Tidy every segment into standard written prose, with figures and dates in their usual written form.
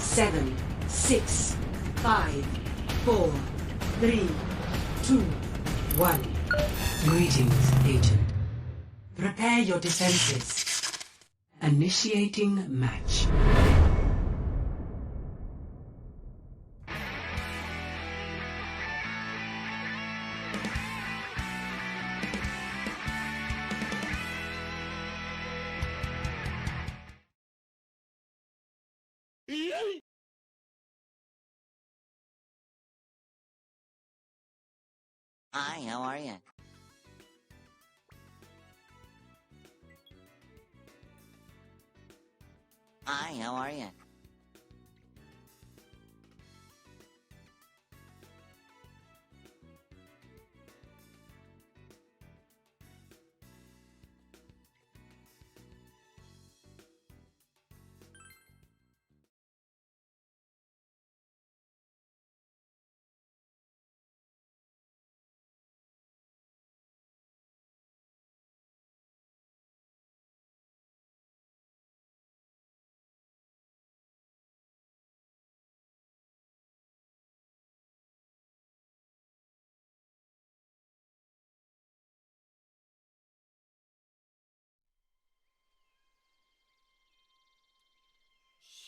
7, 6, 5, 4, 3, 2, 1. Greetings, Agent. Prepare your defenses. Initiating match. Hi, how are you? Hi, how are you?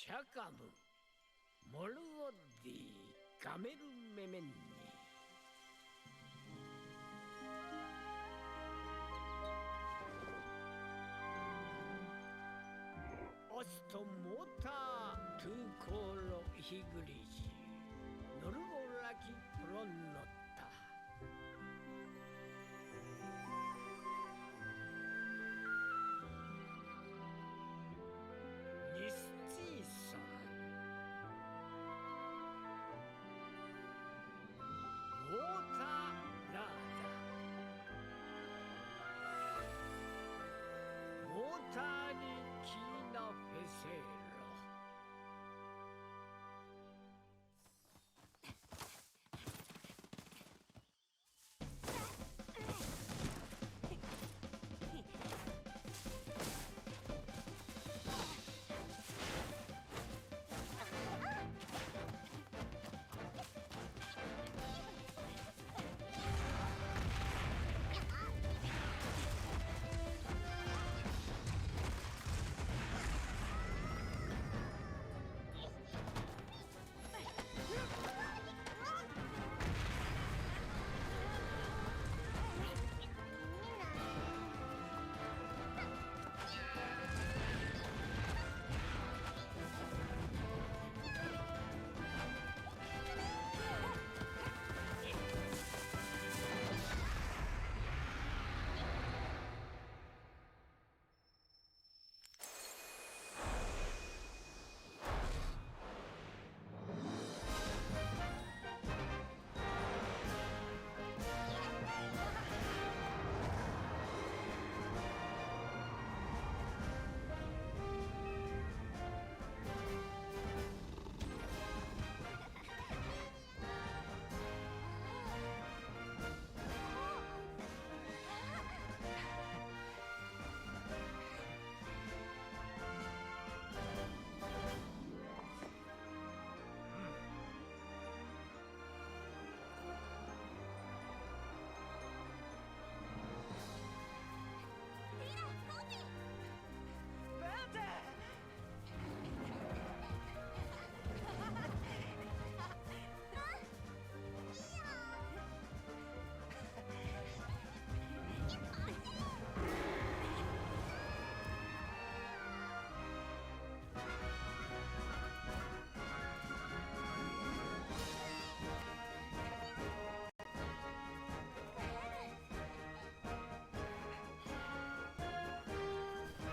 샤카무 모르오디 가메르 메멘니 오스토 모타 투콜로 히그리시 노르보라키 프론노타 니스티사 모타 라다 모타니 키나 페세로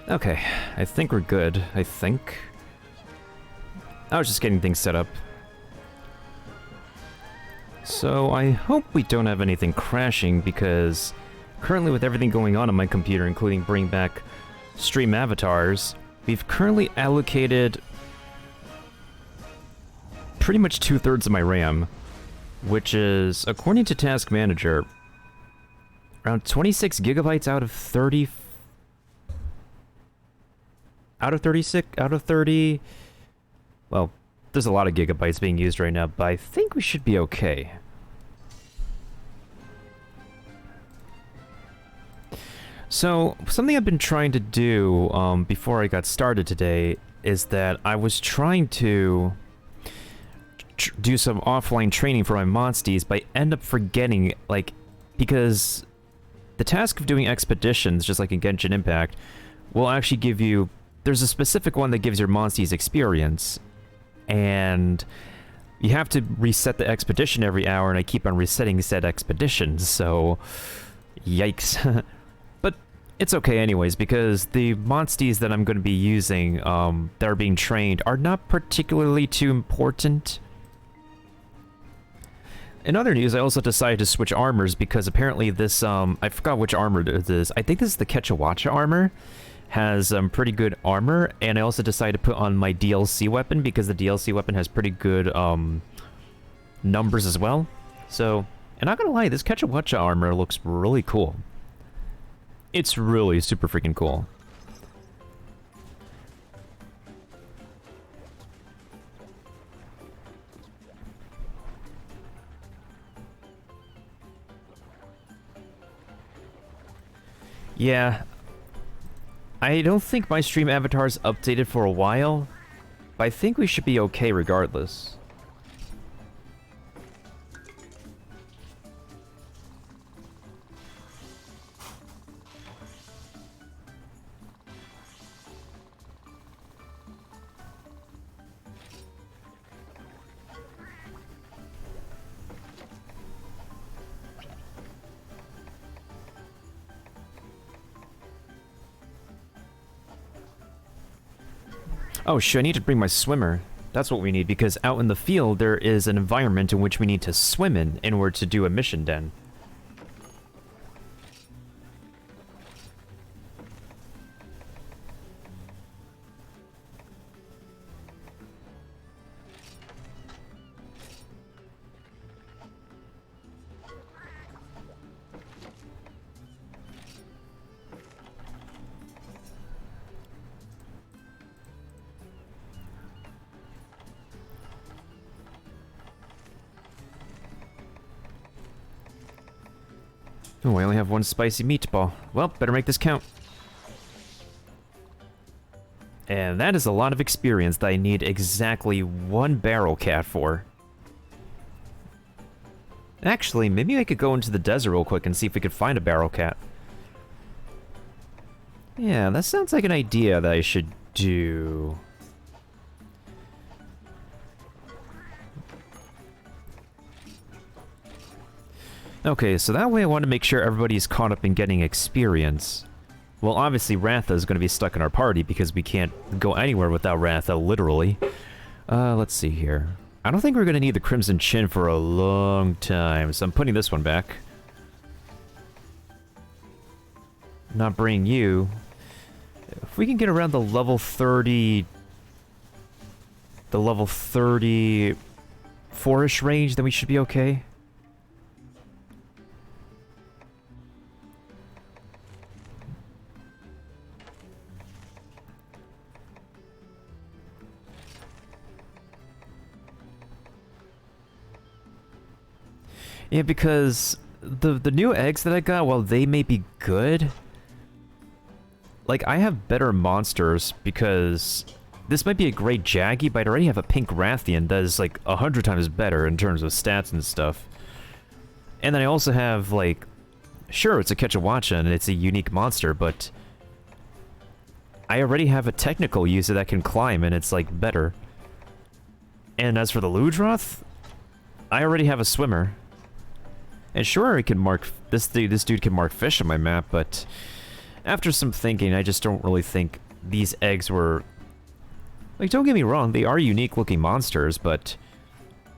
Okay, I think we're good, I think. I was just getting things set up. So I hope we don't have anything crashing, because currently with everything going on my computer, including bringing back stream avatars, we've currently allocated pretty much 2/3 of my RAM, which is, according to Task Manager, around 26 gigabytes out of 30... out of 36... out of 30... well, there's a lot of gigabytes being used right now, but I think we should be okay. So, something I've been trying to do before I got started today is that I was trying to do some offline training for my monsties, but I end up forgetting, like, because the task of doing expeditions, just like in Genshin Impact, will actually give you... There's a specific one that gives your monsties experience, and you have to reset the expedition every hour, and I keep on resetting said expeditions, so... Yikes. But it's okay anyways, because the monsties that I'm going to be using, that are being trained, are not particularly too important. In other news, I also decided to switch armors because apparently this, I forgot which armor it is. I think this is the Quechawacha armor. Has pretty good armor, and I also decided to put on my DLC weapon because the DLC weapon has pretty good numbers as well. So, and not gonna lie, this Quechawacha armor looks really cool. It's really super freaking cool. Yeah, I don't think my stream avatar's updated for a while, but I think we should be okay regardless. Oh shit, I need to bring my swimmer. That's what we need, because out in the field there is an environment in which we need to swim in order to do a mission den. Oh, I only have one spicy meatball. Well, better make this count. And that is a lot of experience that I need exactly one barrel cat for. Actually, maybe I could go into the desert real quick and see if we could find a barrel cat. Yeah, that sounds like an idea that I should do. Okay, so that way I want to make sure everybody's caught up in getting experience. Well, obviously Ratha is going to be stuck in our party because we can't go anywhere without Ratha, literally. Let's see here. I don't think we're going to need the Crimson Chin for a long time, so I'm putting this one back. Not bringing you. If we can get around the level 30... The level 34-ish range, then we should be okay. Yeah, because the new eggs that I got, while they may be good, like, I have better monsters because this might be a great Jaggy, but I already have a pink Rathian that is, like, 100 times better in terms of stats and stuff. And then I also have, like, sure, it's a Quechawacha and it's a unique monster, but I already have a technical user that can climb and it's, like, better. And as for the Ludroth, I already have a swimmer. And sure, I can mark this dude can mark fish on my map, but after some thinking, I just don't really think these eggs were... Like, don't get me wrong, they are unique-looking monsters, but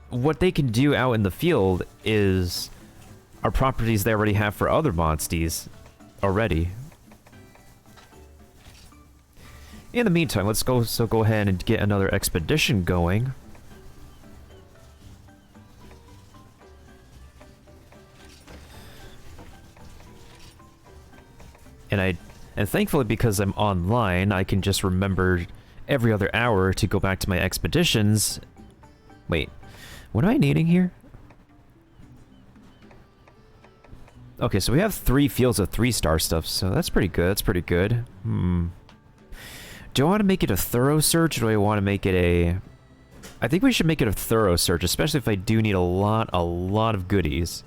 what they can do out in the field are properties they already have for other monsties already. In the meantime, let's go ahead and get another expedition going. And thankfully, because I'm online, I can just remember every other hour to go back to my expeditions Wait, what am I needing here? Okay, so we have 3 fields of 3-star stuff, so that's pretty good. That's pretty good. Do I want to make it a thorough search, or do I want to make it a... I think we should make it a thorough search, especially if I do need a lot of goodies.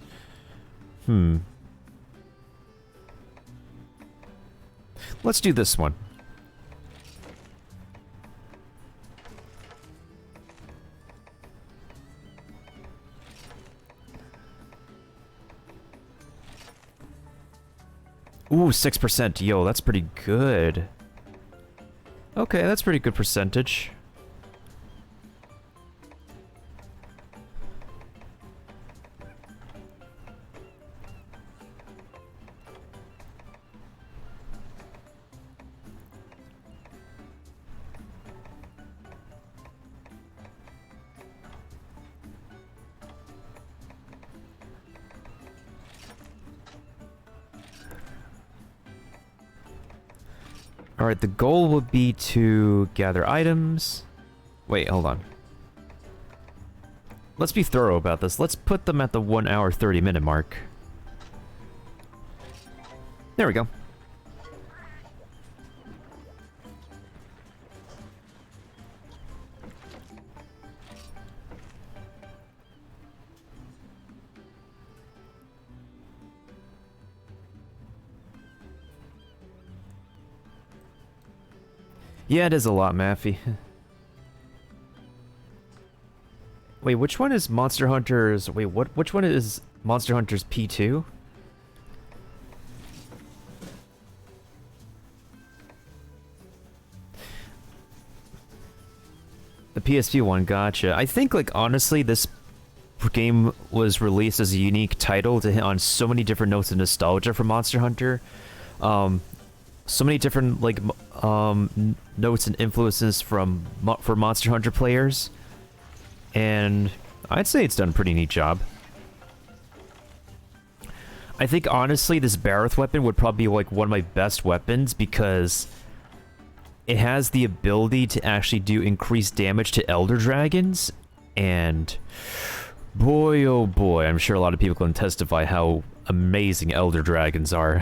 Let's do this one. Ooh, 6%. Yo, that's pretty good. Okay, that's pretty good percentage. Alright, the goal will be to gather items. Wait, hold on. Let's be thorough about this. Let's put them at the 1 hour 30 minute mark. There we go. Yeah, it is a lot, Maffy. Wait, which one is Monster Hunter's... Wait, which one is Monster Hunter's P2? The PSP one, gotcha. I think, like, honestly, this game was released as a unique title to hit on so many different notes of nostalgia for Monster Hunter. So many different, like, notes and influences for Monster Hunter players. And I'd say it's done a pretty neat job. I think, honestly, this Barroth weapon would probably be, like, one of my best weapons because it has the ability to actually do increased damage to Elder Dragons. And boy, oh boy, I'm sure a lot of people can testify how amazing Elder Dragons are.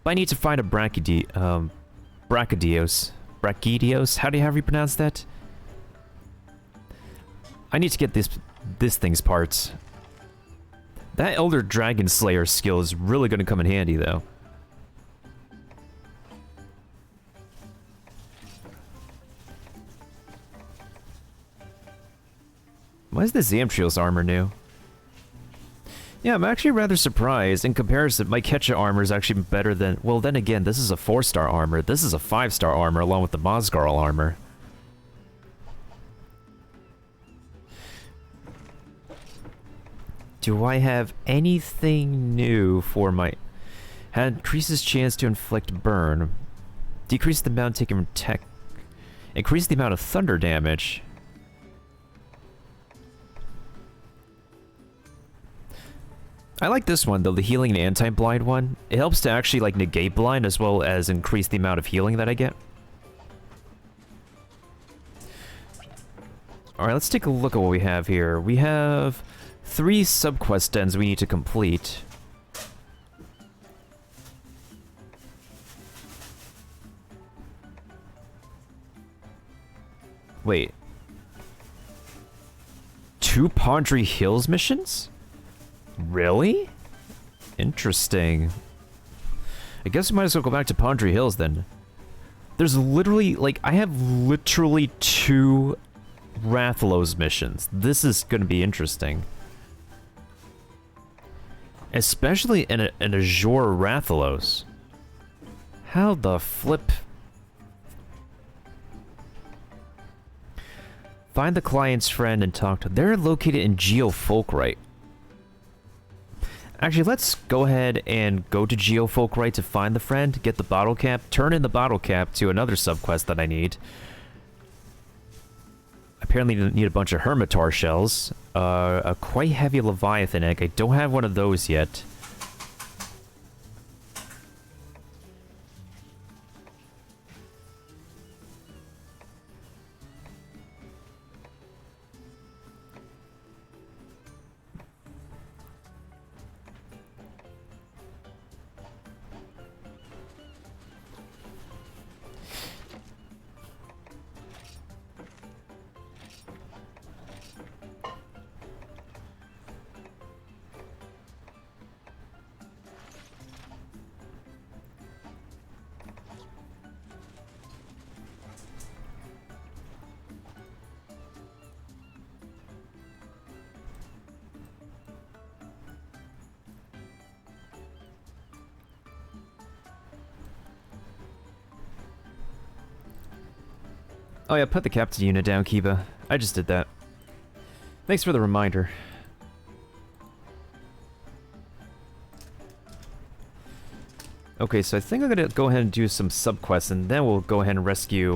But I need to find a Brachydios. Brachydios? How do you pronounce that? I need to get this thing's parts. That Elder Dragon Slayer skill is really going to come in handy, though. Why is the Zamtriel's armor new? Yeah, I'm actually rather surprised. In comparison, my Ketcha armor is actually better than... Well, then again, this is a 4-star armor. This is a 5-star armor along with the Mosgarl armor. Do I have anything new for my... Increases chance to inflict burn. Decrease the amount taken from tech. Increase the amount of thunder damage. I like this one, though, the healing and anti-blind one. It helps to actually, like, negate blind as well as increase the amount of healing that I get. Alright, let's take a look at what we have here. We have 3 subquest dens we need to complete. Wait. 2 Pondry Hills missions? Really? Interesting. I guess we might as well go back to Pondry Hills then. There's literally, like, I have literally 2 Rathalos missions. This is going to be interesting. Especially in a Azure Rathalos. How the flip... Find the client's friend and talk to... They're located in Geofolkrite. Actually, let's go ahead and go to Geofolkrite to find the friend, get the bottle cap, turn in the bottle cap to another subquest that I need. Apparently need a bunch of Hermitar shells. A quite heavy Leviathan egg. I don't have one of those yet. Oh yeah, put the captain unit down, Kiba. I just did that. Thanks for the reminder. Okay, so I think I'm gonna go ahead and do some subquests, and then we'll go ahead and rescue,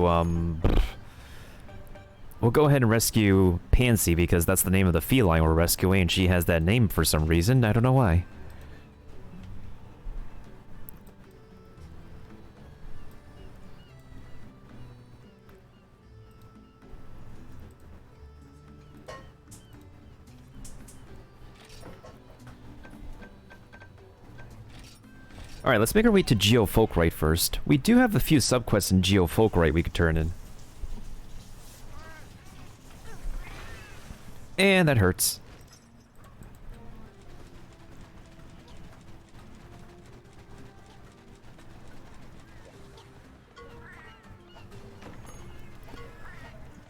we'll go ahead and rescue Pansy, because that's the name of the feline we're rescuing, and she has that name for some reason. I don't know why. Alright, let's make our way to Geofolkrite first. We do have a few subquests in Geofolkrite we could turn in. And that hurts.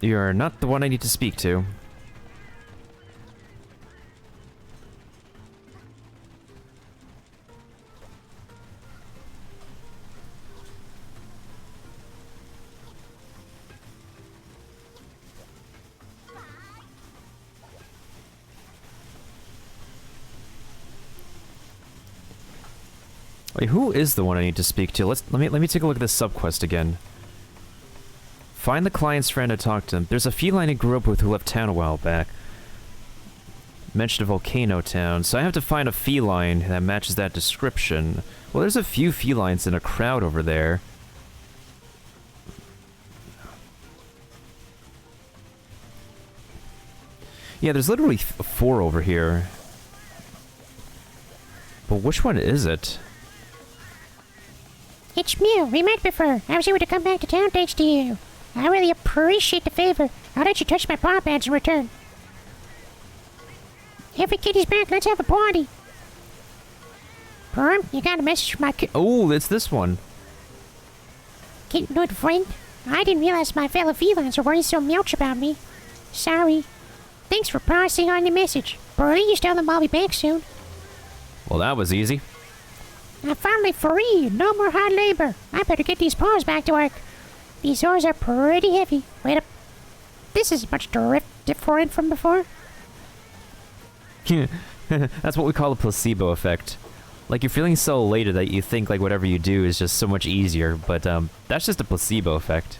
You're not the one I need to speak to. Wait, who is the one I need to speak to? Let me take a look at this subquest again. Find the client's friend and talk to him. There's a feline I grew up with who left town a while back. Mentioned a volcano town, so I have to find a feline that matches that description. Well, there's a few felines in a crowd over there. Yeah, there's literally 4 over here. But which one is it? It's Mew. We met before. I was able to come back to town thanks to you. I really appreciate the favor. I'll let you touch my paw pads in return. Every kitty's back. Let's have a party. Perm, you got a message from my Oh, it's this one. kittenhood friend? I didn't realize my fellow felines were worried so much about me. Sorry. Thanks for passing on the message. Burley, you tell them I'll be back soon. Well, that was easy. I'm finally free. No more hard labor. I better get these paws back to work. These oars are pretty heavy. Wait up. This is much different from before. That's what we call a placebo effect. Like, you're feeling so elated that you think, like, whatever you do is just so much easier, but, that's just a placebo effect.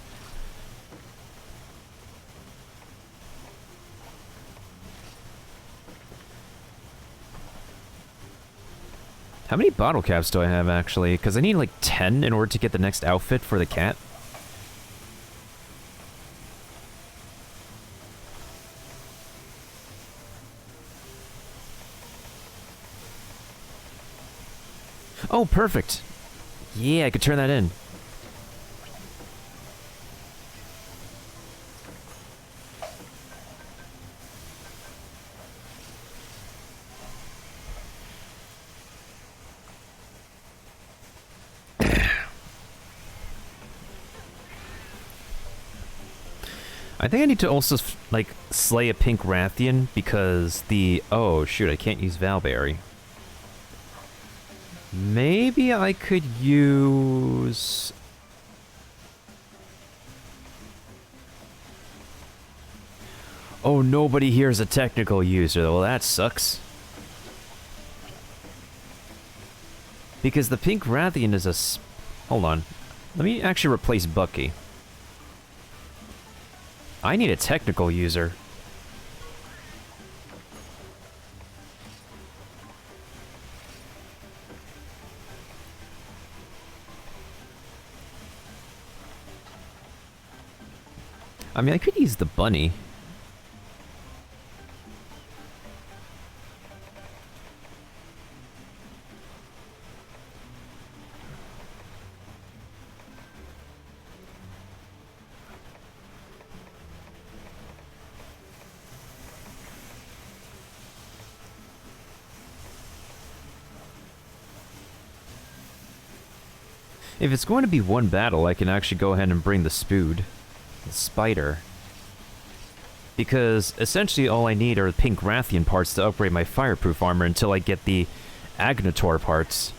How many bottle caps do I have, actually? Because I need, like, 10 in order to get the next outfit for the cat. Oh, perfect. Yeah, I could turn that in. I think I need to also, like, slay a pink Rathian because the... Oh, shoot, I can't use Valberry. Maybe I could use... Oh, nobody here is a technical user. Well, that sucks. Because the pink Rathian is a... Hold on. Let me actually replace Bucky. I need a technical user. I mean, I could use the bunny. If it's going to be one battle, I can actually go ahead and bring the Spood. The Spider. Because essentially all I need are the pink Rathian parts to upgrade my fireproof armor until I get the Agnator parts.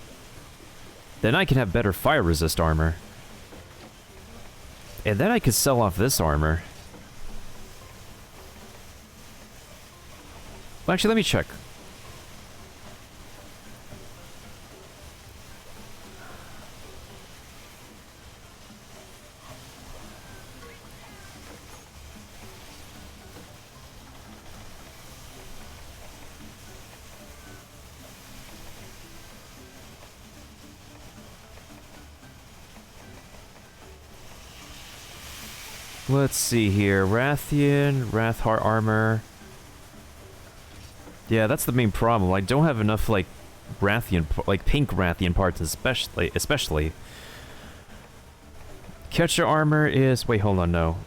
Then I can have better fire resist armor. And then I could sell off this armor. Well, actually, let me check. Let's see here. Rathian, Rathheart armor. Yeah, that's the main problem. I don't have enough, like, Rathian, like, pink Rathian parts, especially. Catcher armor is... Wait, hold on, no.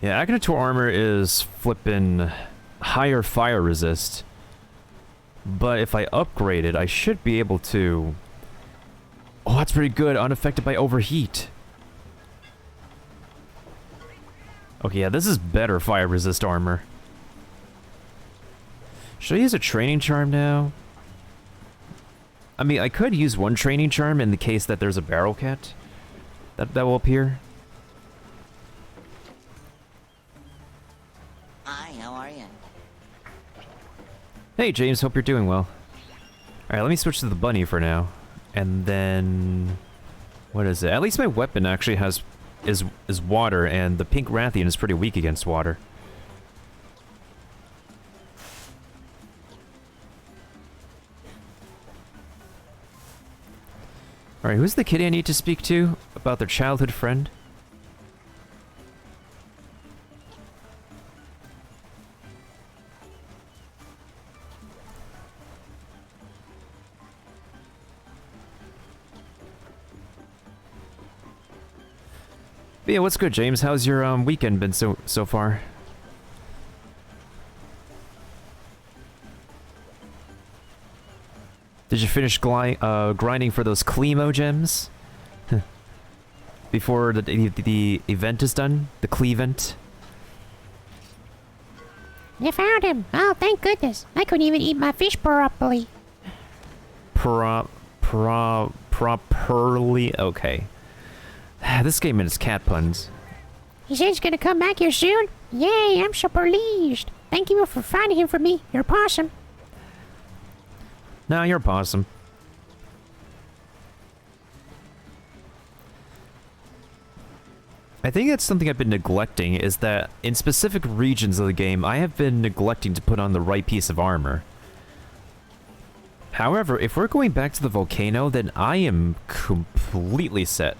Yeah, Agnator armor is flippin' higher fire resist. But if I upgrade it, I should be able to... Oh, that's pretty good. Unaffected by overheat. Okay, yeah, this is better fire resist armor. Should I use a training charm now? I mean, I could use one training charm in the case that there's a barrel cat that will appear. Hi, how are you? Hey, James, hope you're doing well. Alright, let me switch to the bunny for now. And then... What is it? At least my weapon actually has... is water, and the pink Rathian is pretty weak against water. Alright, who's the kitty I need to speak to about their childhood friend? But yeah, what's good, James? How's your weekend been so far? Did you finish grinding for those Clemo gems? Before the event is done? The Clevent? You found him. Oh, thank goodness. I couldn't even eat my fish properly. Properly? Okay. This game and its cat puns. He said he's gonna come back here soon. Yay, I'm so pleased. Thank you for finding him for me. You're possum. No, you're possum. I think that's something I've been neglecting, is that in specific regions of the game, I have been neglecting to put on the right piece of armor. However, if we're going back to the volcano, then I am completely set.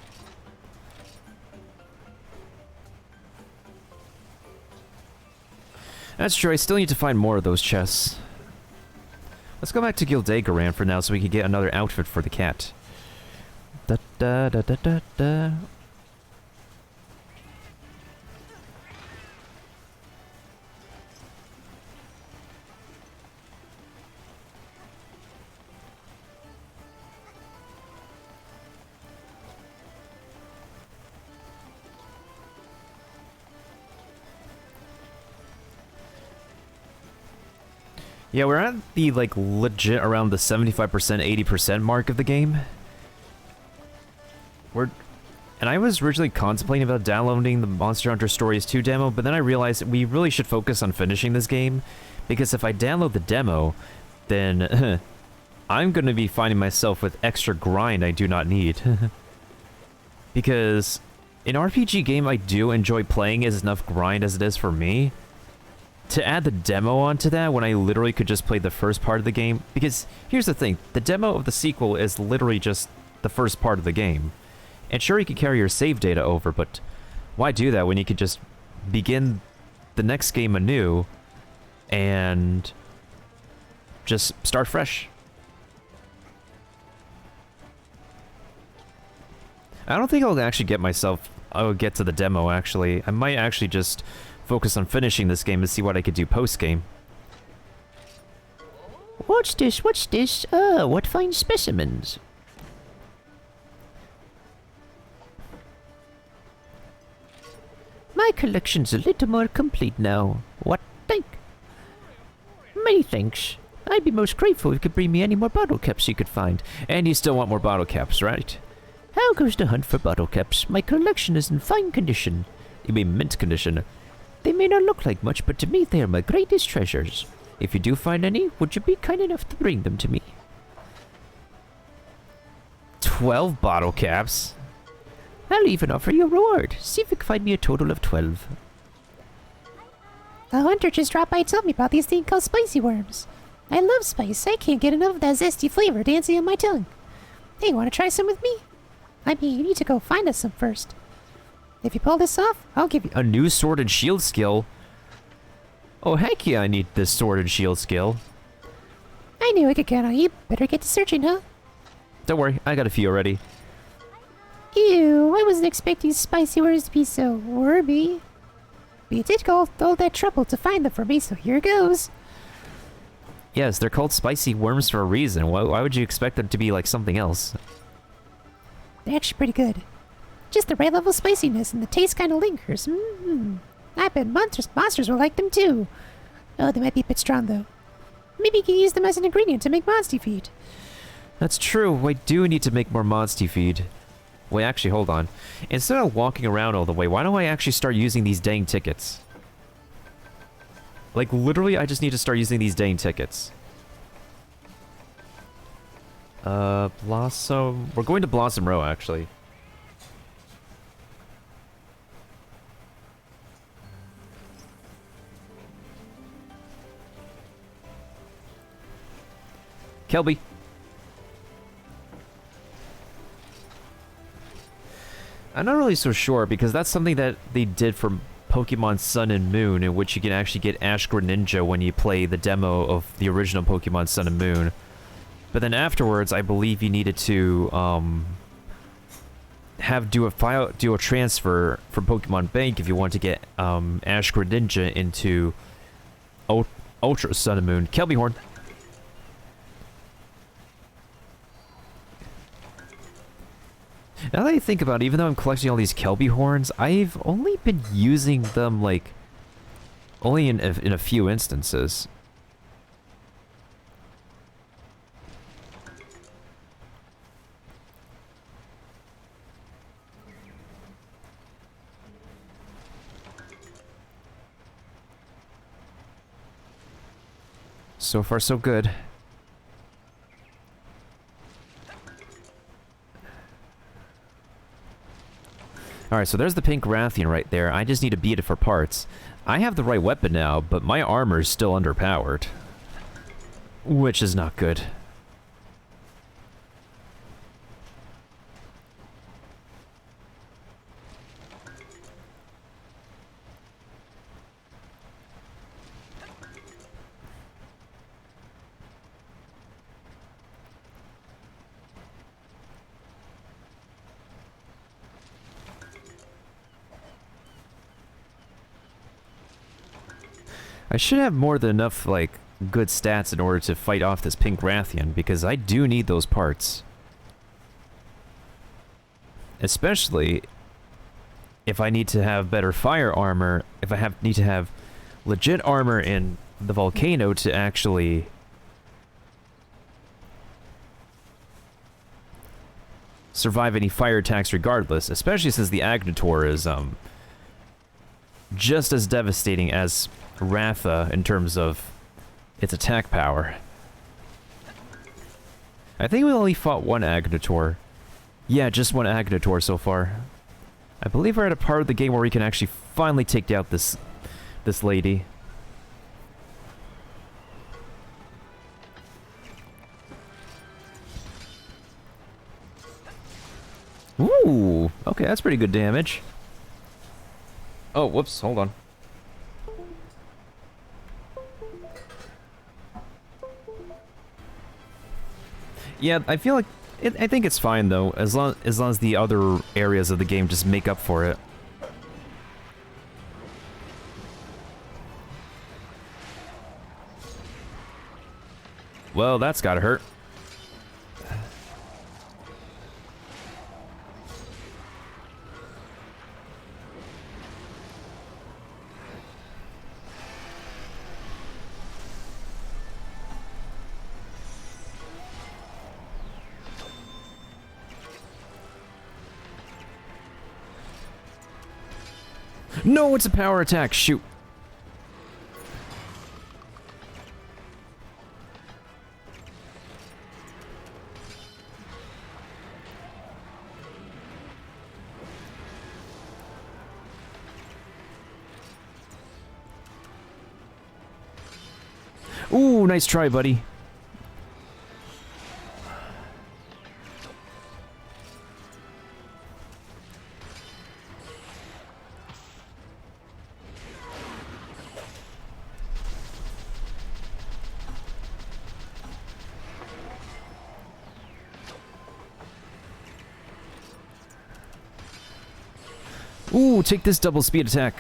That's true, I still need to find more of those chests. Let's go back to Gildegaran for now so we can get another outfit for the cat. Da da da da da da. Yeah, we're at the, like, legit around the 75%, 80% mark of the game. And I was originally contemplating about downloading the Monster Hunter Stories 2 demo, but then I realized we really should focus on finishing this game, because if I download the demo, then I'm going to be finding myself with extra grind I do not need. Because an RPG game I do enjoy playing is enough grind as it is for me. To add the demo onto that when I literally could just play the first part of the game, because here's the thing, the demo of the sequel is literally just the first part of the game. And sure, you can carry your save data over, but why do that when you could just begin the next game anew and just start fresh? I don't think I'll actually I'll get to the demo actually. I might actually just focus on finishing this game to see what I could do post-game. What's this? What's this? What fine specimens. My collection's a little more complete now. What think? Many thanks. I'd be most grateful if you could bring me any more bottle caps you could find. And you still want more bottle caps, right? How goes the hunt for bottle caps? My collection is in fine condition. You mean mint condition? They may not look like much, but to me they are my greatest treasures. If you do find any, would you be kind enough to bring them to me? 12 bottle caps? I'll even offer you a reward. See if you can find me a total of 12. A hunter just dropped by and told me about these things called spicy worms. I love spice. I can't get enough of that zesty flavor dancing on my tongue. Hey, want to try some with me? I mean, you need to go find us some first. If you pull this off, I'll give you a new sword and shield skill. Oh, heck yeah, I need this sword and shield skill. I knew I could count on you. Better get to searching, huh? Don't worry, I got a few already. Ew, I wasn't expecting spicy worms to be so wormy. But you did go all that trouble to find them for me, so here goes. Yes, they're called spicy worms for a reason. Why would you expect them to be like something else? They're actually pretty good. Just the right level of spiciness, and the taste kind of lingers. I bet monsters will like them too. Oh, they might be a bit strong though. Maybe you can use them as an ingredient to make monster feed. That's true. We do need to make more monster feed. Wait, actually, hold on. Instead of walking around all the way, why don't I actually start using these dang tickets? Like, literally, I just need to start using these dang tickets. Blossom... We're going to Blossom Row, actually. Kelby. I'm not really so sure, because that's something that they did for Pokemon Sun and Moon, in which you can actually get Ash Greninja when you play the demo of the original Pokemon Sun and Moon. But then afterwards, I believe you needed to do a transfer from Pokemon Bank if you want to get Ash Greninja into Ultra Sun and Moon. Kelby Horn. Now that I think about it, even though I'm collecting all these Kelby horns, I've only been using them, like, only in a few instances. So far, so good. Alright, so there's the pink Rathian right there. I just need to beat it for parts. I have the right weapon now, but my armor is still underpowered. Which is not good. I should have more than enough, like, good stats in order to fight off this pink Rathian, because I do need those parts. Especially if I need to have better fire armor, if I need to have legit armor in the volcano to actually survive any fire attacks regardless, especially since the Agnitor is just as devastating as Ratha in terms of its attack power. I think we only fought one Agnitor. Yeah, just one Agnitor so far. I believe we're at a part of the game where we can actually finally take out this lady. Ooh, okay, that's pretty good damage. Oh, whoops, hold on. Yeah, I feel like I think it's fine though, as long as the other areas of the game just make up for it. Well, that's gotta hurt. No, it's a power attack. Shoot. Ooh, nice try, buddy. Ooh, take this double speed attack.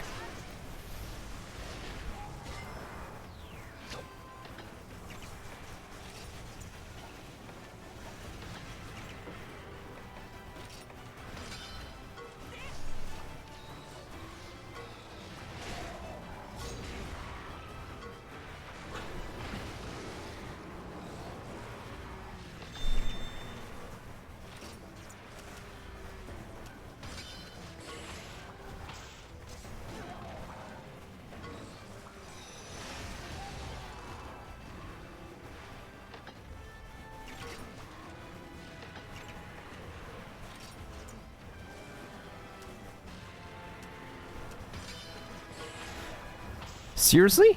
Seriously?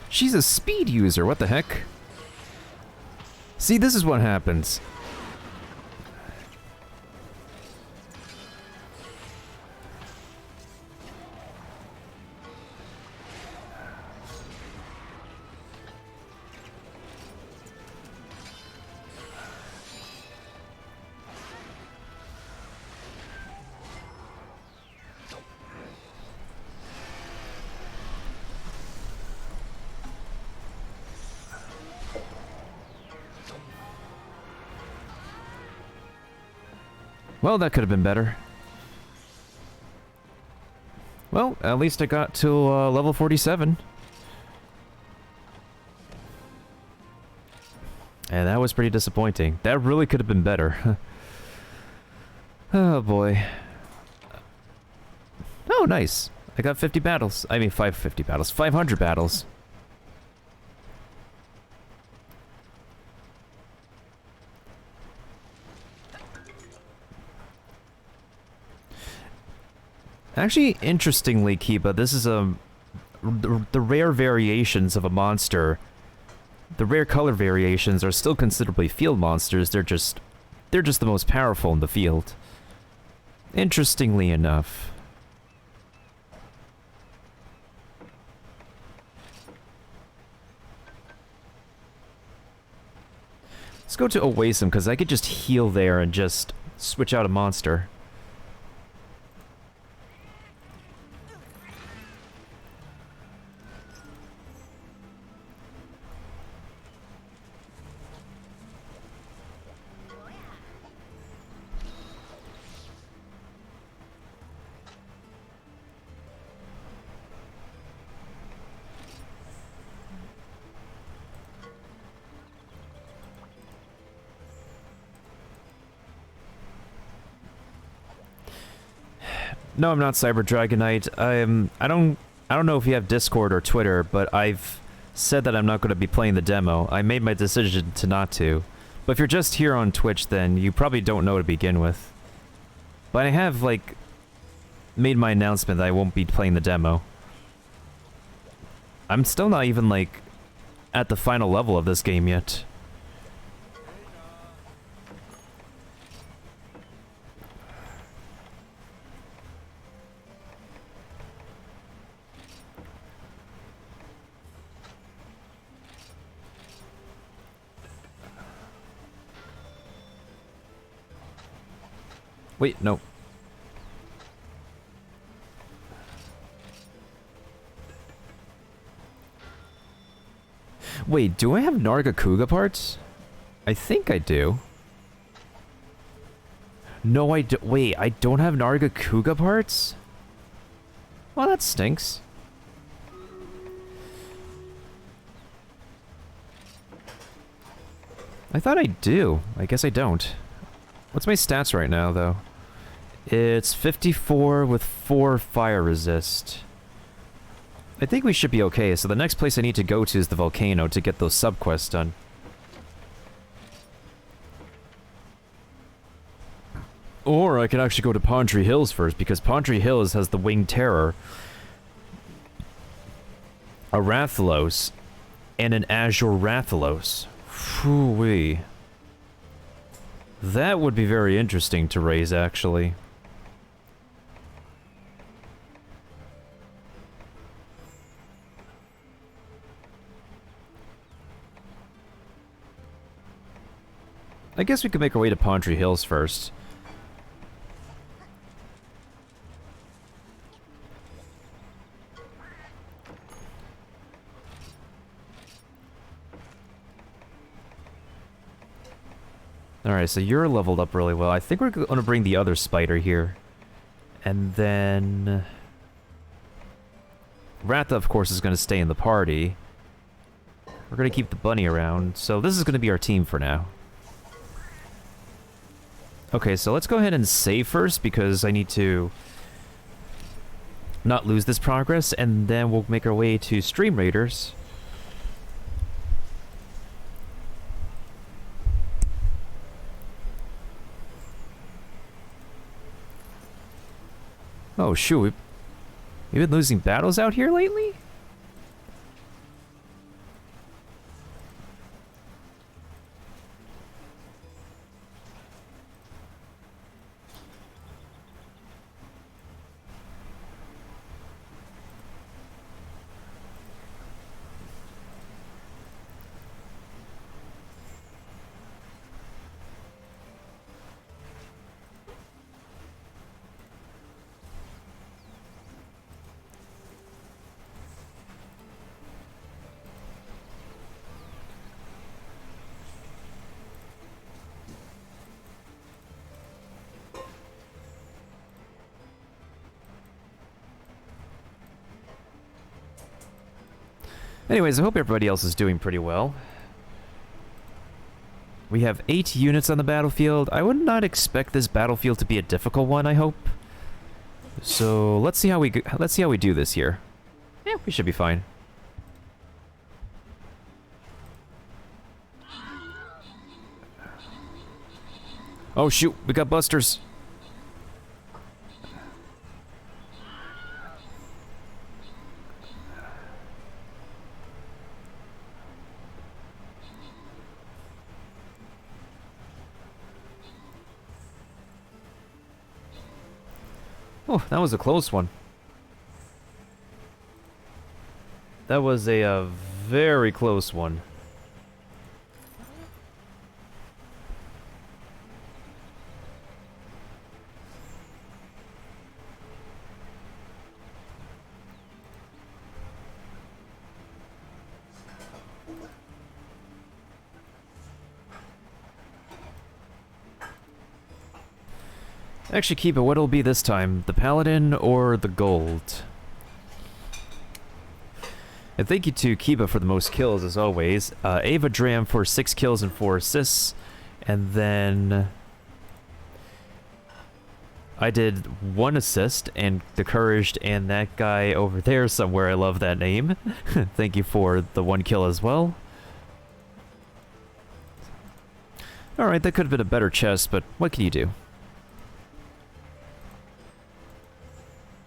She's a speed user, what the heck? See, this is what happens. Well, that could have been better. Well, at least I got to level 47. And that was pretty disappointing. That really could have been better. Oh boy. Oh, nice. I got 50 battles. I mean, 550 battles. 500 battles. Actually, interestingly, Kiba, this is the rare variations of a monster. The rare color variations are still considerably field monsters. They're just the most powerful in the field. Interestingly enough. Let's go to Oasim, because I could just heal there and just switch out a monster. No, I'm not Cyber Dragonite. I don't know if you have Discord or Twitter, but I've said that I'm not going to be playing the demo. I made my decision to not to. But if you're just here on Twitch, then you probably don't know to begin with. But I have, like, made my announcement that I won't be playing the demo. I'm still not even, like, at the final level of this game yet. Wait, no. Wait, do I have Nargacuga parts? I think I do. No, I don't. Wait, I don't have Nargacuga parts? Well, that stinks. I thought I do. I guess I don't. What's my stats right now, though? It's 54 with 4 fire resist. I think we should be okay, so the next place I need to go to is the volcano to get those subquests done. Or I could actually go to Pondry Hills first, because Pondry Hills has the Winged Terror, a Rathalos, and an Azure Rathalos. Phoo-wee. That would be very interesting to raise, actually. I guess we could make our way to Pondry Hills first. Alright, so you're leveled up really well. I think we're going to bring the other spider here. And then... Ratha, of course, is going to stay in the party. We're going to keep the bunny around. So this is going to be our team for now. Okay, so let's go ahead and save first, because I need to not lose this progress, and then we'll make our way to Stream Raiders. Oh, shoot. We've been losing battles out here lately? Anyways, I hope everybody else is doing pretty well. We have 8 units on the battlefield. I would not expect this battlefield to be a difficult one, I hope. So, let's see how we do this here. Yeah, we should be fine. Oh shoot, we got busters. Oh, that was a close one. That was a very close one. Actually, keep it. What'll be this time? The Paladin or the Gold? And thank you to Kiba for the most kills, as always. Ava Dram for 6 kills and 4 assists. And then... I did 1 assist, and the Couraged, and that guy over there somewhere, I love that name. Thank you for the 1 kill as well. Alright, that could have been a better chest, but what can you do?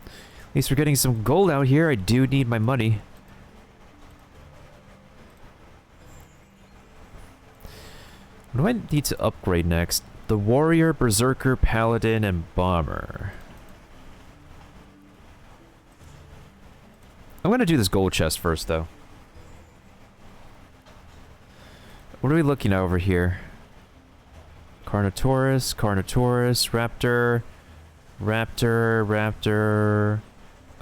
At least we're getting some gold out here. I do need my money. What do I need to upgrade next? The Warrior, Berserker, Paladin, and Bomber. I'm gonna do this gold chest first, though. What are we looking at over here? Carnotaurus, Carnotaurus, Raptor, Raptor, Raptor...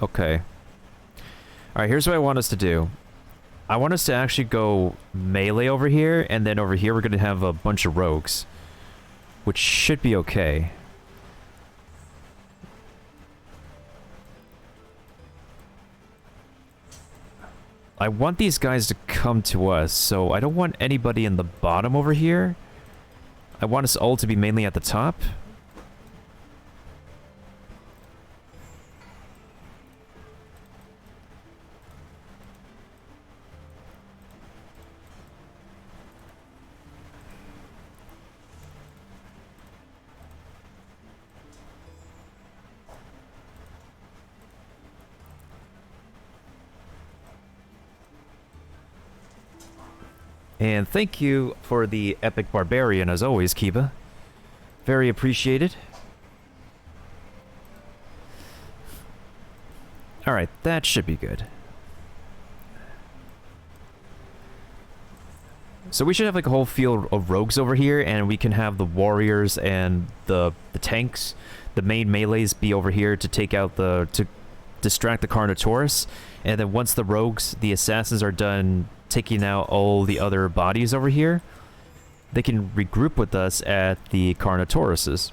Okay. Alright, here's what I want us to do. I want us to actually go melee over here, and then over here we're going to have a bunch of rogues. Which should be okay. I want these guys to come to us, so I don't want anybody in the bottom over here. I want us all to be mainly at the top. And thank you for the epic barbarian as always, Kiba. Very appreciated. Alright, that should be good. So we should have like a whole field of rogues over here, and we can have the warriors and the tanks, the main melees be over here to take out to distract the Carnotaurus, and then once the rogues, the assassins are done taking out all the other bodies over here, they can regroup with us at the Carnotauruses.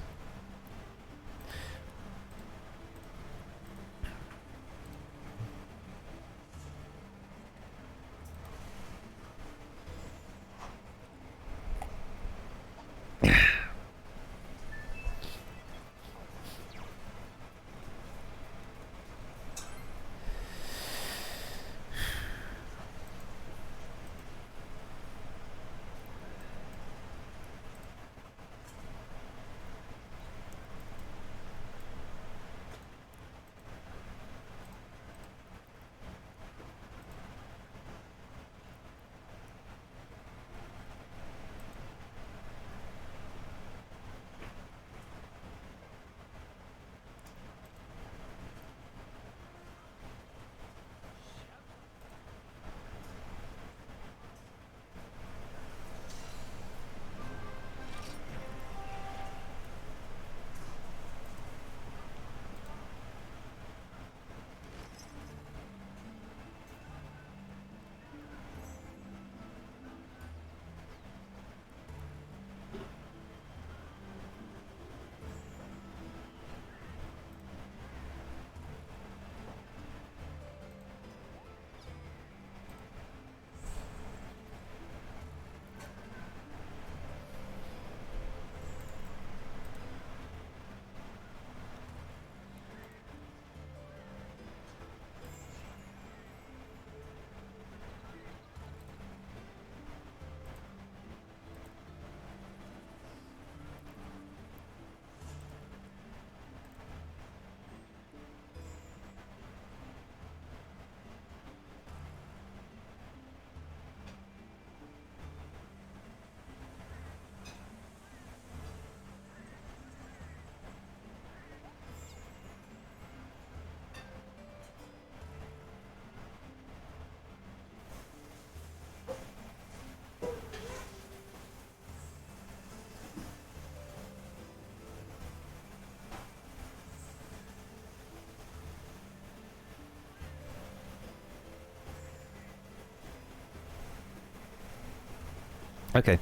Okay.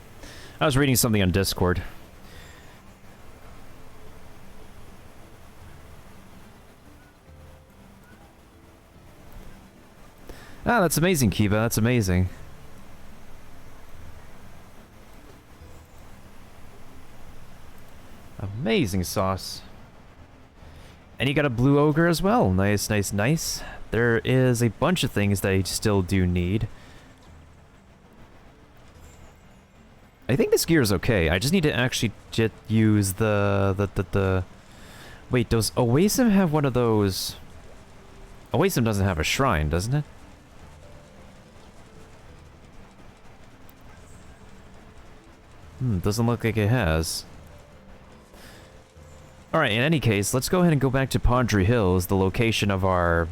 I was reading something on Discord. Ah, that's amazing, Kiba. That's amazing. Amazing sauce. And you got a blue ogre as well. Nice, nice, nice. There is a bunch of things that I still do need. I think this gear is okay. I just need to actually use the... Wait, does Oasim have one of those... Oasim doesn't have a shrine, doesn't it? Doesn't look like it has. Alright, in any case, let's go ahead and go back to Padre Hills, the location of our...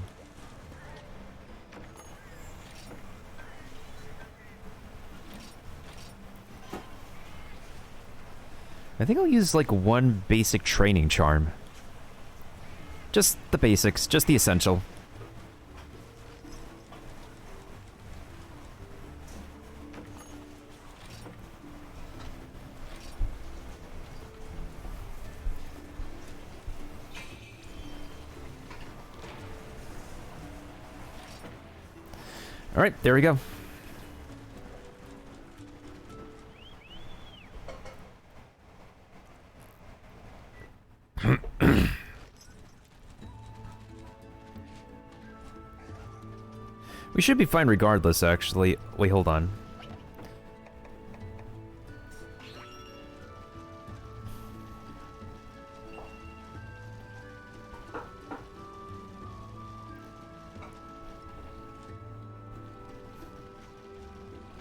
I think I'll use, like, one basic training charm. Just the basics, just the essential. Alright, there we go. We should be fine regardless, actually. Wait, hold on.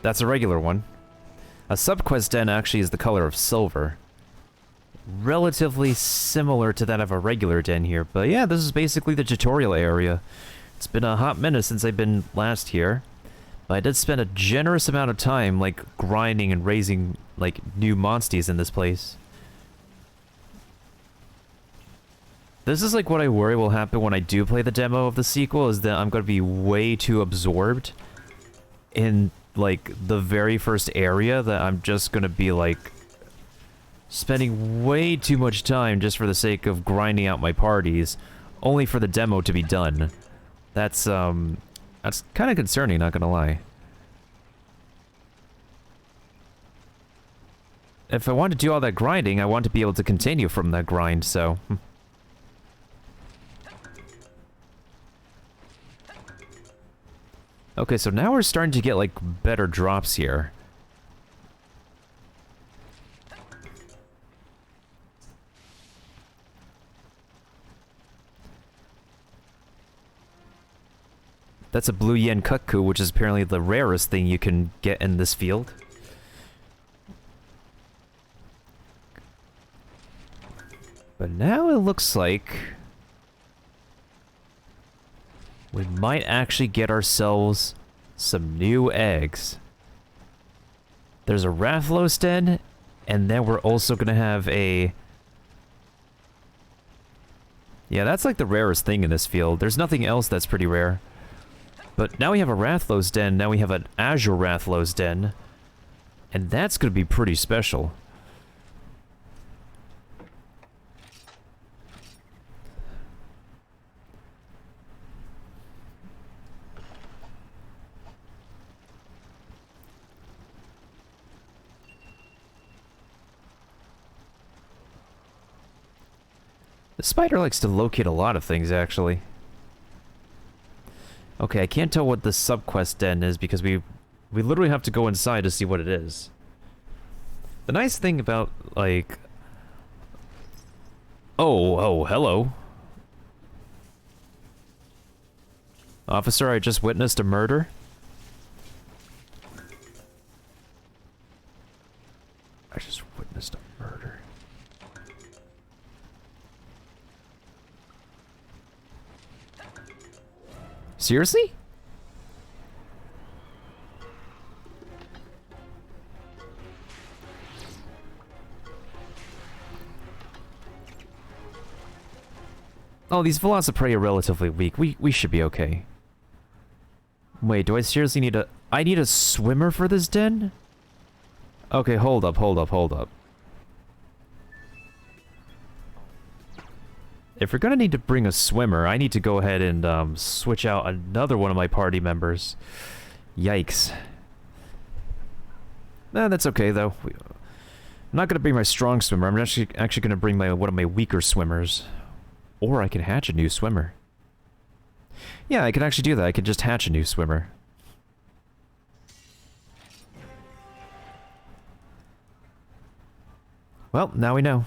That's a regular one. A subquest den actually is the color of silver. Relatively similar to that of a regular den here, but yeah, this is basically the tutorial area. It's been a hot minute since I've been last here, but I did spend a generous amount of time, like, grinding and raising, like, new monsties in this place. This is like what I worry will happen when I do play the demo of the sequel, is that I'm going to be way too absorbed in, like, the very first area that I'm just going to be, like, spending way too much time just for the sake of grinding out my parties, only for the demo to be done. That's kind of concerning, not gonna lie. If I want to do all that grinding, I want to be able to continue from that grind, so... Okay, so now we're starting to get, like, better drops here. That's a blue yen kukku, which is apparently the rarest thing you can get in this field. But now it looks like we might actually get ourselves some new eggs. There's a Rathlos den, and then we're also gonna have a... Yeah, that's like the rarest thing in this field. There's nothing else that's pretty rare. But now we have a Rathlos den, now we have an Azure Rathlos den, and that's gonna be pretty special. The spider likes to locate a lot of things, actually. Okay, I can't tell what the subquest den is because we literally have to go inside to see what it is. The nice thing about, like... Oh, hello. Officer, I just witnessed a murder. I just witnessed a murder. Seriously? Oh, these Velociprey are relatively weak. We should be okay. Wait, do I seriously need a... I need a swimmer for this den? Okay, hold up. If we're gonna need to bring a swimmer, I need to go ahead and switch out another one of my party members. Yikes. Nah, that's okay though. I'm not gonna bring my strong swimmer. I'm actually gonna bring one of my weaker swimmers. Or I can hatch a new swimmer. Yeah, I can actually do that. I can just hatch a new swimmer. Well, now we know.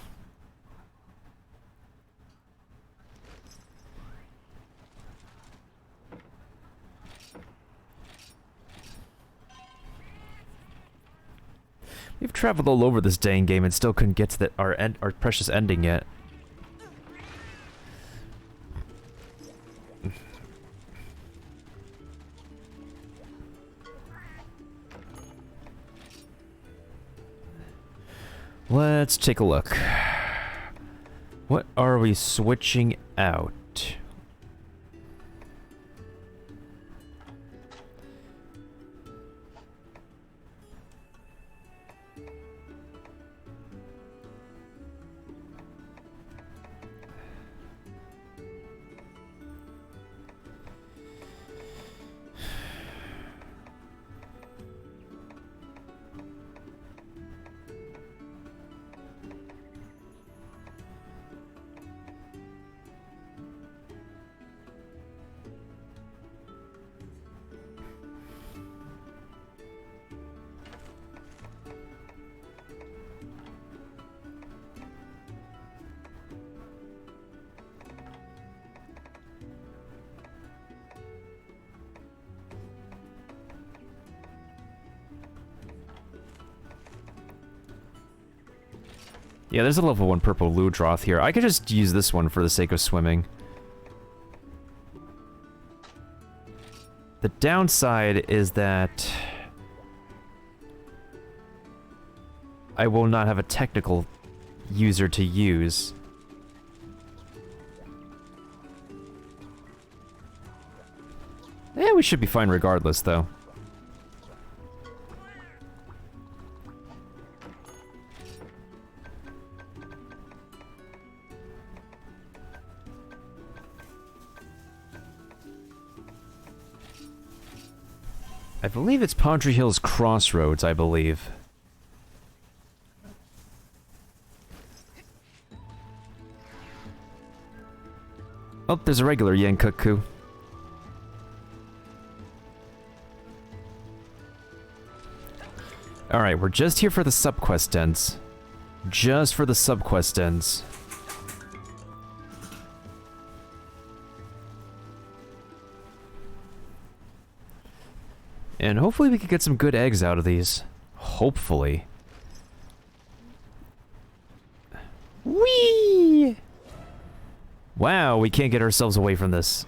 We've traveled all over this dang game and still couldn't get to our precious ending yet. Let's take a look. What are we switching out? Yeah, there's a level 1 purple Ludroth here. I could just use this one for the sake of swimming. The downside is that I will not have a technical user to use. Yeah, we should be fine regardless, though. I believe it's Padre Hill's Crossroads, I believe. Oh, there's a regular Yankuku. Alright, we're just here for the subquest ends. Just for the subquest ends. And hopefully we can get some good eggs out of these. Hopefully. Whee! Wow, we can't get ourselves away from this.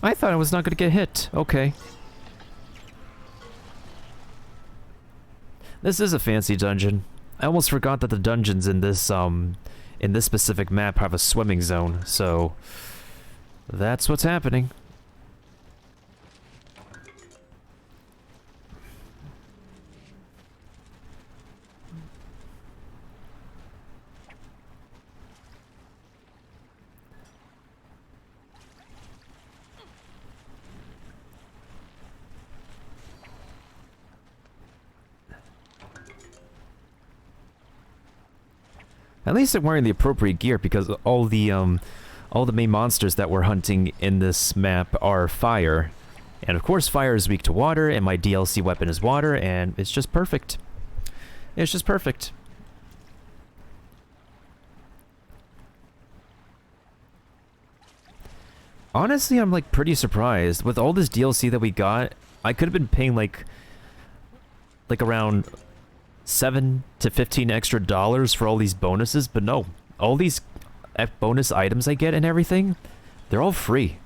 I thought I was not going to get hit. Okay. This is a fancy dungeon. I almost forgot that the dungeons in this specific map have a swimming zone, so that's what's happening. At least I'm wearing the appropriate gear because all the main monsters that we're hunting in this map are fire. And of course fire is weak to water, and my DLC weapon is water, and it's just perfect. It's just perfect. Honestly, I'm like pretty surprised. With all this DLC that we got, I could have been paying like around $7 to $15 extra for all these bonuses, but no. All these bonus items I get and everything, they're all free.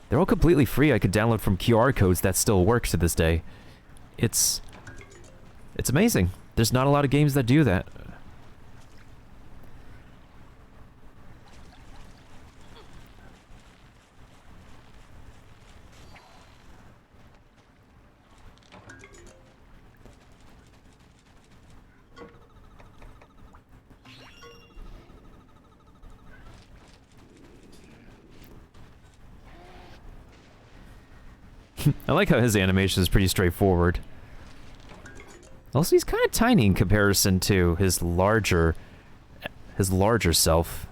They're all completely free. I could download from QR codes that still work to this day. It's amazing. There's not a lot of games that do that. I like how his animation is pretty straightforward. Also, he's kind of tiny in comparison to his larger self.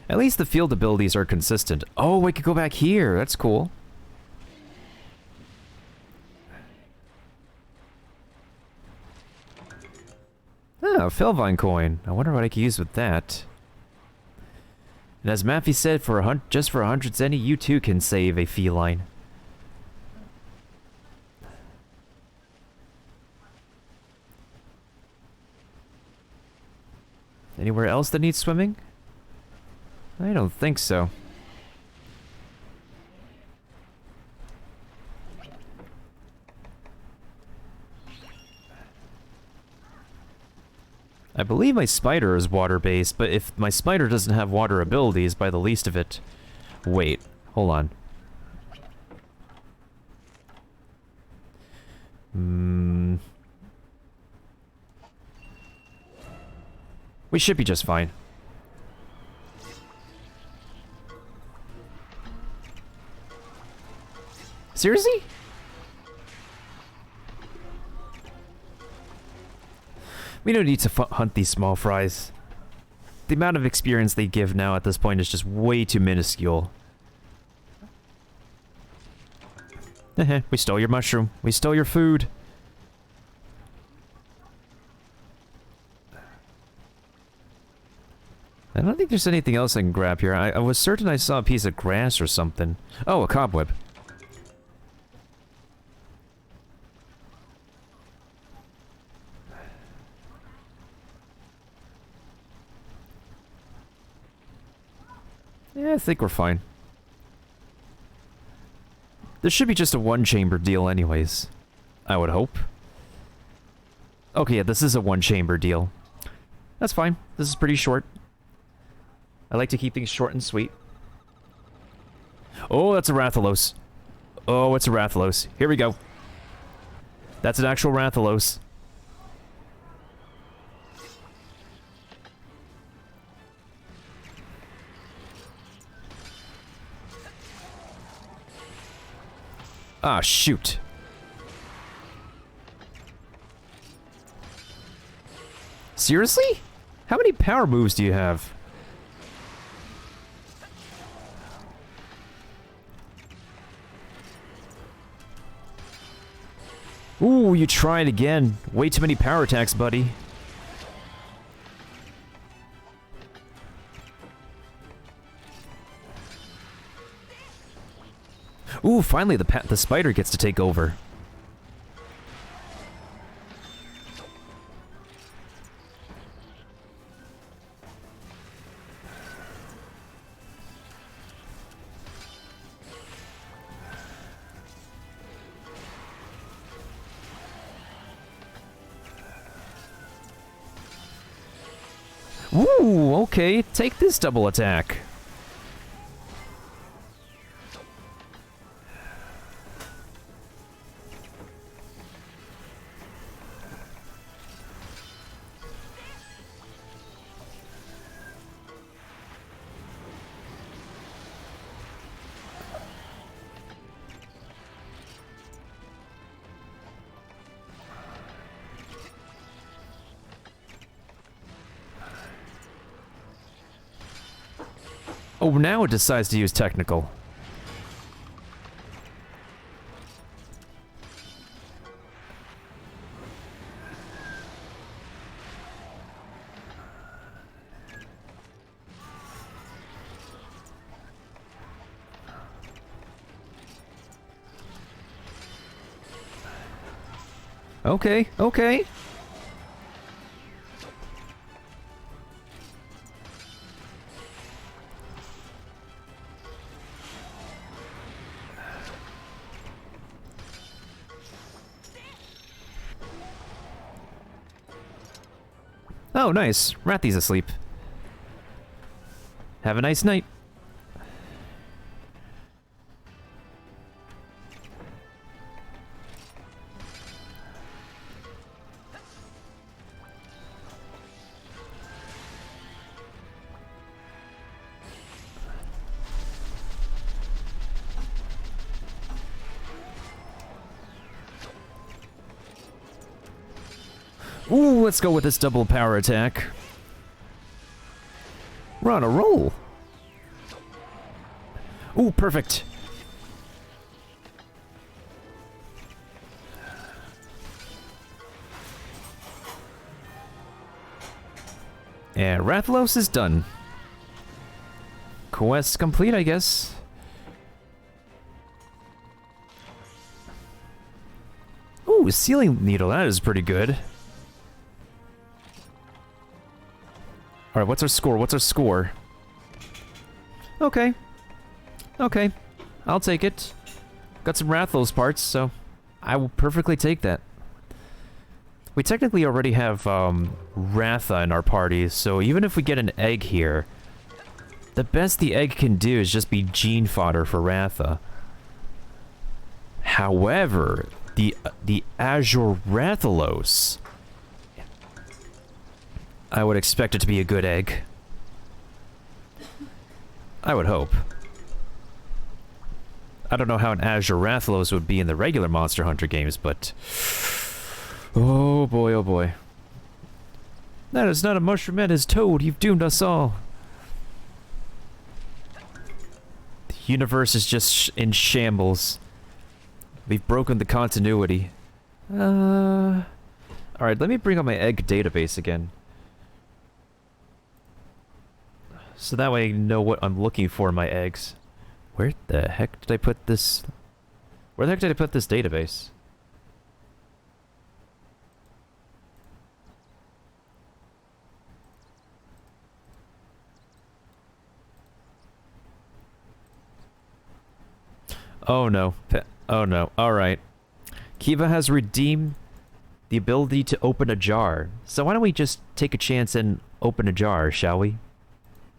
At least the field abilities are consistent. Oh, we could go back here. That's cool. Oh, Felyne coin. I wonder what I could use with that. And as Maffey said, just for 100 zenny, you too can save a feline. Anywhere else that needs swimming? I don't think so. I believe my spider is water-based, but if my spider doesn't have water abilities by the least of it... Wait, hold on. We should be just fine. Seriously? We don't need to hunt these small fries. The amount of experience they give now at this point is just way too minuscule. We stole your mushroom. We stole your food. I don't think there's anything else I can grab here. I was certain I saw a piece of grass or something. Oh, a cobweb. Yeah, I think we're fine. This should be just a one-chamber deal anyways. I would hope. Okay, yeah, this is a one-chamber deal. That's fine. This is pretty short. I like to keep things short and sweet. Oh, that's a Rathalos. Oh, it's a Rathalos. Here we go. That's an actual Rathalos. Ah, shoot. Seriously? How many power moves do you have? Ooh, you tried again. Way too many power attacks, buddy. Ooh, finally the spider gets to take over. Ooh, okay, take this double attack. Oh, now it decides to use technical. Okay, okay. Oh, nice. Rathy's asleep. Have a nice night. Ooh, let's go with this double power attack. We're on a roll. Ooh, perfect. And Rathalos is done. Quest complete, I guess. Ooh, Sealing Needle, that is pretty good. Alright, what's our score? What's our score? Okay. Okay. I'll take it. Got some Rathalos parts, so I will perfectly take that. We technically already have Ratha in our party, so even if we get an egg here, the best the egg can do is just be gene fodder for Ratha. However, the Azure Rathalos, I would expect it to be a good egg. I would hope. I don't know how an Azure Rathalos would be in the regular Monster Hunter games, but oh boy, oh boy. That is not a mushroom, that is Toad. You've doomed us all. The universe is just in shambles. We've broken the continuity. Alright, let me bring up my egg database again. So that way I know what I'm looking for in my eggs. Where the heck did I put this? Where the heck did I put this database? Oh no. Oh no. Alright. Kiva has redeemed the ability to open a jar. So why don't we just take a chance and open a jar, shall we?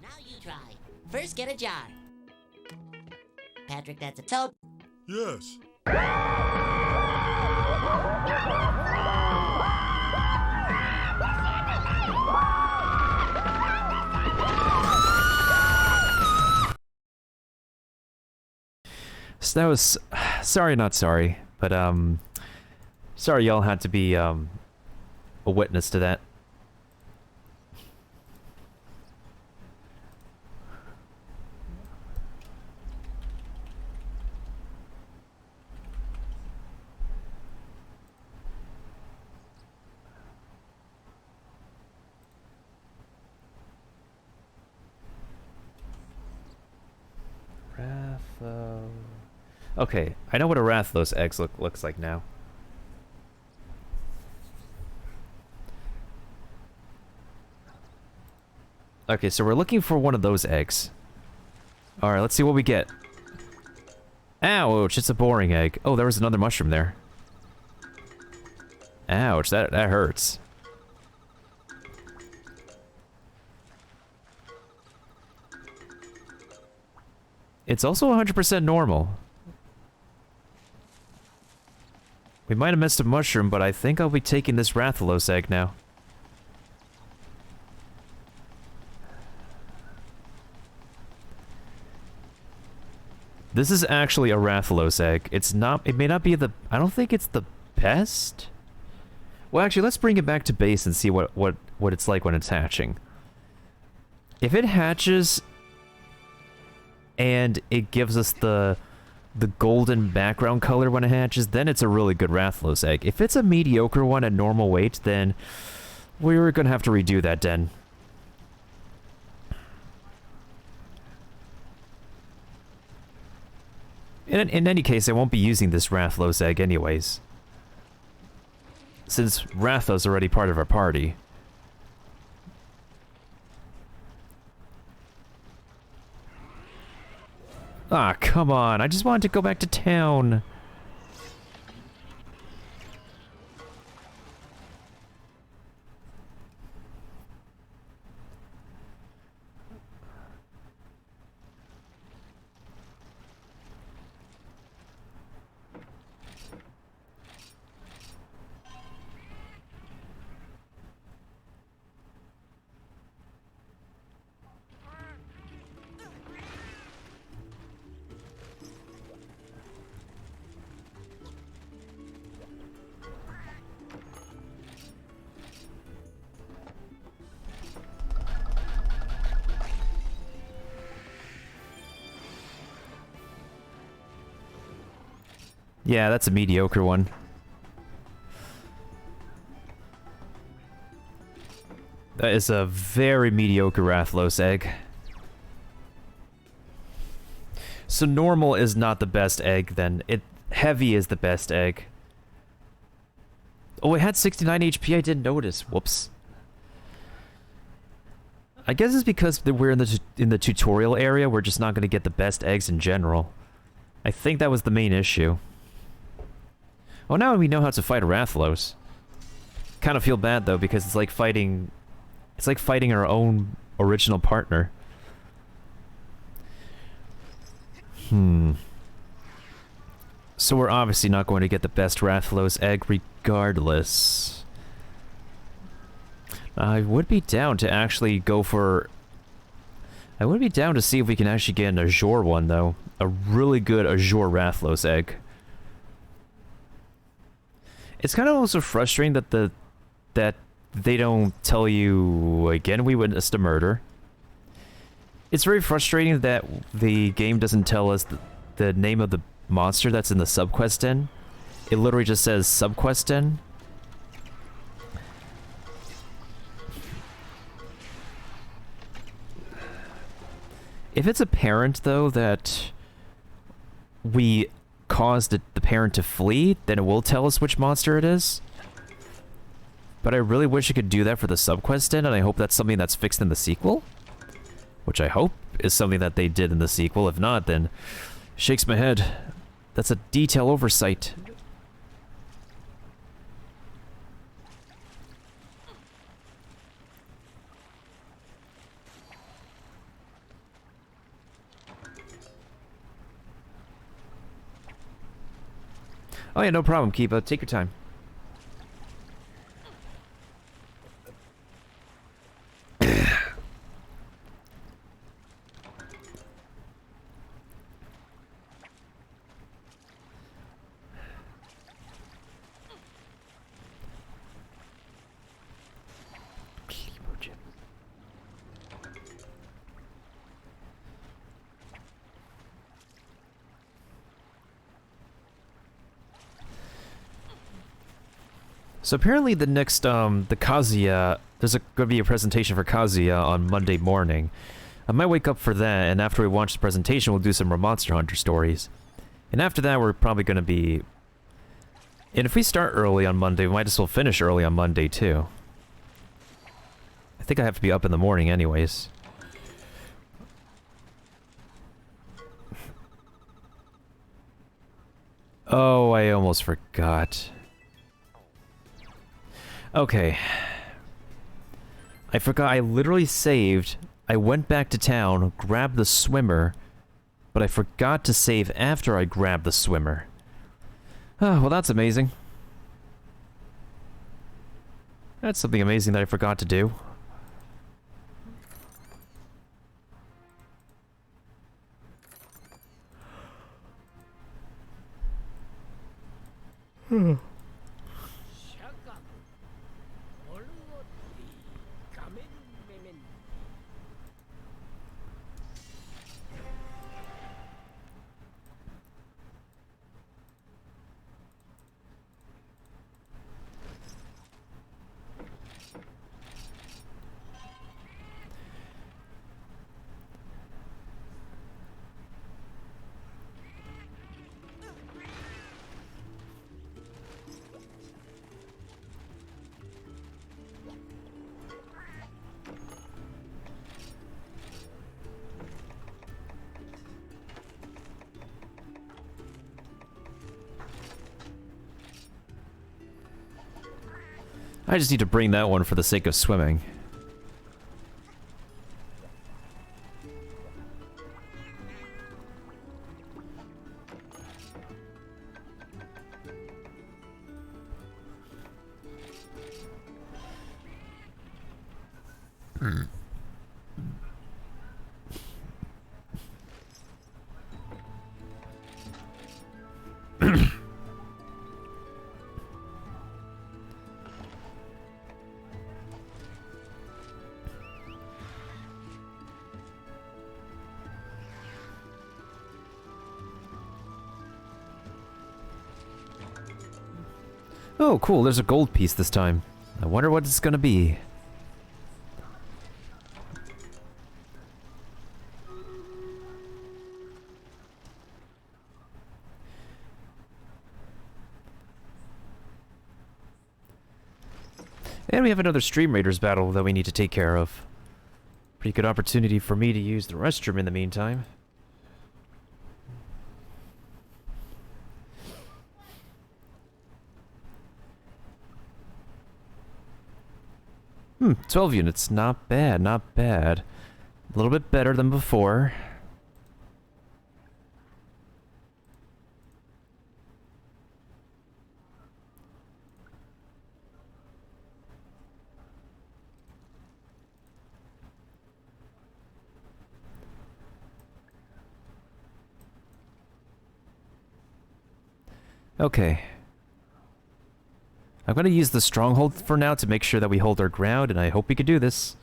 Now you try. First, get a jar. Patrick, that's a toad. Yes. So that was... Sorry, not sorry. But, sorry y'all had to be, a witness to that. Ratho... Okay, I know what a Rathalos egg looks like now. Okay, so we're looking for one of those eggs. Alright, let's see what we get. Ouch, it's a boring egg. Oh, there was another mushroom there. Ouch, that hurts. It's also 100% normal. We might have missed a mushroom, but I think I'll be taking this Rathalos egg now. This is actually a Rathalos egg. It's not... It may not be the... I don't think it's the best? Well, actually, let's bring it back to base and see what it's like when it's hatching. If it hatches... and it gives us the golden background color when it hatches, then it's a really good Rathalos egg. If it's a mediocre one at normal weight, then we're gonna have to redo that den. In any case, I won't be using this Rathalos egg anyways, since Ratha's already part of our party. Ah, come on. I just wanted to go back to town. Yeah, that's a mediocre one. That is a very mediocre Rathalos egg. So normal is not the best egg then. Heavy is the best egg. Oh, it had 69 HP, I didn't notice. Whoops. I guess it's because we're in the tutorial area, we're just not going to get the best eggs in general. I think that was the main issue. Oh, now we know how to fight a Rathalos. Kind of feel bad though, because it's like fighting our own original partner. So we're obviously not going to get the best Rathalos egg regardless. I would be down to actually go for... I would be down to see if we can actually get an Azure one though. A really good Azure Rathalos egg. It's kind of also frustrating that they don't tell you, again, we witnessed a murder. It's very frustrating that the game doesn't tell us the name of the monster that's in the subquest den. It literally just says subquest den. If it's a parent, though, that we caused the parent to flee, then it will tell us which monster it is. But I really wish it could do that for the subquest den, and I hope that's something that's fixed in the sequel. Which I hope is something that they did in the sequel. If not, then shakes my head. That's a detail oversight. Oh yeah, no problem, Kiva. Take your time. So apparently the next, the Kazuya, there's gonna be a presentation for Kazuya on Monday morning. I might wake up for that, and after we watch the presentation, we'll do some more Monster Hunter stories. And after that, we're probably gonna be... And if we start early on Monday, we might as well finish early on Monday, too. I think I have to be up in the morning anyways. Oh, I almost forgot. Okay. I forgot, I literally saved, I went back to town, grabbed the swimmer, but I forgot to save after I grabbed the swimmer. Oh, well that's amazing. That's something amazing that I forgot to do. Hmm. I just need to bring that one for the sake of swimming. Oh, cool, there's a gold piece this time. I wonder what it's gonna be. And we have another Stream Raiders battle that we need to take care of. Pretty good opportunity for me to use the restroom in the meantime. 12 units. Not bad, not bad. A little bit better than before. Okay. I'm going to use the stronghold for now to make sure that we hold our ground, and I hope we can do this.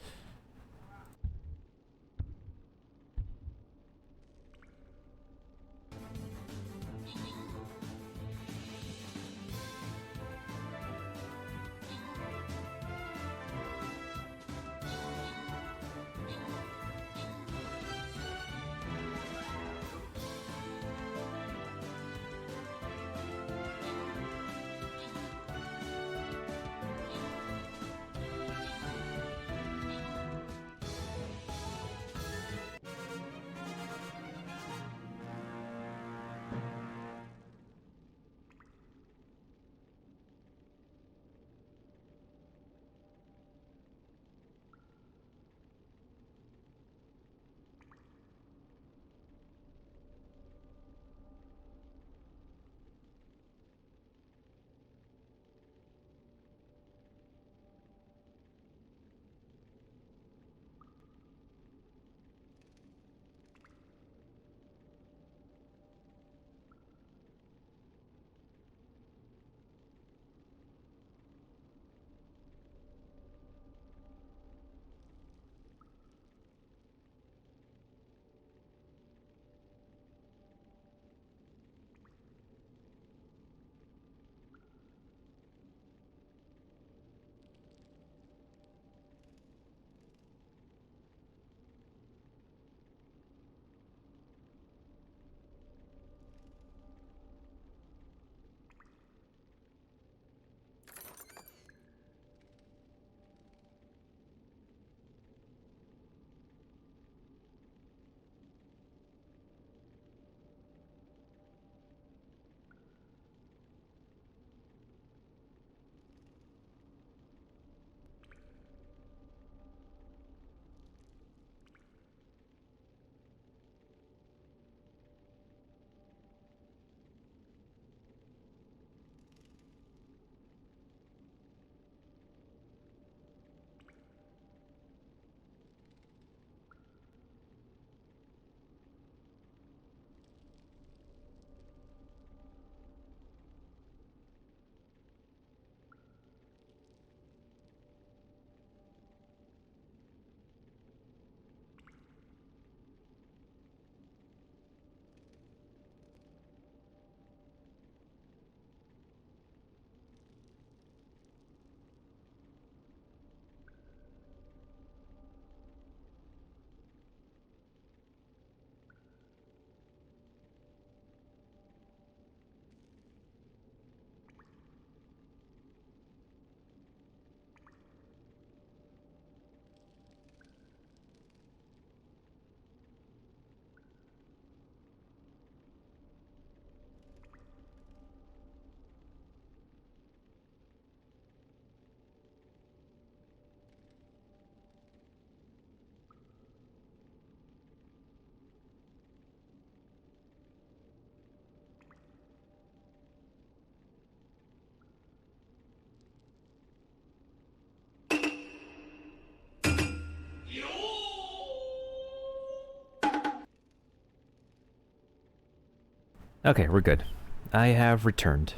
Okay, we're good. I have returned.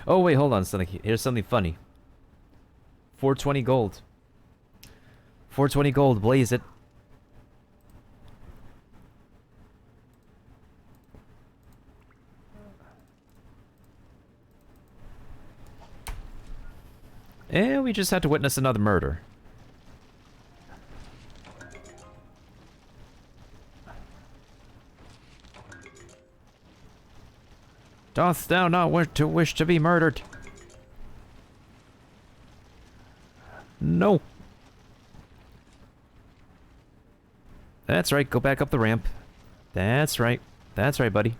Oh wait, hold on, something. Here's something funny. 420 gold. 420 gold, blaze it. And we just had to witness another murder. Dost thou not wish to be murdered? No. That's right, go back up the ramp. That's right. That's right, buddy.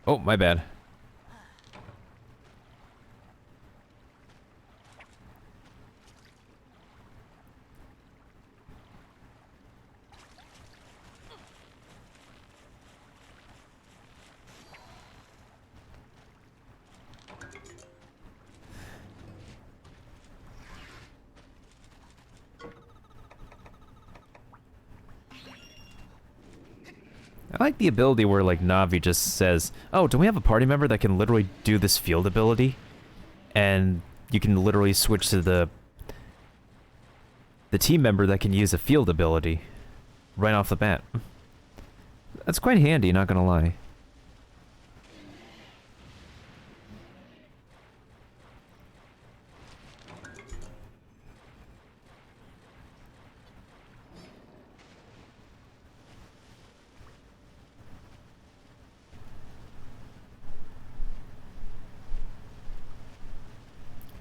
Oh, my bad. I like the ability where, like, Navi just says, oh, do we have a party member that can literally do this field ability? And you can literally switch to the team member that can use a field ability right off the bat. That's quite handy, not gonna lie.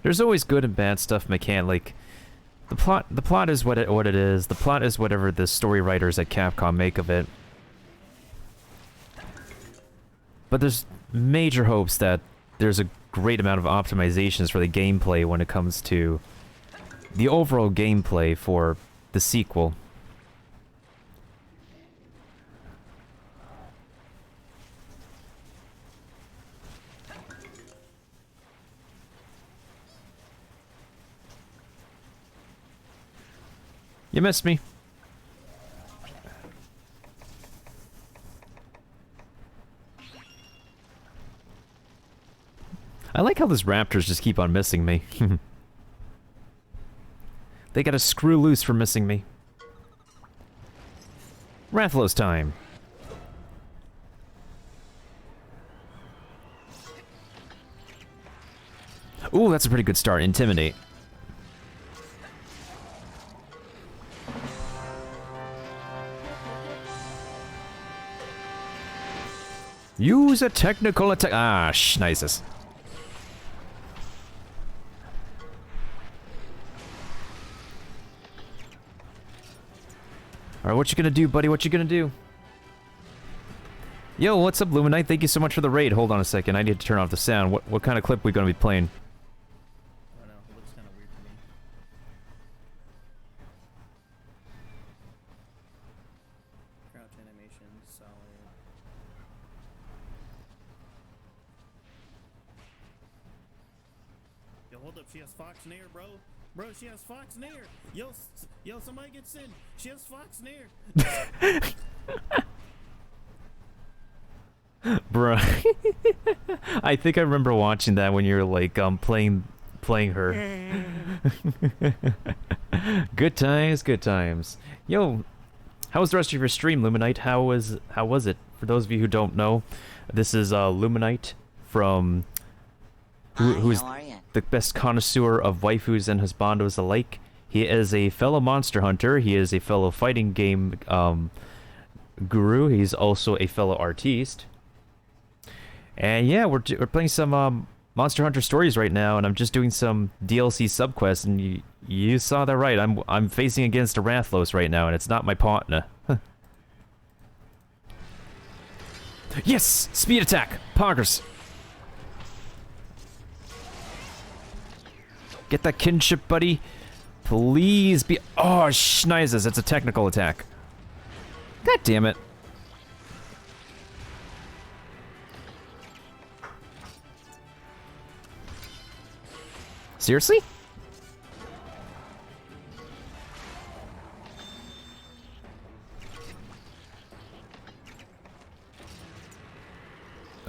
There's always good and bad stuff like the plot is what it is. The plot is whatever the story writers at Capcom make of it. But there's major hopes that there's a great amount of optimizations for the gameplay when it comes to the overall gameplay for the sequel. You missed me. I like how these raptors just keep on missing me. They gotta screw loose for missing me. Rathalos time. Ooh, that's a pretty good start. Intimidate. Use a technical attack. Ah, schnices. Alright, what you gonna do, buddy? What you gonna do? Yo, what's up, Luminite? Thank you so much for the raid. Hold on a second. I need to turn off the sound. What kind of clip we gonna be playing? I don't know. It looks kind of weird to me. Crouch animation, solid. Yo, hold up. She has Fox near, bro. Bro, she has Fox near. Yo, somebody get Sin. She has Fox near. Bruh. I think I remember watching that when you were like playing her. Good times, good times. Yo, How was the rest of your stream, Luminite? How was it? For those of you who don't know, this is Luminite from who's how are ya? the best connoisseur of waifus and husbandos alike. He is a fellow monster hunter. He is a fellow fighting game guru. He's also a fellow artiste. And yeah, we're playing some Monster Hunter Stories right now, and I'm just doing some DLC subquests. And you saw that right. I'm facing against a Rathlos right now, and it's not my partner. Huh. Yes, speed attack, Poggers. Get that kinship, buddy. Please be. Oh, schneizes! It's a technical attack. God damn it. Seriously?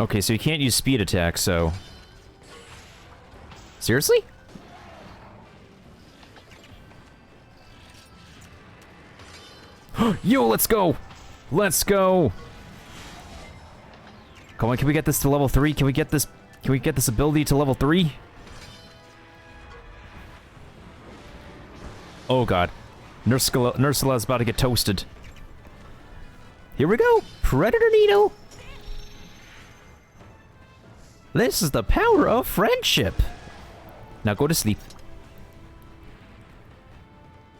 Okay, so you can't use speed attack, so... Seriously? Yo, let's go! Let's go! Come on, can we get this to level 3? Can we get this ability to level 3? Oh god. Nursula's about to get toasted. Here we go! Predator Needle! This is the power of friendship! Now go to sleep.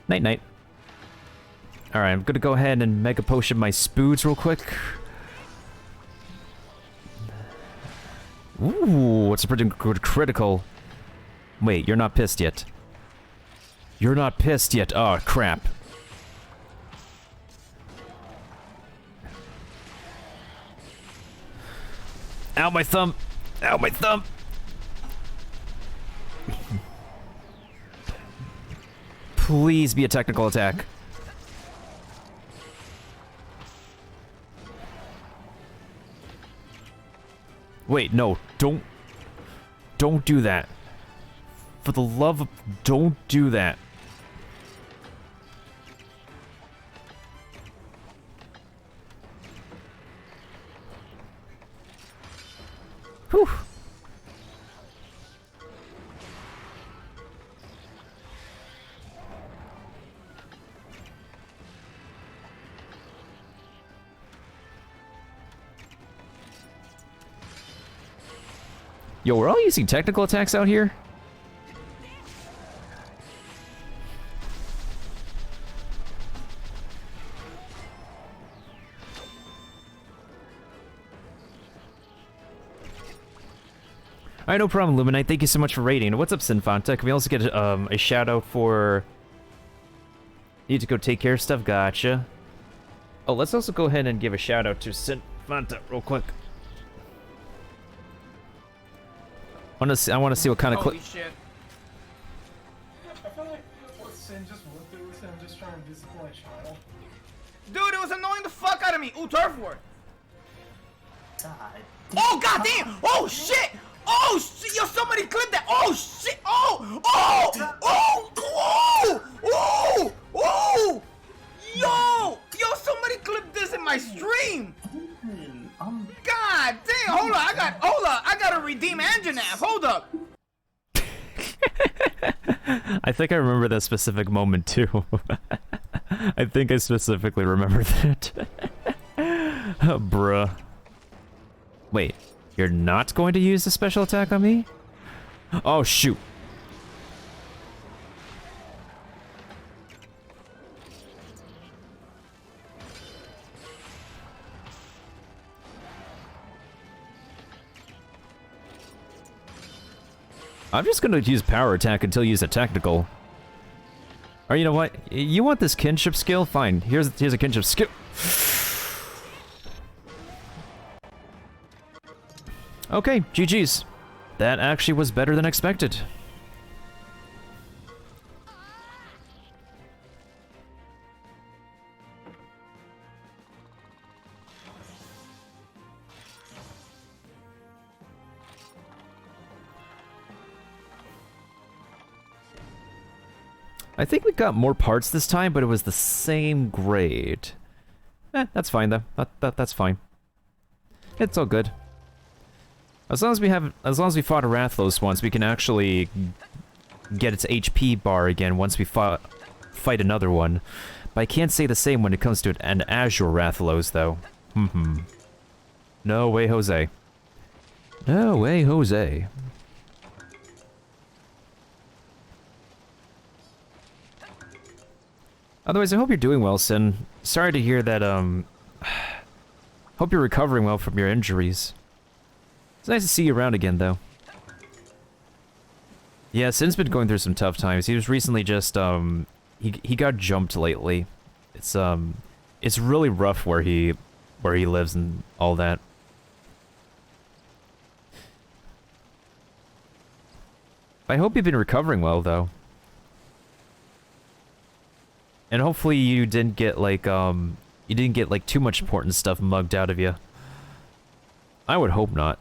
Night-night. Alright, I'm gonna go ahead and Mega Potion my Spoods real quick. Ooh, it's a pretty good critical. Wait, you're not pissed yet. You're not pissed yet. Oh, crap. Ow, my thumb. Ow, my thumb. Please be a technical attack. Wait, no. Don't do that. For the love of... Don't do that. Whew. Yo, we're all using technical attacks out here? Alright, no problem, Luminite. Thank you so much for raiding. What's up, Sinfanta? Can we also get a shout-out for... Need to go take care of stuff? Gotcha. Oh, let's also go ahead and give a shout-out to Sinfanta real quick. I want to see what kind of clip... Holy shit. I feel like what Sin just went through with him just trying to discipline a child. Dude, it was annoying the fuck out of me. Ooh, turf war. God. Oh, goddamn! Oh, shit! Oh, shit! Yo, somebody clip that! Oh, shit! Oh! Oh! Oh! Oh! Oh! Oh! Yo! Yo, somebody clip this in my stream! God damn! Hold on, I gotta redeem Anjanath. Hold up! I think I remember that specific moment, too. I think I specifically remember that. Bruh. Wait, you're not going to use a special attack on me? Oh, shoot. I'm just gonna use power attack until you use a technical. Or you know what? You want this kinship skill? Fine. Here's a kinship skill. Okay, GG's. That actually was better than expected. I think we got more parts this time, but it was the same grade. That's fine though. That's fine. It's all good. As long as we fought a Rathalos once, we can actually get its HP bar again once we fight another one. But I can't say the same when it comes to an Azure Rathalos, though. No way, Jose. No way, Jose. Otherwise, I hope you're doing well, Sin. Sorry to hear that, hope you're recovering well from your injuries. It's nice to see you around again, though. Yeah, Sin's been going through some tough times. He was recently just, he got jumped lately. It's really rough where he lives and all that. I hope you've been recovering well, though. And hopefully you didn't get, like, too much important stuff mugged out of you. I would hope not.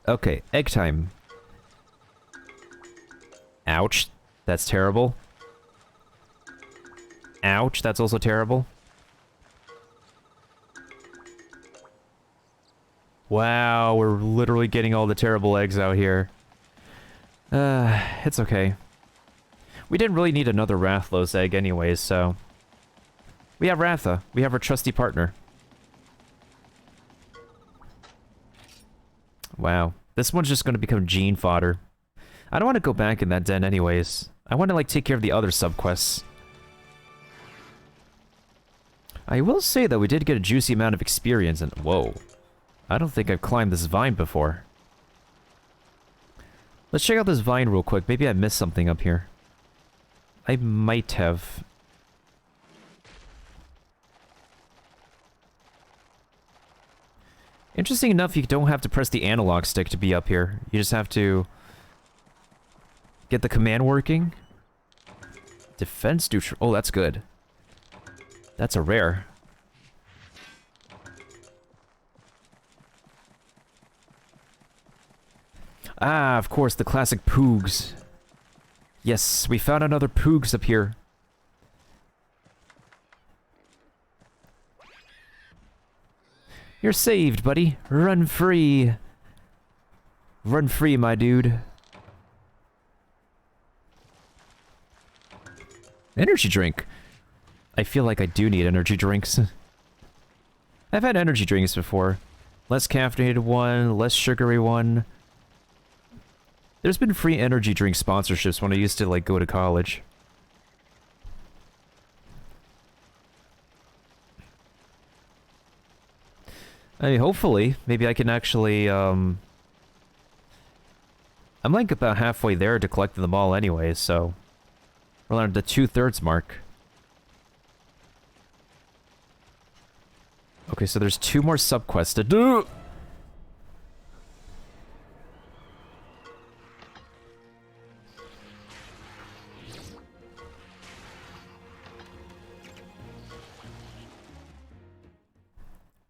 Okay, egg time. Ouch. That's terrible. Ouch, that's also terrible. Wow, we're literally getting all the terrible eggs out here. It's okay. We didn't really need another Rathalos egg anyways, so... We have Ratha. We have our trusty partner. Wow. This one's just gonna become gene fodder. I don't want to go back in that den anyways. I want to, like, take care of the other subquests. I will say, though, we did get a juicy amount of experience and... Whoa. I don't think I've climbed this vine before. Let's check out this vine real quick. Maybe I missed something up here. I might have. Interesting enough, you don't have to press the analog stick to be up here. You just have to get the command working. Defense neutral. Oh, that's good. That's a rare. Ah, of course, the classic Poogs. Yes, we found another Poogs up here. You're saved, buddy. Run free. Run free, my dude. Energy drink. I feel like I do need energy drinks. I've had energy drinks before. Less caffeinated one, less sugary one. There's been free energy drink sponsorships when I used to, like, go to college. I mean, hopefully, maybe I can actually, I'm like about halfway there to collect them all anyway, so... We're on the 2/3 mark. Okay, so there's 2 more subquests to do!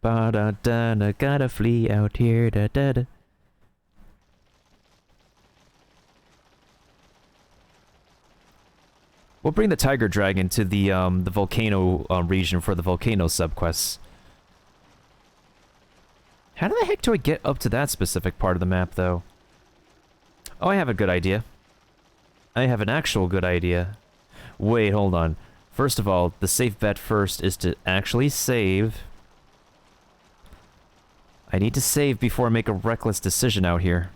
Ba-da-da-da, gotta flee out here, da-da-da. We'll bring the Tiger Dragon to the volcano region for the volcano subquests. How the heck do I get up to that specific part of the map, though? Oh, I have a good idea. I have an actual good idea. Wait, hold on. First of all, the safe bet first is to actually save. I need to save before I make a reckless decision out here.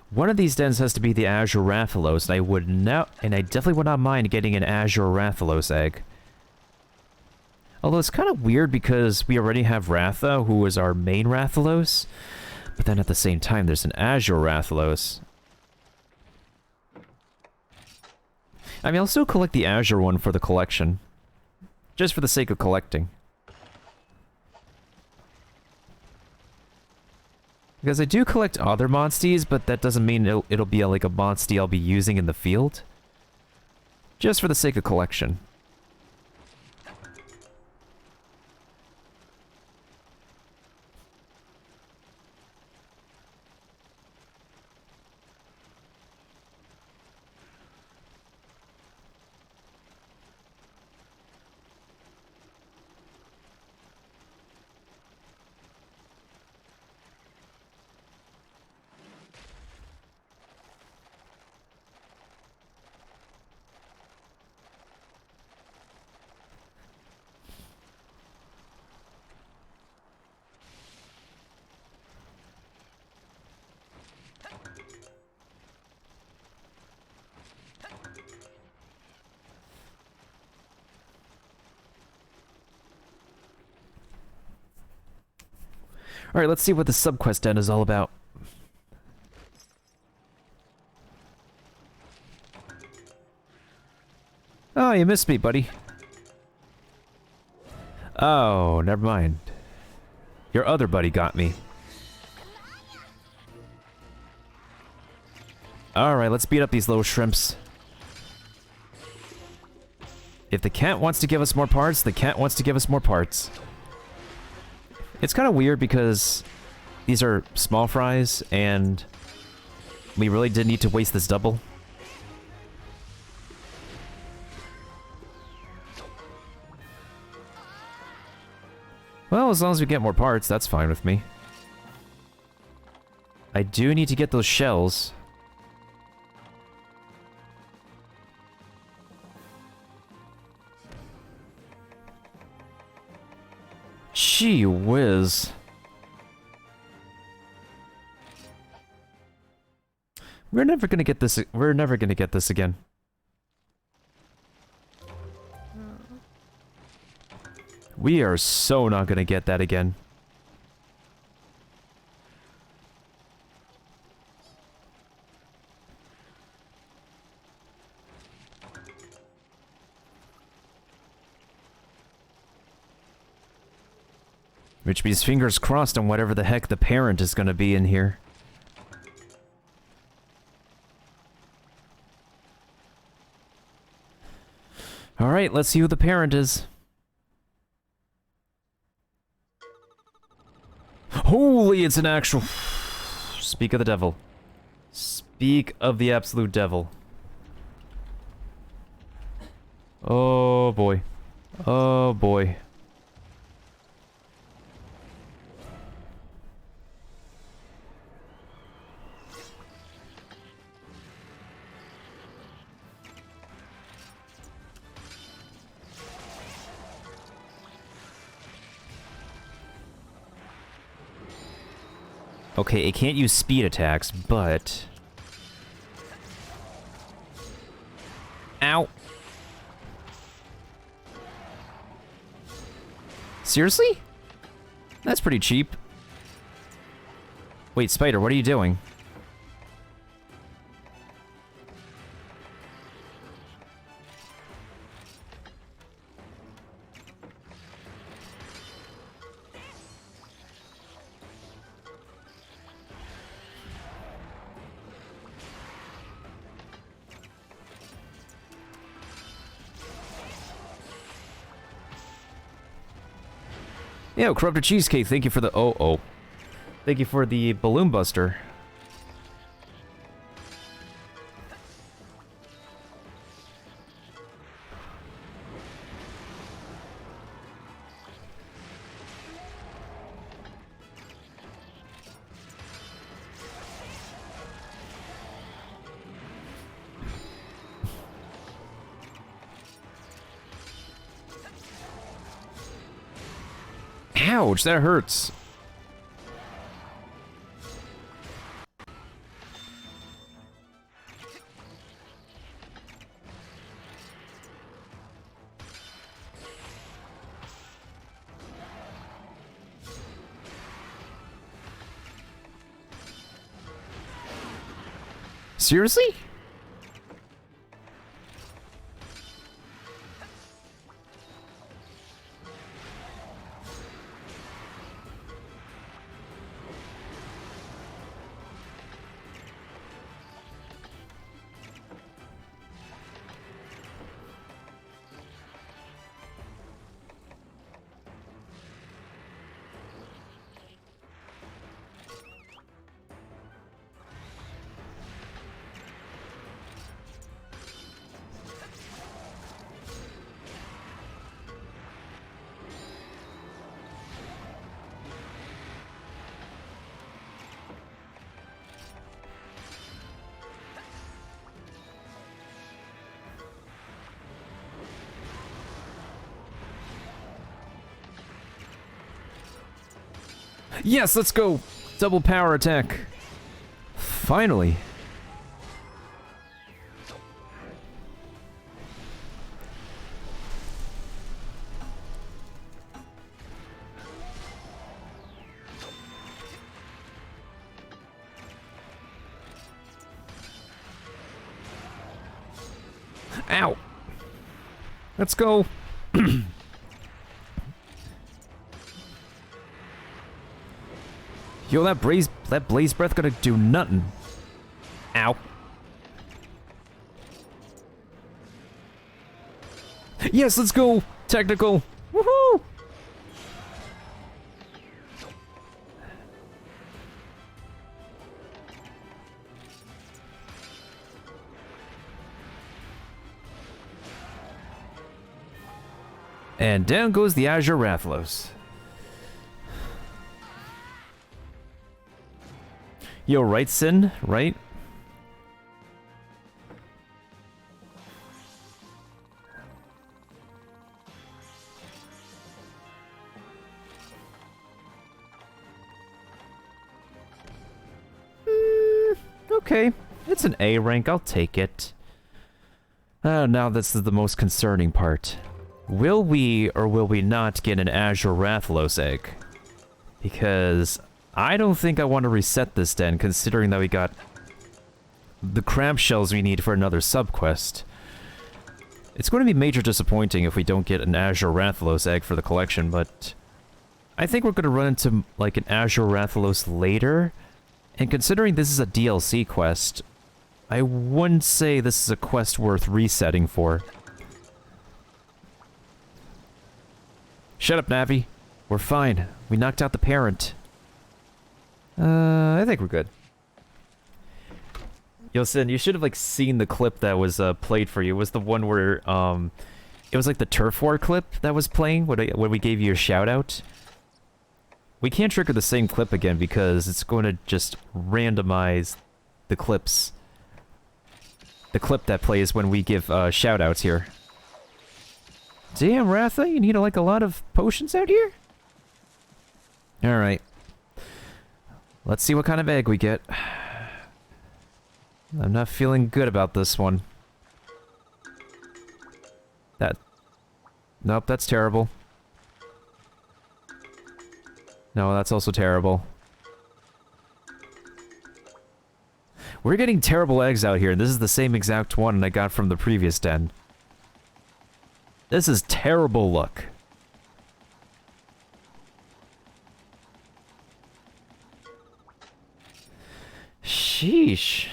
One of these dens has to be the Azure Rathalos, and I definitely would not mind getting an Azure Rathalos egg. Although it's kind of weird because we already have Ratha, who is our main Rathalos, but then at the same time there's an Azure Rathalos. I mean, I'll still collect the Azure one for the collection, just for the sake of collecting. Because I do collect other monsties, but that doesn't mean it'll be like a monstie I'll be using in the field. Just for the sake of collection. Alright, let's see what the subquest end is all about. Oh, you missed me, buddy. Oh, never mind. Your other buddy got me. Alright, let's beat up these little shrimps. If the cat wants to give us more parts, the cat wants to give us more parts. It's kind of weird because these are small fries, and we really didn't need to waste this double. Well, as long as we get more parts, that's fine with me. I do need to get those shells. Gee whiz. We're never gonna get this. We're never gonna get this again. We are so not gonna get that again. Which means fingers crossed on whatever the heck the parent is gonna be in here. Alright, let's see who the parent is. Holy, it's an actual... Speak of the devil. Speak of the absolute devil. Oh boy. Oh boy. Okay, it can't use speed attacks, but... Ow! Seriously? That's pretty cheap. Wait, Spider, what are you doing? Yo, Corrupted Cheesecake, thank you for the... Oh. Thank you for the Balloon Buster. Ouch, that hurts. Seriously? Yes, let's go! Double power attack. Finally. Ow! Let's go! Yo, that blaze breath gonna do nothing. Ow. Yes, let's go! Technical! Woohoo! And down goes the Azure Rathalos. Yo, right, Sin? Right? Okay. It's an A rank, I'll take it. Now this is the most concerning part. Will we or will we not get an Azure Rathalos egg? Because I don't think I want to reset this den, considering that we got the crab shells we need for another subquest. It's going to be major disappointing if we don't get an Azure Rathalos egg for the collection, but I think we're going to run into like an Azure Rathalos later. And considering this is a DLC quest, I wouldn't say this is a quest worth resetting for. Shut up, Navi. We're fine. We knocked out the parent. I think we're good. Yo, Sin, you should have, like, seen the clip that was, played for you. It was the one where, it was, like, the Turf War clip that was playing when we gave you a shout-out. We can't trigger the same clip again because it's going to just randomize the clips. The clip that plays when we give, shout-outs here. Damn, Ratha, you need, like, a lot of potions out here? Alright. Let's see what kind of egg we get. I'm not feeling good about this one. Nope, that's terrible. No, that's also terrible. We're getting terrible eggs out here, and this is the same exact one I got from the previous den. This is terrible luck. Sheesh.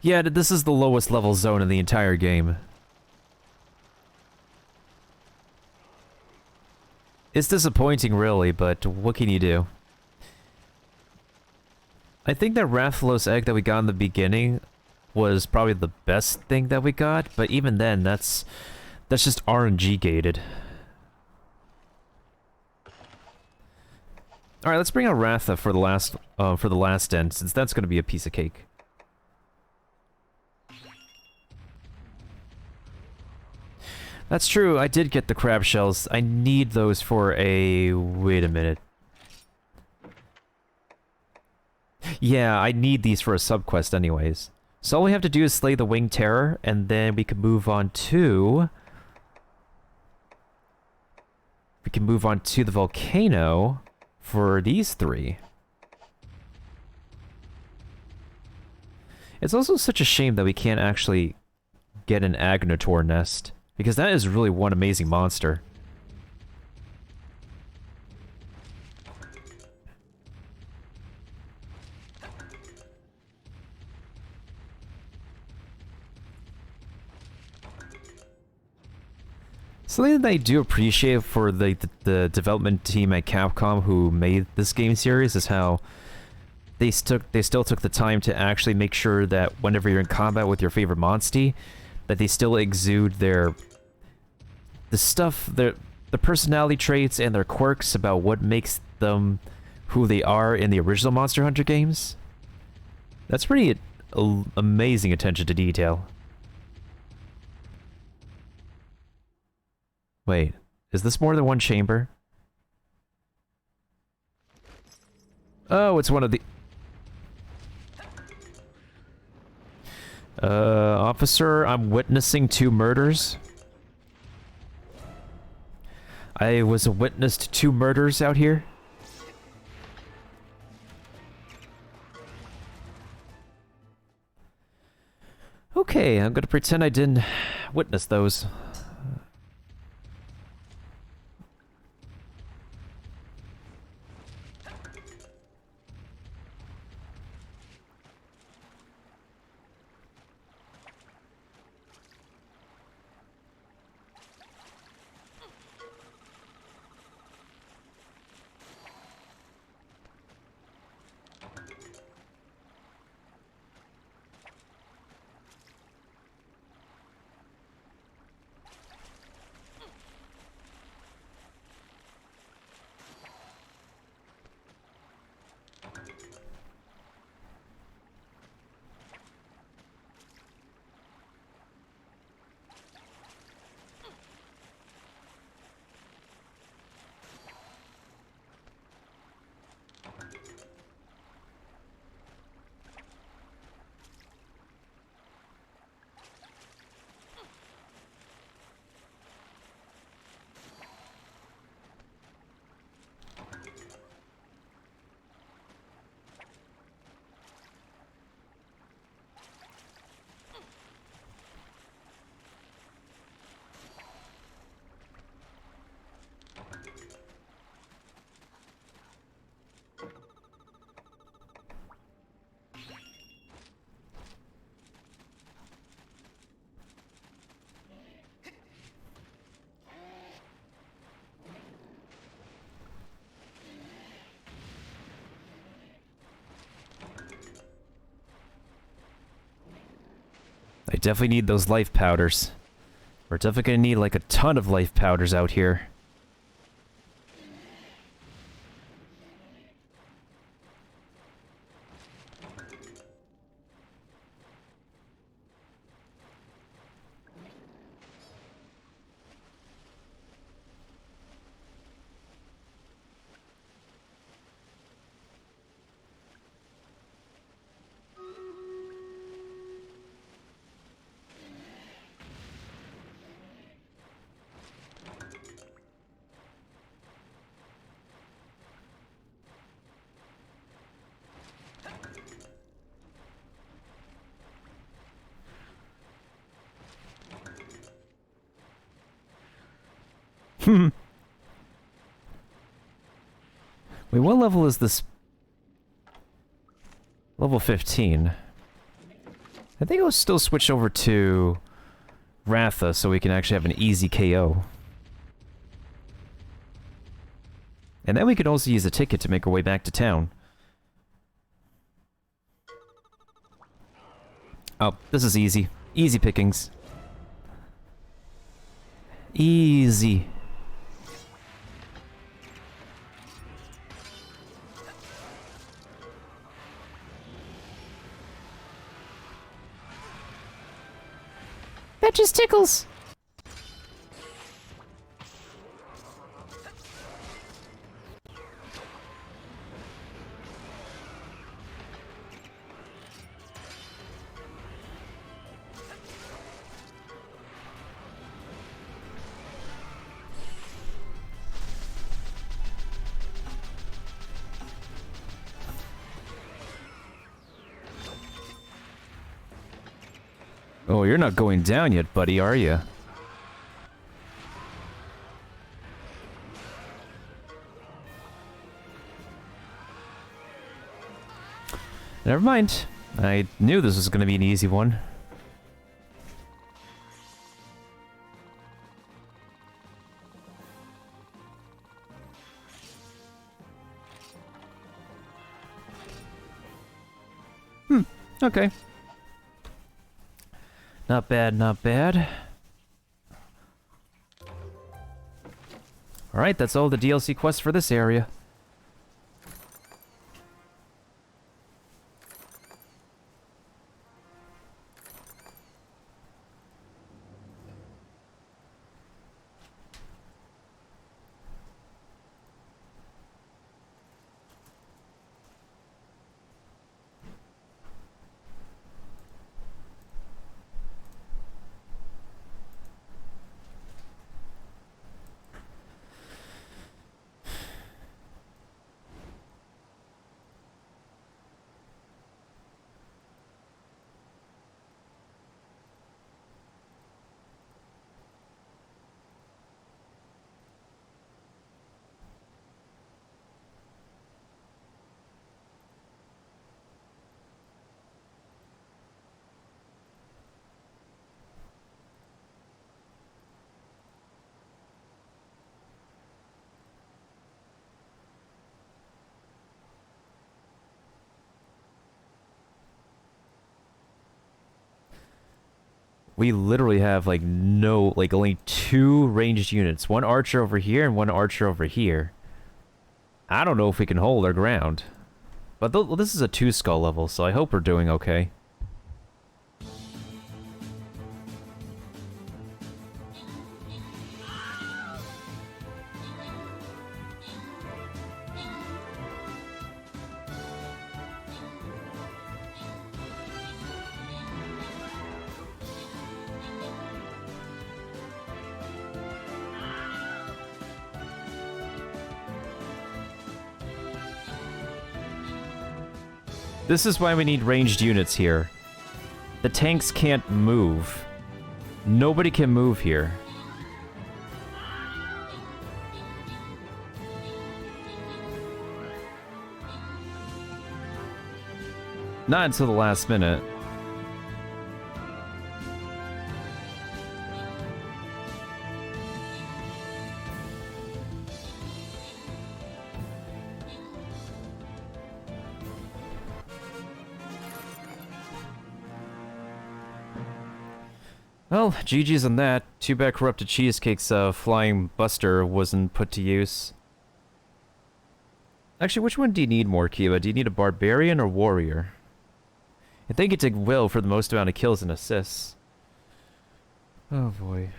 Yeah, this is the lowest level zone in the entire game. It's disappointing, really, but what can you do? I think that Rathalos egg that we got in the beginning was probably the best thing that we got, but even then, that's just RNG gated. All right, let's bring out Ratha for the last end, since that's going to be a piece of cake. That's true, I did get the crab shells. I need those for a... wait a minute. Yeah, I need these for a subquest anyways. So all we have to do is slay the Winged Terror, and then we can move on to... we can move on to the volcano for these three. It's also such a shame that we can't actually get an Agnator nest, because that is really one amazing monster. Something that I do appreciate for the development team at Capcom who made this game series is how they still took the time to actually make sure that whenever you're in combat with your favorite monstie, that they still exude the personality traits and their quirks about what makes them who they are in the original Monster Hunter games. That's pretty amazing attention to detail. Wait, is this more than one chamber? Oh, it's one of the... Officer, I'm witnessing 2 murders. I was a witness to 2 murders out here. Okay, I'm gonna pretend I didn't witness those. I definitely need those life powders. We're definitely gonna need like a ton of life powders out here. Wait, what level is this? Level 15. I think I'll still switch over to Ratha so we can actually have an easy KO. And then we could also use a ticket to make our way back to town. Oh, this is easy. Easy pickings. Easy. That just tickles. Oh, you're not going down yet, buddy, are you? Never mind. I knew this was going to be an easy one. Okay. Not bad, not bad. Alright, that's all the DLC quests for this area. We literally have, like, no... Like, only 2 ranged units. One archer over here and one archer over here. I don't know if we can hold our ground. But well, this is a 2-skull level, so I hope we're doing okay. This is why we need ranged units here. The tanks can't move. Nobody can move here. Not until the last minute. Well, GG's on that. Too bad Corrupted Cheesecake's flying buster wasn't put to use. Actually, which one do you need more, Kiba? Do you need a barbarian or warrior? I think it's a will for the most amount of kills and assists. Oh boy.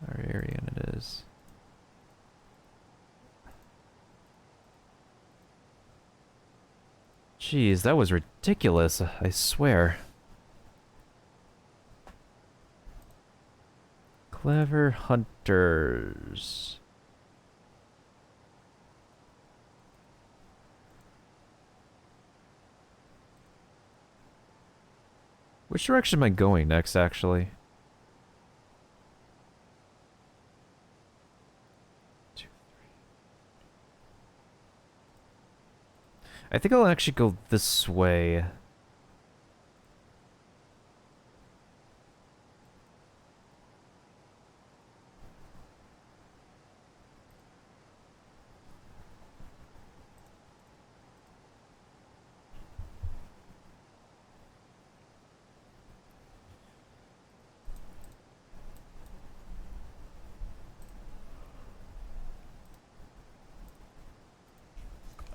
Barbarian it is. Jeez, that was ridiculous, I swear. Clever hunters. Which direction am I going next, actually? I think I'll actually go this way.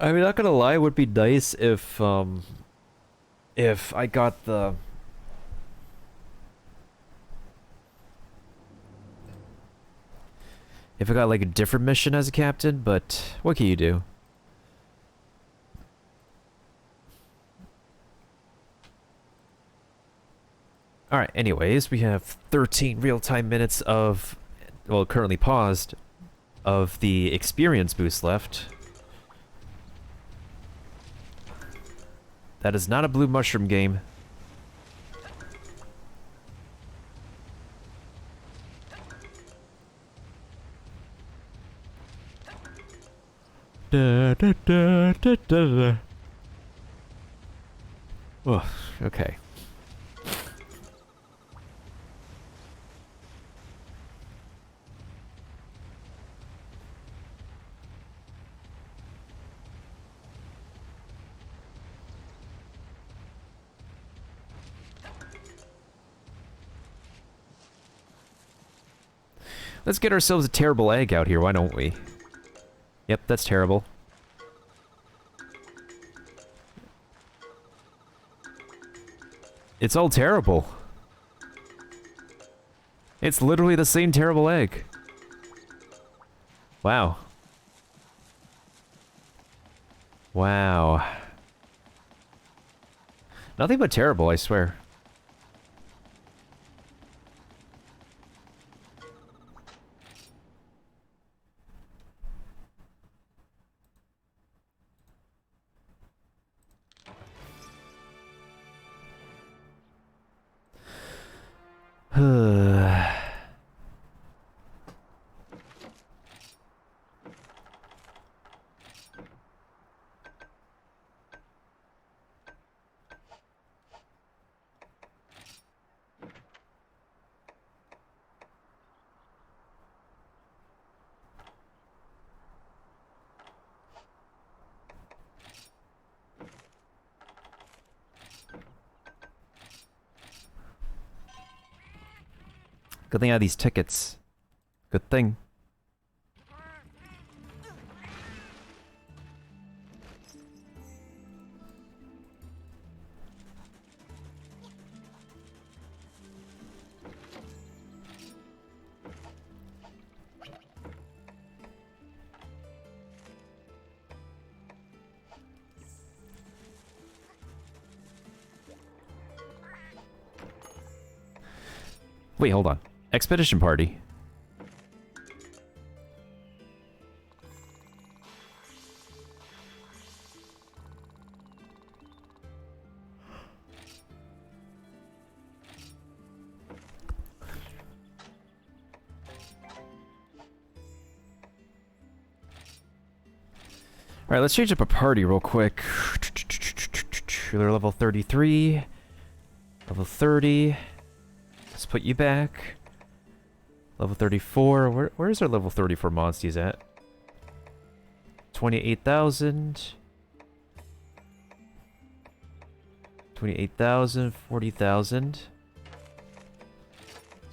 I mean, not gonna lie, it would be nice if I got the... If I got, like, a different mission as a captain, but what can you do? Alright, anyways, we have 13 real-time minutes of, well, currently paused, of the experience boost left. That is not a blue mushroom game. Da, da, da, da, da. Oh, okay. Let's get ourselves a terrible egg out here, why don't we? Yep, that's terrible. It's all terrible. It's literally the same terrible egg. Wow. Wow. Nothing but terrible, I swear. Good thing I have these tickets. Good thing. Wait, hold on. Expedition party. Alright, let's change up a party real quick. They're level 33. Level 30. Let's put you back. Level 34. Where's our level 34 monsties at? 28,000. 28,000. 40,000. Let's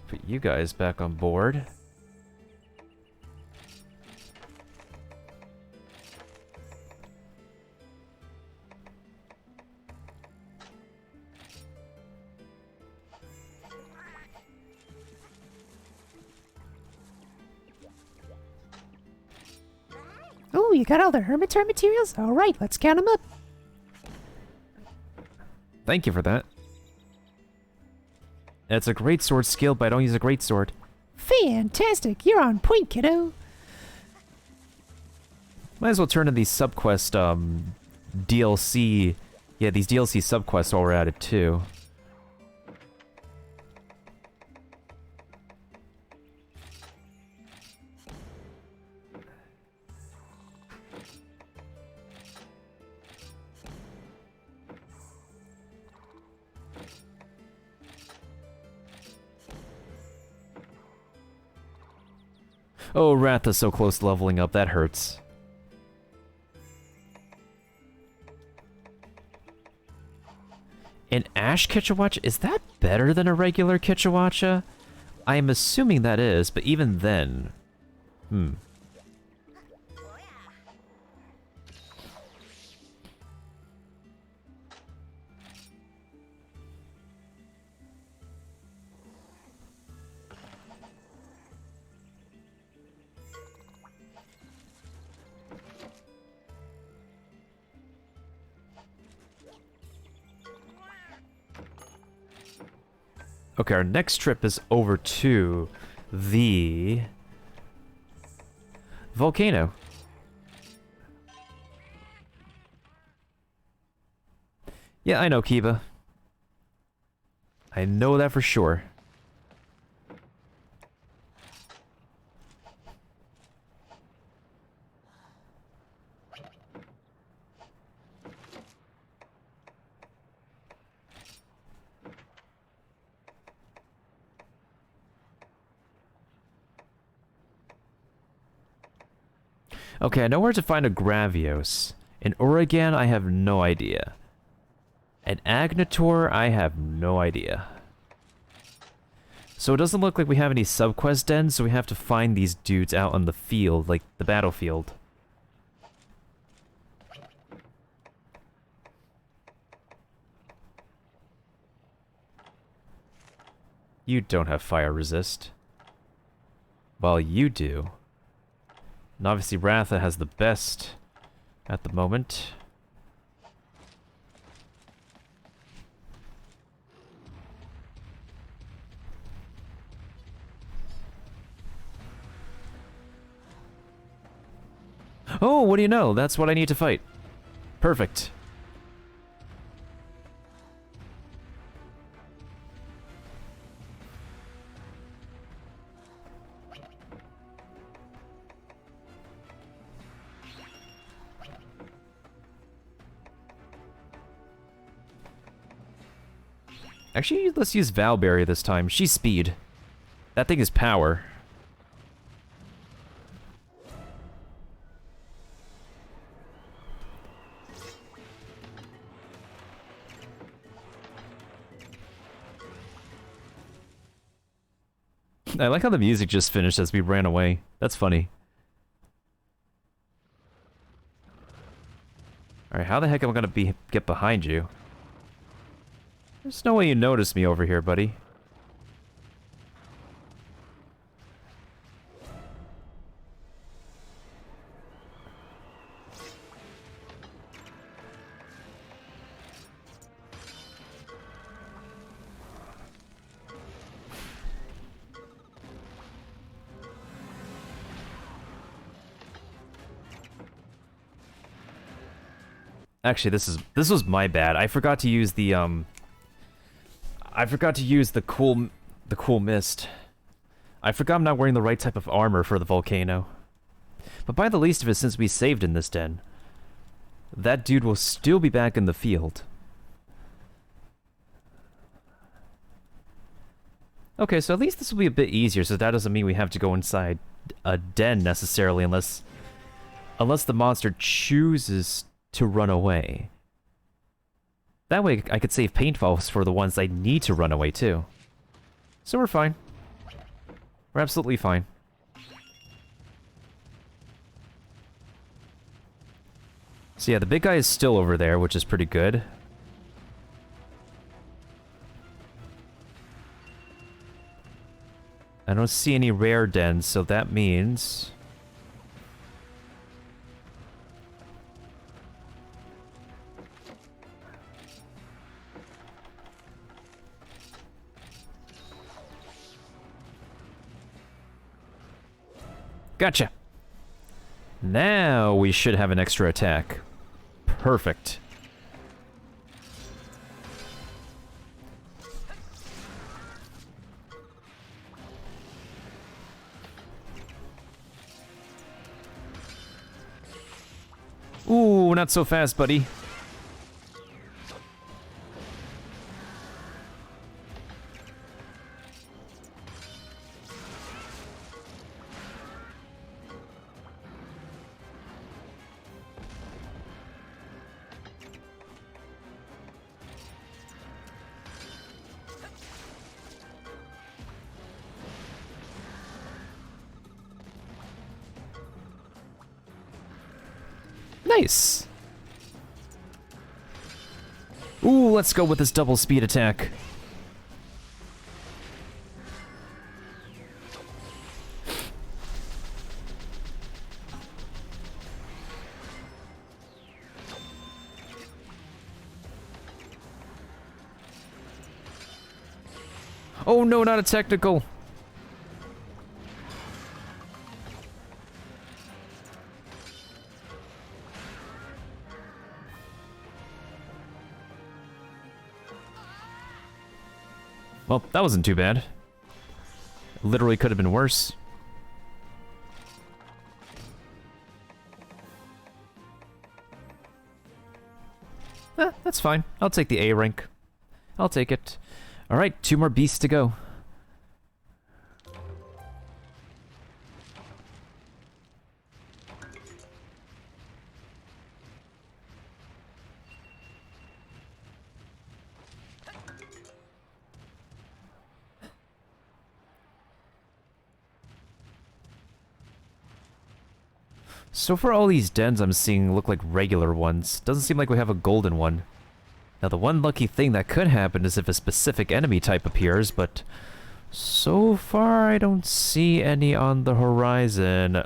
put you guys back on board. Oh, you got all the Hermitaur materials? Alright, let's count them up. Thank you for that. It's a great sword skill, but I don't use a great sword. Fantastic, you're on point, kiddo. Might as well turn in these subquest, DLC... Yeah, these DLC subquests while we're at it, too. Oh, Ratha's so close to leveling up, that hurts. An Ash Kichawacha? Is that better than a regular Kichawacha? I'm assuming that is, but even then... Okay, our next trip is over to the volcano. Yeah, I know, Kiba. I know that for sure. Okay, I know where to find a Gravios. In Oregon, I have no idea. An Agnator, I have no idea. So it doesn't look like we have any subquest dens, so we have to find these dudes out on the field, like the battlefield. You don't have fire resist. While you do. And obviously Ratha has the best at the moment. Oh, what do you know? That's what I need to fight. Perfect. Actually, let's use Valberry this time. She's speed. That thing is power. I like how the music just finished as we ran away. That's funny. Alright, how the heck am I gonna get behind you? There's no way you notice me over here, buddy. Actually, this was my bad. I forgot to use the cool mist. I forgot I'm not wearing the right type of armor for the volcano. But by the least of it, since we saved in this den, that dude will still be back in the field. Okay, so at least this will be a bit easier, so that doesn't mean we have to go inside a den necessarily unless the monster chooses to run away. That way I could save paintballs for the ones I need to run away too. So we're fine. We're absolutely fine. So yeah, the big guy is still over there, which is pretty good. I don't see any rare dens, so that means... Gotcha! Now we should have an extra attack. Perfect. Ooh, not so fast, buddy. Nice. Ooh, let's go with this double speed attack. Oh no, not a technical. Well, that wasn't too bad. Literally could have been worse. That's fine. I'll take the A rank. I'll take it. Alright, 2 more beasts to go. So far all these dens I'm seeing look like regular ones. Doesn't seem like we have a golden one. Now the one lucky thing that could happen is if a specific enemy type appears, but so far I don't see any on the horizon.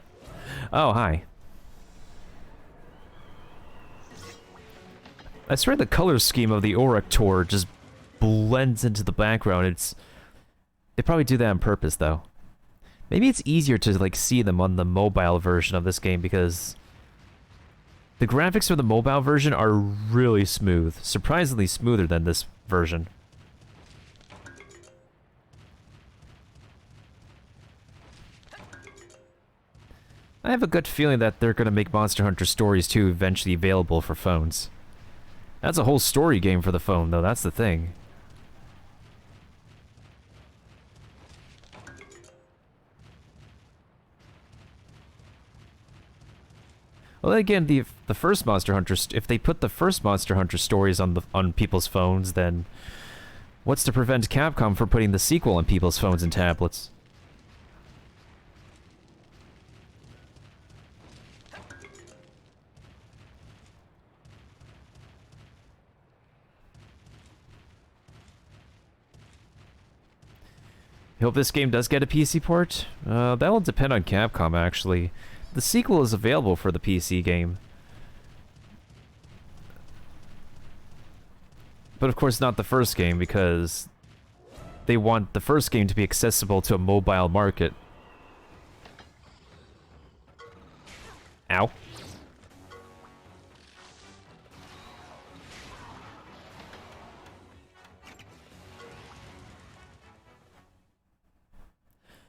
Oh, hi. I swear the color scheme of the Aurochtor just blends into the background. They probably do that on purpose though. Maybe it's easier to like see them on the mobile version of this game because the graphics for the mobile version are really smooth, surprisingly smoother than this version. I have a good feeling that they're going to make Monster Hunter Stories 2 eventually available for phones. That's a whole story game for the phone though, that's the thing. Well, again, the first Monster Hunter, if they put the first Monster Hunter stories on people's phones, then what's to prevent Capcom from putting the sequel on people's phones and tablets? Hope this game does get a PC port. That will depend on Capcom, actually. The sequel is available for the PC game. But of course not the first game, because they want the first game to be accessible to a mobile market. Ow.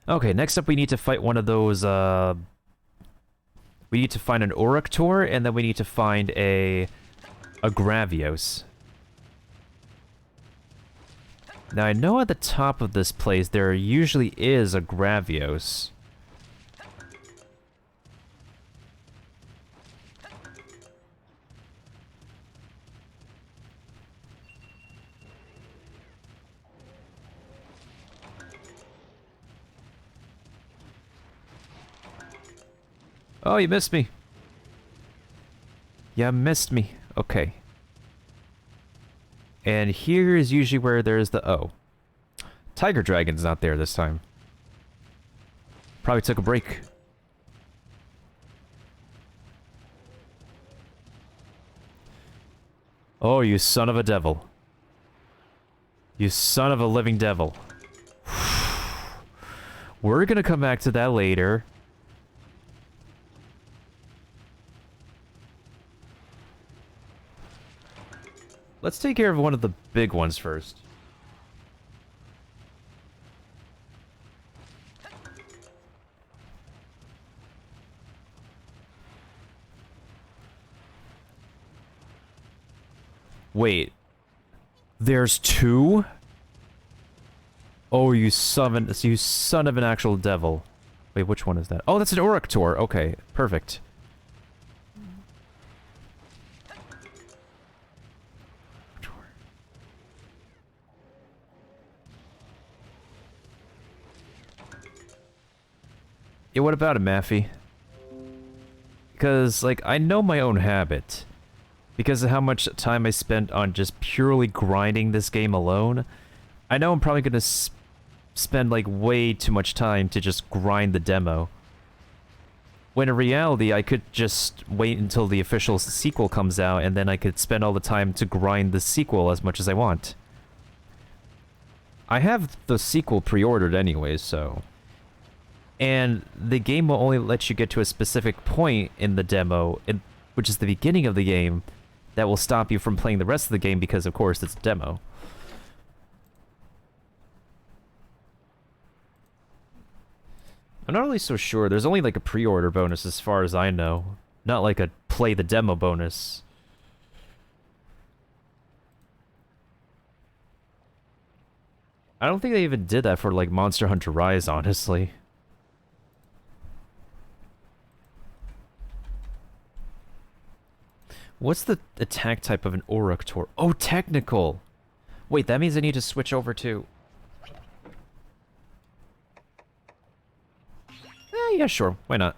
Okay, next up we need to fight one of those, we need to find an Aurochtor, and then we need to find a Gravios. Now, I know at the top of this place there usually is a Gravios. Oh, you missed me. You missed me. Okay. And here is usually where there's the... Oh. Tiger Dragon's not there this time. Probably took a break. Oh, you son of a devil. You son of a living devil. We're gonna come back to that later. Let's take care of one of the big ones first. Wait. There's two? Oh, you son of an actual devil. Wait, which one is that? Oh, that's an Aurochtor. Okay, perfect. Yeah, what about it, Maffy? Because, like, I know my own habit. Because of how much time I spent on just purely grinding this game alone, I know I'm probably gonna spend, like, way too much time to just grind the demo. When in reality, I could just wait until the official sequel comes out, and then I could spend all the time to grind the sequel as much as I want. I have the sequel pre-ordered anyway, so... And the game will only let you get to a specific point in the demo, which is the beginning of the game, that will stop you from playing the rest of the game because, of course, it's a demo. I'm not really so sure. There's only like a pre-order bonus as far as I know. Not like a play the demo bonus. I don't think they even did that for like Monster Hunter Rise, honestly. What's the attack type of an Aurochtor? Oh, technical! Wait, that means I need to switch over to... yeah, sure. Why not?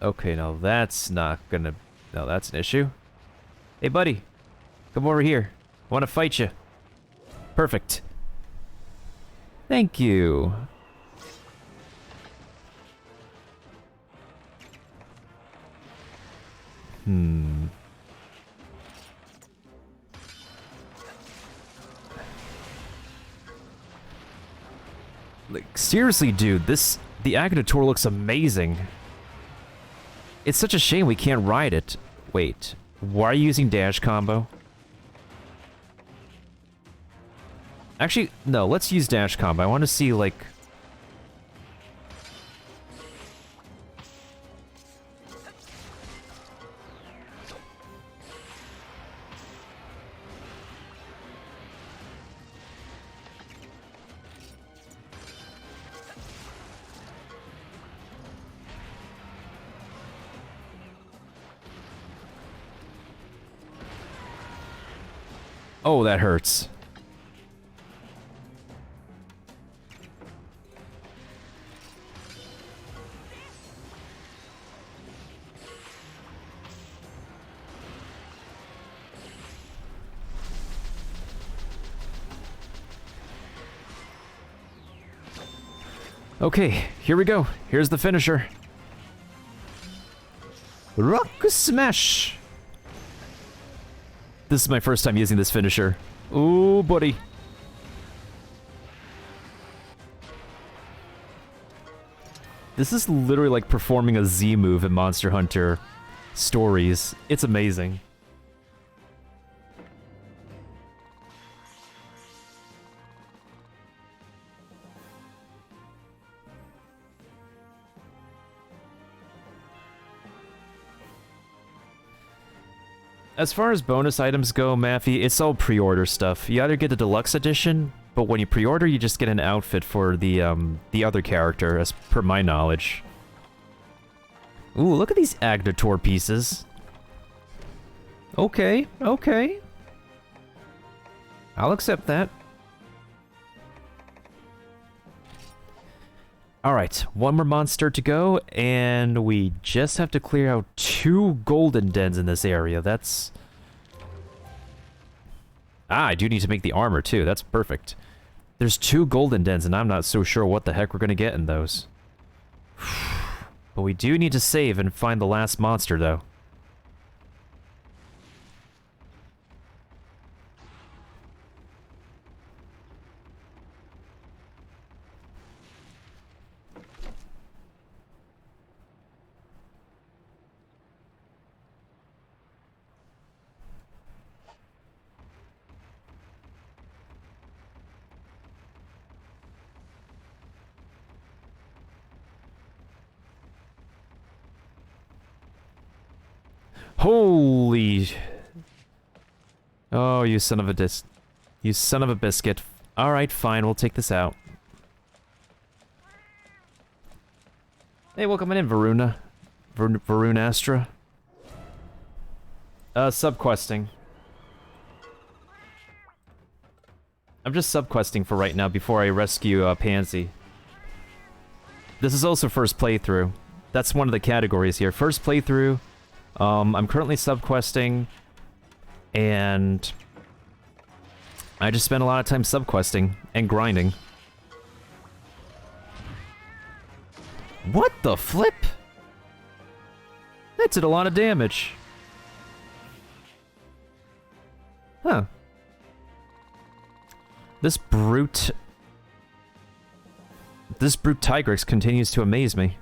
Okay, now that's not gonna... No, that's an issue. Hey, buddy. Come over here. I want to fight you. Perfect. Thank you. Like, seriously, dude, the Agitator looks amazing. It's such a shame we can't ride it. Wait, why are you using dash combo? Actually, no, let's use dash combo. I want to see, like... Oh, that hurts. Okay, here we go. Here's the finisher. Rock smash! This is my first time using this finisher. Ooh, buddy. This is literally like performing a Z move in Monster Hunter Stories. It's amazing. As far as bonus items go, Maffy, it's all pre-order stuff. You either get the deluxe edition, but when you pre-order, you just get an outfit for the other character, as per my knowledge. Ooh, look at these Agnator pieces. Okay, okay. I'll accept that. Alright, one more monster to go, and we just have to clear out 2 golden dens in this area. That's... Ah, I do need to make the armor too, that's perfect. There's 2 golden dens, and I'm not so sure what the heck we're gonna get in those. But we do need to save and find the last monster, though. Holy... Oh, you son of a You son of a biscuit. Alright, fine, we'll take this out. Hey, welcome in, Varuna. Varunastra. Subquesting. I'm just subquesting for right now before I rescue, Pansy. This is also first playthrough. That's one of the categories here. First playthrough. I'm currently subquesting, and I just spent a lot of time subquesting and grinding. What the flip? That did a lot of damage. Huh. This brute Tigrex continues to amaze me.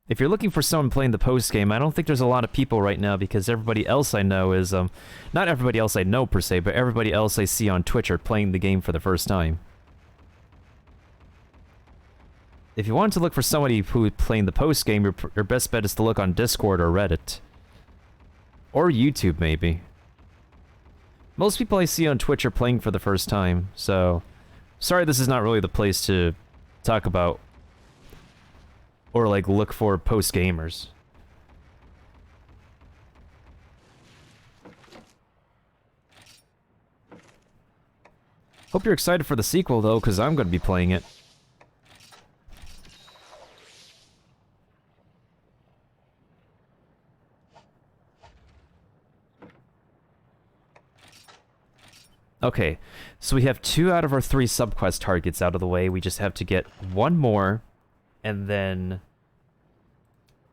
If you're looking for someone playing the post-game, I don't think there's a lot of people right now because everybody else I know is, not everybody else I know per se, but everybody else I see on Twitch are playing the game for the first time. If you want to look for somebody who is playing the post-game, your best bet is to look on Discord or Reddit. Or YouTube, maybe. Most people I see on Twitch are playing for the first time, so... Sorry this is not really the place to talk about or, like, look for post-gamers. Hope you're excited for the sequel, though, because I'm going to be playing it. Okay, so we have 2 out of our 3 subquest targets out of the way. We just have to get 1 more, and then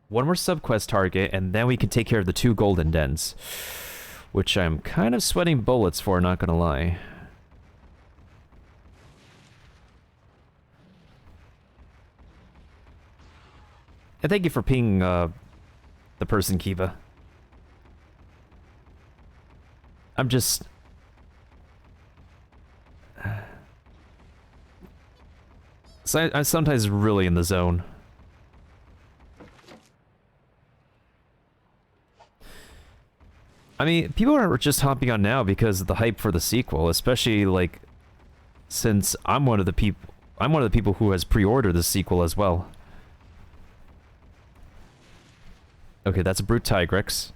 1 more subquest target, and then we can take care of the 2 golden dens. Which I'm kind of sweating bullets for, not gonna lie. And thank you for pinging, the person, Kiva. I'm just... So I'm sometimes really in the zone. I mean, people are just hopping on now because of the hype for the sequel, especially like since I'm one of the people who has pre-ordered the sequel as well. Okay, that's a brute Tigrex.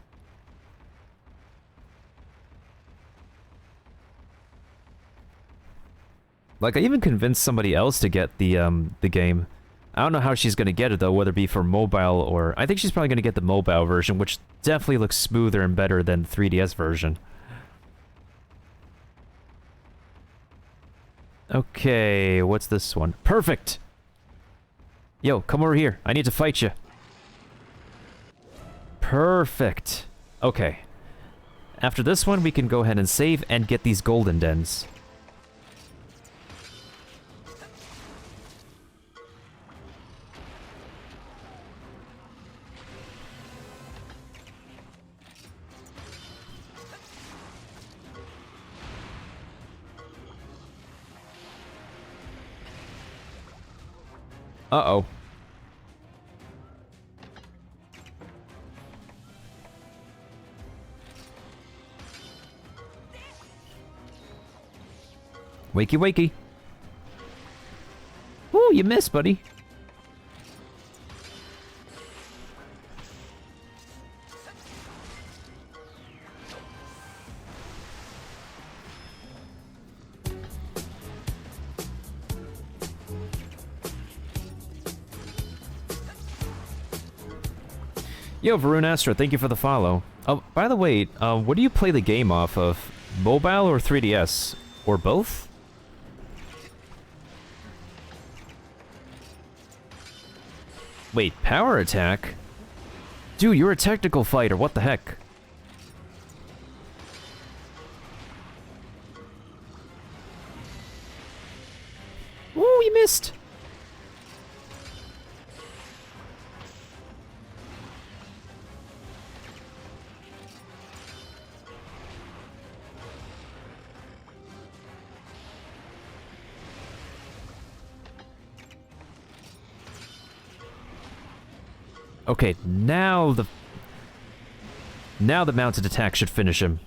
Like, I even convinced somebody else to get the game. I don't know how she's gonna get it though, whether it be for mobile or... I think she's probably gonna get the mobile version, which definitely looks smoother and better than the 3DS version. Okay, what's this one? Perfect! Yo, come over here. I need to fight you. Perfect. Okay. After this one, we can go ahead and save and get these golden dens. Uh-oh. Wakey, wakey. Ooh, you missed, buddy. Yo, Varun Astra, thank you for the follow. Oh, by the way, what do you play the game off of? Mobile or 3DS? Or both? Wait, power attack? Dude, you're a technical fighter, what the heck? Ooh, you missed! Okay, now the mounted attack should finish him.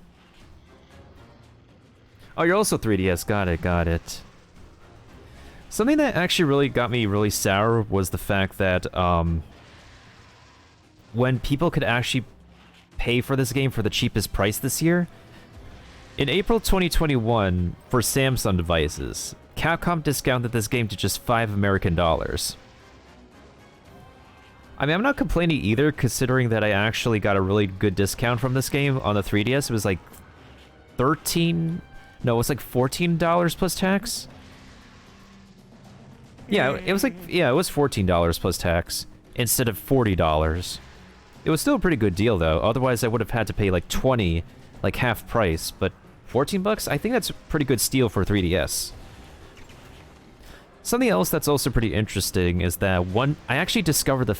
Oh, you're also 3DS. Got it, got it. Something that actually really got me really sour was the fact that when people could actually pay for this game for the cheapest price this year, in April 2021 for Samsung devices, Capcom discounted this game to just $5 American. I mean, I'm not complaining either, considering that I actually got a really good discount from this game on the 3DS. It was like $13... No, it was like $14 plus tax? Yeah, it was like... Yeah, it was $14 plus tax instead of $40. It was still a pretty good deal, though. Otherwise, I would have had to pay like 20, like half price. But 14 bucks? I think that's a pretty good steal for 3DS. Something else that's also pretty interesting is that I actually discovered the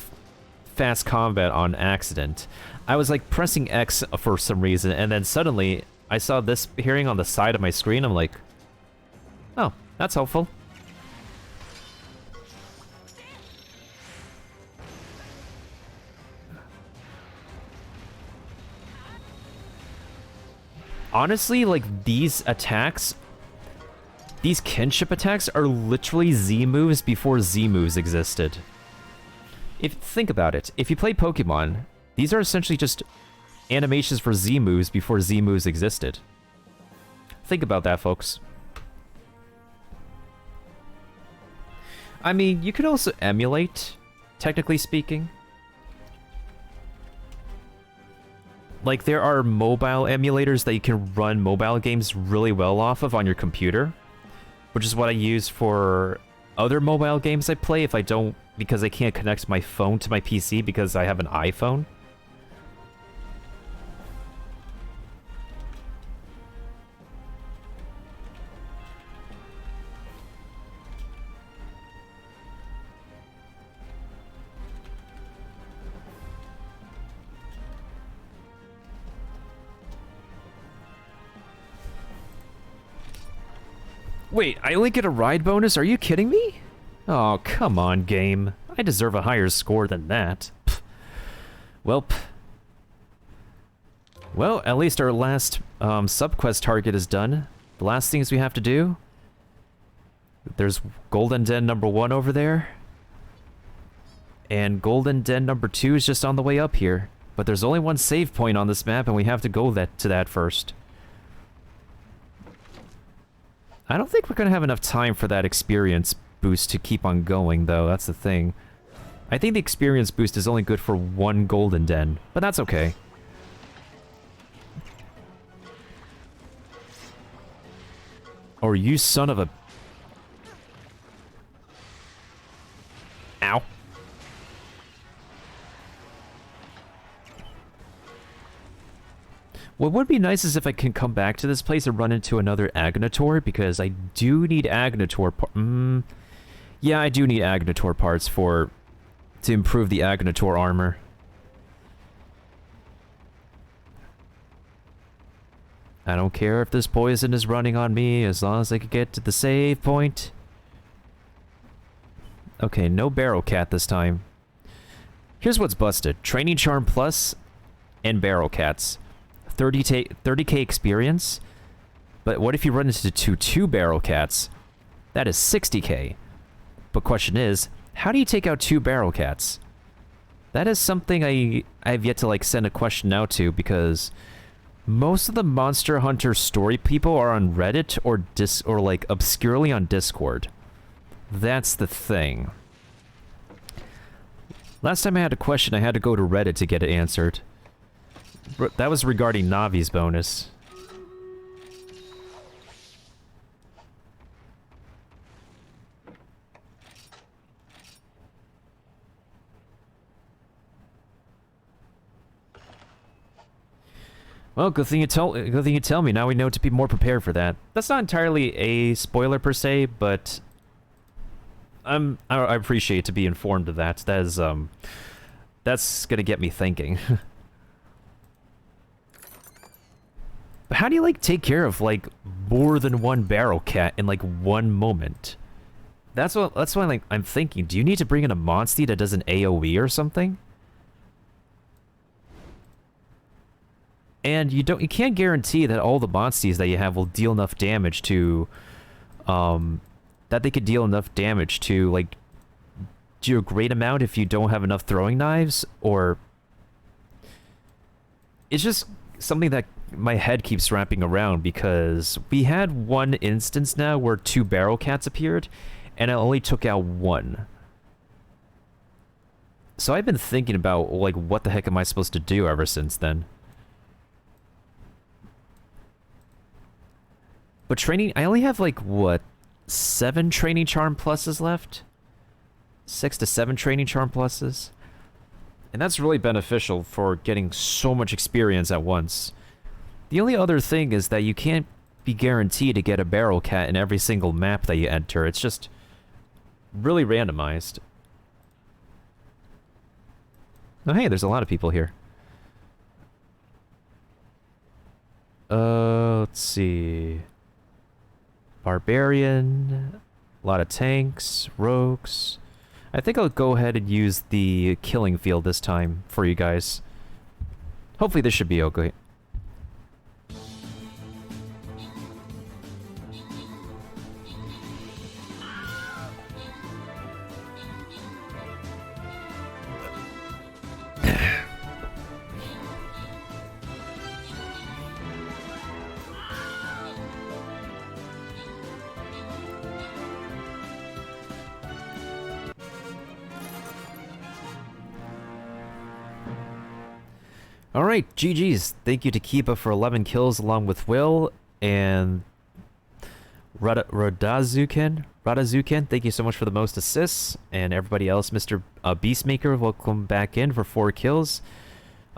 fast combat on accident. I was like pressing X for some reason, and then suddenly I saw this appearing on the side of my screen. I'm like, oh, that's helpful. Honestly, like these attacks, these kinship attacks are literally Z moves before Z moves existed. Think about it, if you play Pokemon, these are essentially just animations for Z moves before Z moves existed. Think about that, folks. I mean, you could also emulate, technically speaking. Like, there are mobile emulators that you can run mobile games really well off of on your computer, which is what I use for other mobile games I play if I don't, because I can't connect my phone to my PC because I have an iPhone. Wait, I only get a ride bonus? Are you kidding me? Oh, come on, game. I deserve a higher score than that. Pfft. Welp. Well, at least our last sub-quest target is done. The last things we have to do... There's Golden Den number 1 over there. And Golden Den number 2 is just on the way up here. But there's only one save point on this map, and we have to go to that first. I don't think we're going to have enough time for that experience boost to keep on going, though. That's the thing. I think the experience boost is only good for one golden den, but that's okay. Or you son of a... Ow. What would be nice is if I can come back to this place and run into another Agnator, because I do need Agnator yeah, I do need Agnator parts to improve the Agnator armor. I don't care if this poison is running on me, as long as I can get to the save point. Okay, no Barrel Cat this time. Here's what's busted. Training Charm Plus and Barrel Cats. 30k experience, but what if you run into two Barrel Cats? That is 60k. But question is, how do you take out 2 Barrel Cats? That is something I've yet to like send a question out to, because most of the Monster Hunter story people are on Reddit or like obscurely on Discord. That's the thing. Last time I had a question, I had to go to Reddit to get it answered. That was regarding Navi's bonus. Well, good thing you tell me. Now we know to be more prepared for that. That's not entirely a spoiler per se, but I appreciate to be informed of that. That is that's gonna get me thinking. But how do you like take care of like more than one Barrel Cat in like one moment? That's why like I'm thinking. Do you need to bring in a Monstie that does an AOE or something? And you can't guarantee that all the Monsties that you have will deal enough damage to, that they could deal enough damage to, like, do a great amount if you don't have enough throwing knives, or... It's just something that my head keeps wrapping around, because we had one instance now where 2 Barrel Cats appeared, and I only took out 1. So I've been thinking about, like, what the heck am I supposed to do ever since then? But training, I only have like, what, 7 Training Charm Pluses left? 6 to 7 Training Charm Pluses? And that's really beneficial for getting so much experience at once. The only other thing is that you can't be guaranteed to get a Barrel Cat in every single map that you enter. It's just really randomized. Oh hey, there's a lot of people here. Let's see... Barbarian, a lot of tanks, rogues. I think I'll go ahead and use the killing field this time for you guys. Hopefully this should be okay. Alright, GG's. Thank you to Kiba for 11 kills along with Will, and Radazuken, thank you so much for the most assists, and everybody else, Mr. Beastmaker, welcome back in for 4 kills.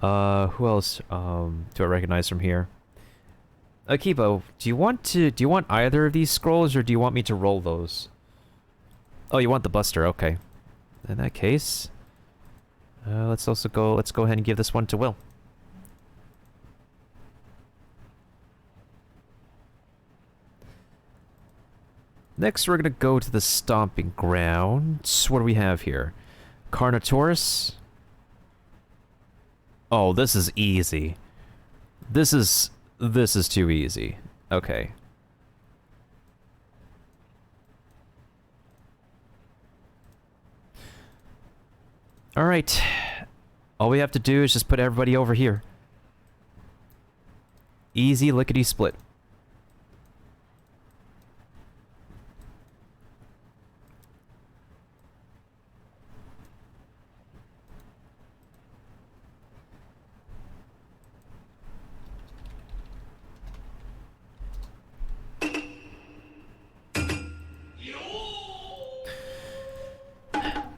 Who else do I recognize from here? Kiba, do you want either of these scrolls, or do you want me to roll those? Oh, you want the Buster, okay. In that case, let's go ahead and give this one to Will. Next, we're going to go to the Stomping Grounds. What do we have here? Carnotaurus. Oh, this is easy. This is too easy. Okay. Alright. All we have to do is just put everybody over here. Easy lickety-split.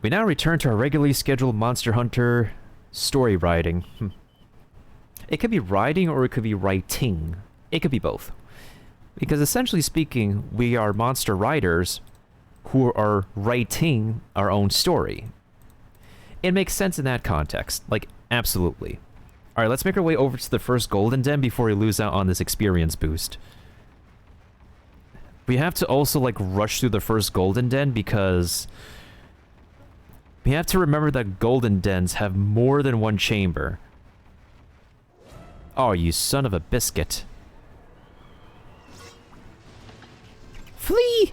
We now return to our regularly scheduled Monster Hunter story writing. It could be writing or it could be writing. It could be both. Because essentially speaking, we are monster writers who are writing our own story. It makes sense in that context. Like, absolutely. Alright, let's make our way over to the first Golden Den before we lose out on this experience boost. We have to also, like, rush through the first Golden Den because we have to remember that Golden Dens have more than one chamber. Oh, you son of a biscuit. Flee!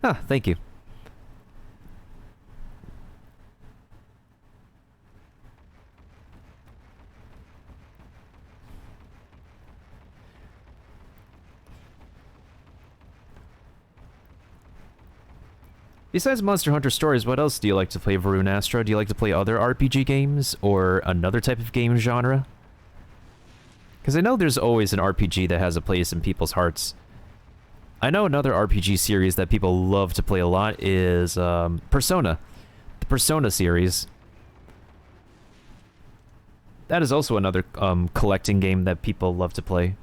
Ah, thank you. Besides Monster Hunter Stories, what else do you like to play, Varun Astra? Do you like to play other RPG games or another type of game genre? Because I know there's always an RPG that has a place in people's hearts. I know another RPG series that people love to play a lot is Persona. The Persona series. That is also another collecting game that people love to play.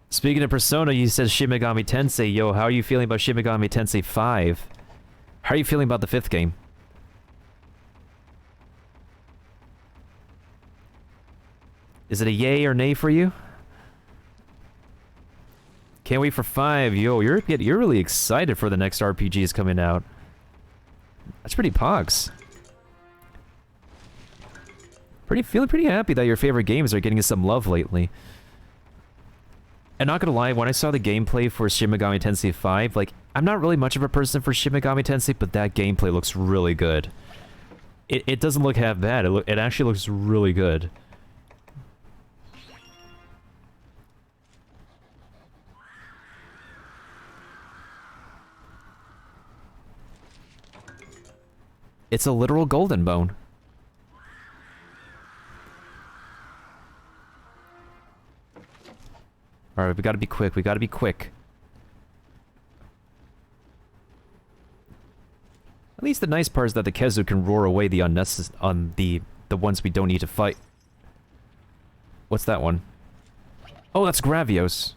Speaking of Persona, you said Shin Megami Tensei. Yo, how are you feeling about Shin Megami Tensei 5? How are you feeling about the 5th game? Is it a yay or nay for you? Can't wait for 5. Yo, you're really excited for the next RPGs coming out. That's pretty pogs. Feeling pretty happy that your favorite games are getting some love lately. And not gonna lie, when I saw the gameplay for Shin Megami Tensei 5, like, I'm not really much of a person for Shin Megami Tensei, but that gameplay looks really good. It doesn't look half bad. It actually looks really good. It's a literal golden bone. Alright, we gotta be quick, we gotta be quick. At least the nice part is that the Kezu can roar away the the ones we don't need to fight. What's that one? Oh, that's Gravios.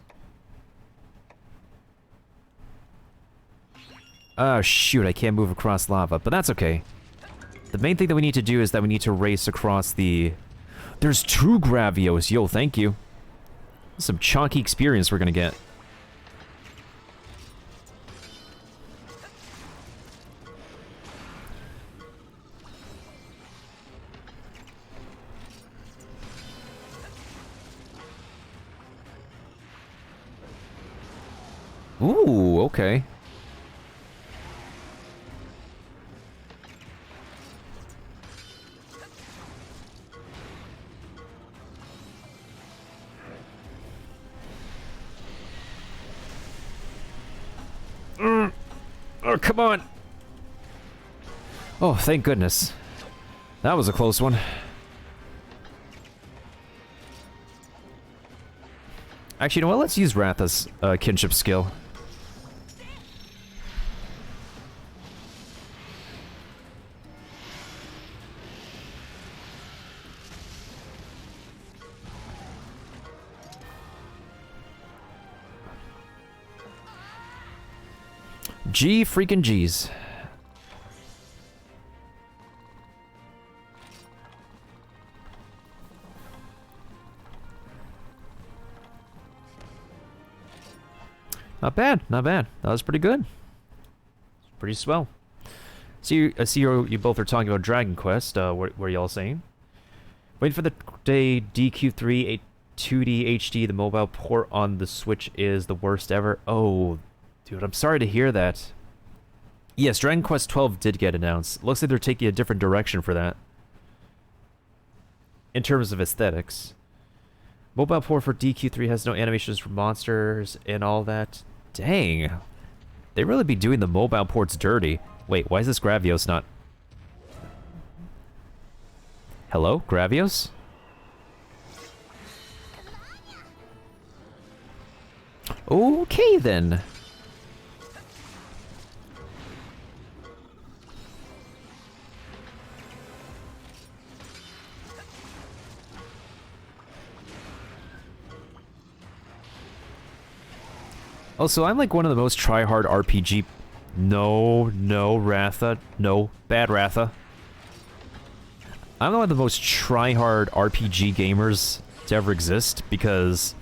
Oh shoot, I can't move across lava, but that's okay. The main thing that we need to do is that we need to race across the... There's 2 Gravios, yo, thank you. Some chunky experience we're gonna get. Ooh, okay. Oh, come on! Oh, thank goodness. That was a close one. Actually, you know what? Let's use Ratha's kinship skill. G freaking G's. Not bad, not bad. That was pretty good. Pretty swell. So I see you both are talking about Dragon Quest. What are y'all saying? Wait for the day DQ3 2D HD. The mobile port on the Switch is the worst ever. Oh, dude, I'm sorry to hear that. Yes, Dragon Quest 12 did get announced. Looks like they're taking a different direction for that. In terms of aesthetics. Mobile port for DQ3 has no animations for monsters and all that. Dang. They really be doing the mobile ports dirty. Wait, why is this Gravios not... Hello, Gravios? Okay, then. Also, I'm like one of the most try-hard RPG... No, Ratha. No, bad Ratha. I'm one of the most try-hard RPG gamers to ever exist, because...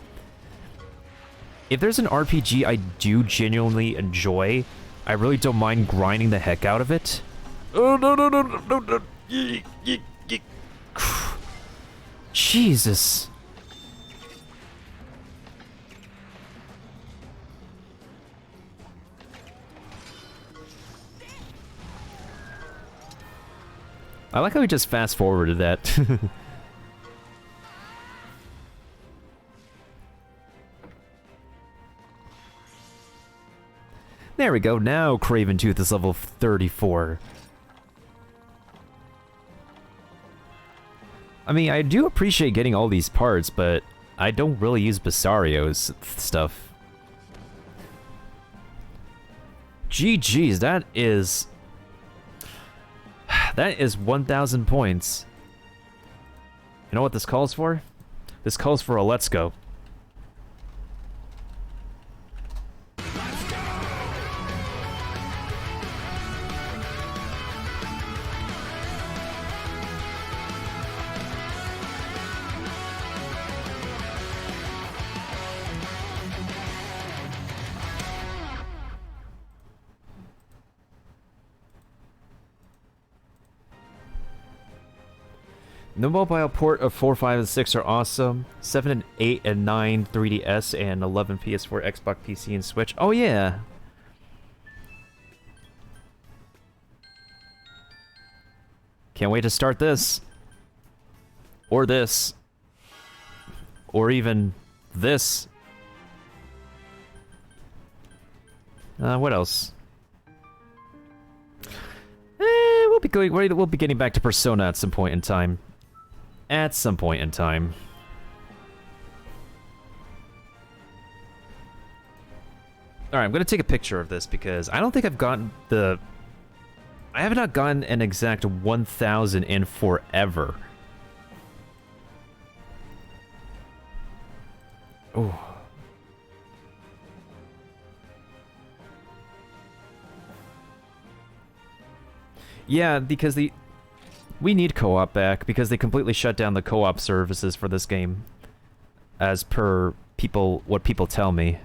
if there's an RPG I do genuinely enjoy, I really don't mind grinding the heck out of it. Oh, no. Jesus. I like how we just fast-forwarded that. There we go, now Craven Tooth is level 34. I mean, I do appreciate getting all these parts, but I don't really use Basario's stuff. GG's, that is 1,000 points. You know what this calls for? This calls for a let's go. The mobile port of 4, 5, and 6 are awesome. 7 and 8 and 9 3DS and 11 PS4, Xbox, PC, and Switch. Oh yeah! Can't wait to start this. Or this. Or even this. What else? We'll be getting back to Persona at some point in time. At some point in time. Alright, I'm gonna take a picture of this because I don't think I've gotten the... I have not gotten an exact 1,000 in forever. Oh. Yeah, because we need co-op back because they completely shut down the co-op services for this game. As per what people tell me.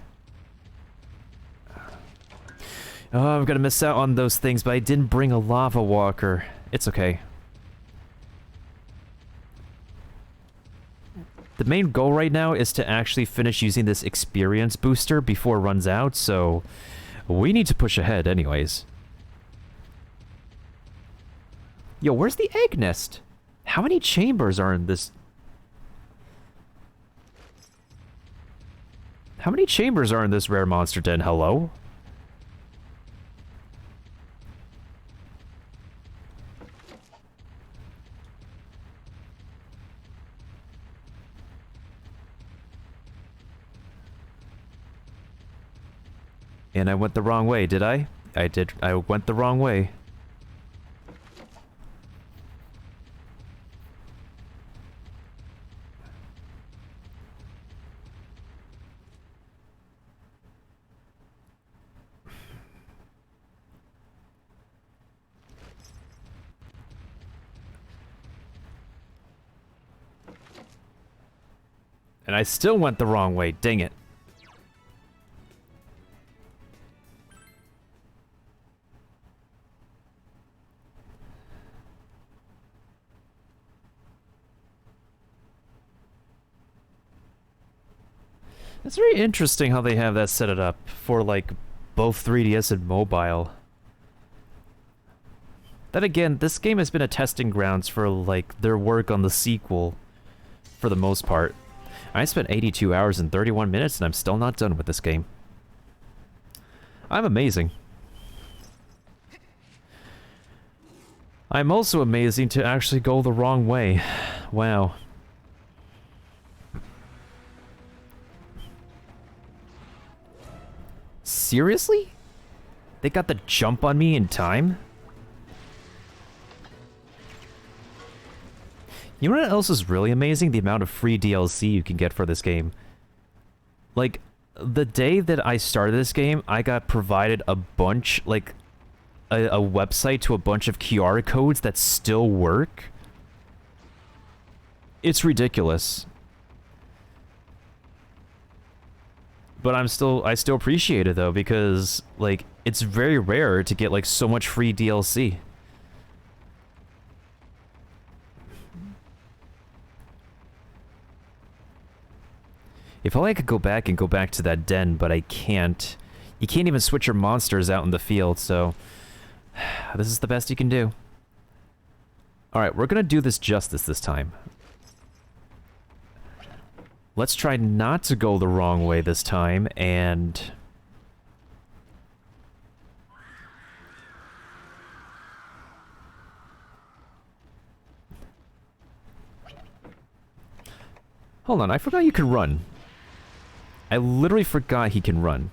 Oh, I'm gonna miss out on those things, but I didn't bring a lava walker. It's okay. The main goal right now is to actually finish using this experience booster before it runs out, so we need to push ahead anyways. Yo, where's the egg nest? How many chambers are in this? How many chambers are in this rare monster den? Hello? And I went the wrong way, did I? I did. I went the wrong way. And I still went the wrong way, dang it. It's very interesting how they have that set it up for, like, both 3DS and mobile. Then again, this game has been a testing grounds for, like, their work on the sequel, for the most part. I spent 82 hours and 31 minutes and I'm still not done with this game. I'm amazing. I'm also amazing to actually go the wrong way. Wow. Seriously? They got the jump on me in time? You know what else is really amazing? The amount of free DLC you can get for this game. Like, the day that I started this game, I got provided a bunch, like, a website to a bunch of QR codes that still work. It's ridiculous. But I still appreciate it though, because like it's very rare to get like so much free DLC. If only I could go back to that den, but I can't. You can't even switch your monsters out in the field, so this is the best you can do. Alright, we're gonna do this justice this time. Let's try not to go the wrong way this time, and... Hold on, I forgot you can run. I literally forgot he can run.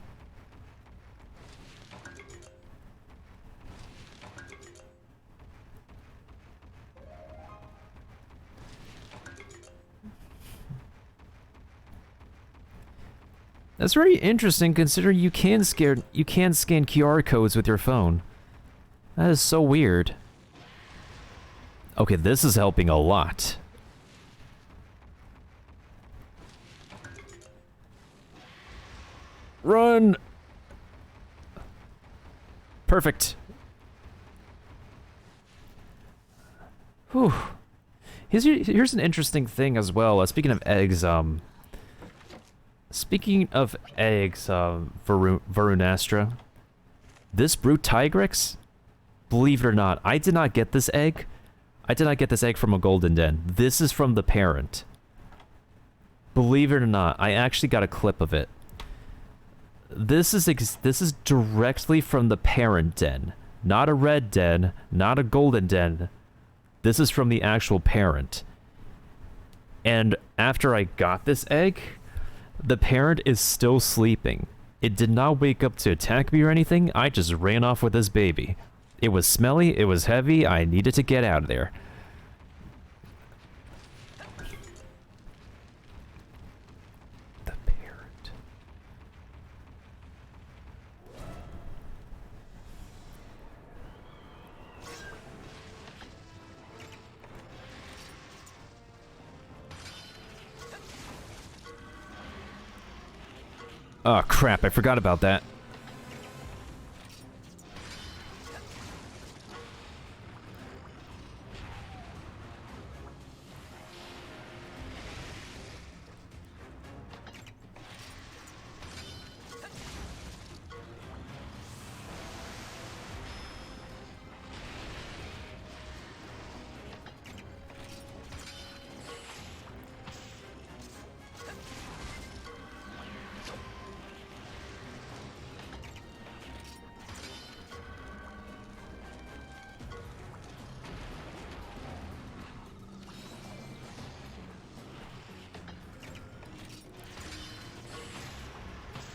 That's very interesting considering you can scan QR codes with your phone. That is so weird. Okay, this is helping a lot. Run! Perfect. Whew. Here's an interesting thing as well. Speaking of eggs, Varunastra, this Brute Tigrex, believe it or not, I did not get this egg. I did not get this egg from a golden den. This is from the parent. Believe it or not, I actually got a clip of it. This is directly from the parent den. Not a red den, not a golden den. This is from the actual parent. And after I got this egg, the parent is still sleeping. It did not wake up to attack me or anything. I just ran off with this baby. It was smelly, it was heavy, I needed to get out of there. The parent. Oh crap, I forgot about that.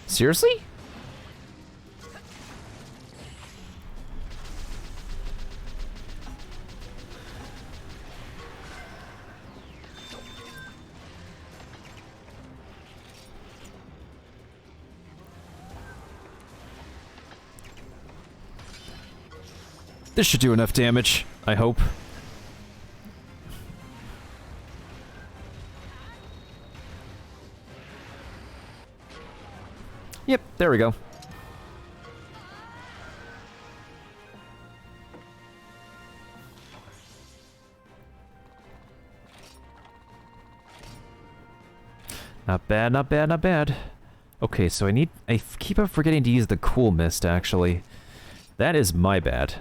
Seriously? This should do enough damage, I hope. Yep, there we go. Not bad, not bad, not bad. Okay, so I keep on forgetting to use the cool mist, actually. That is my bad.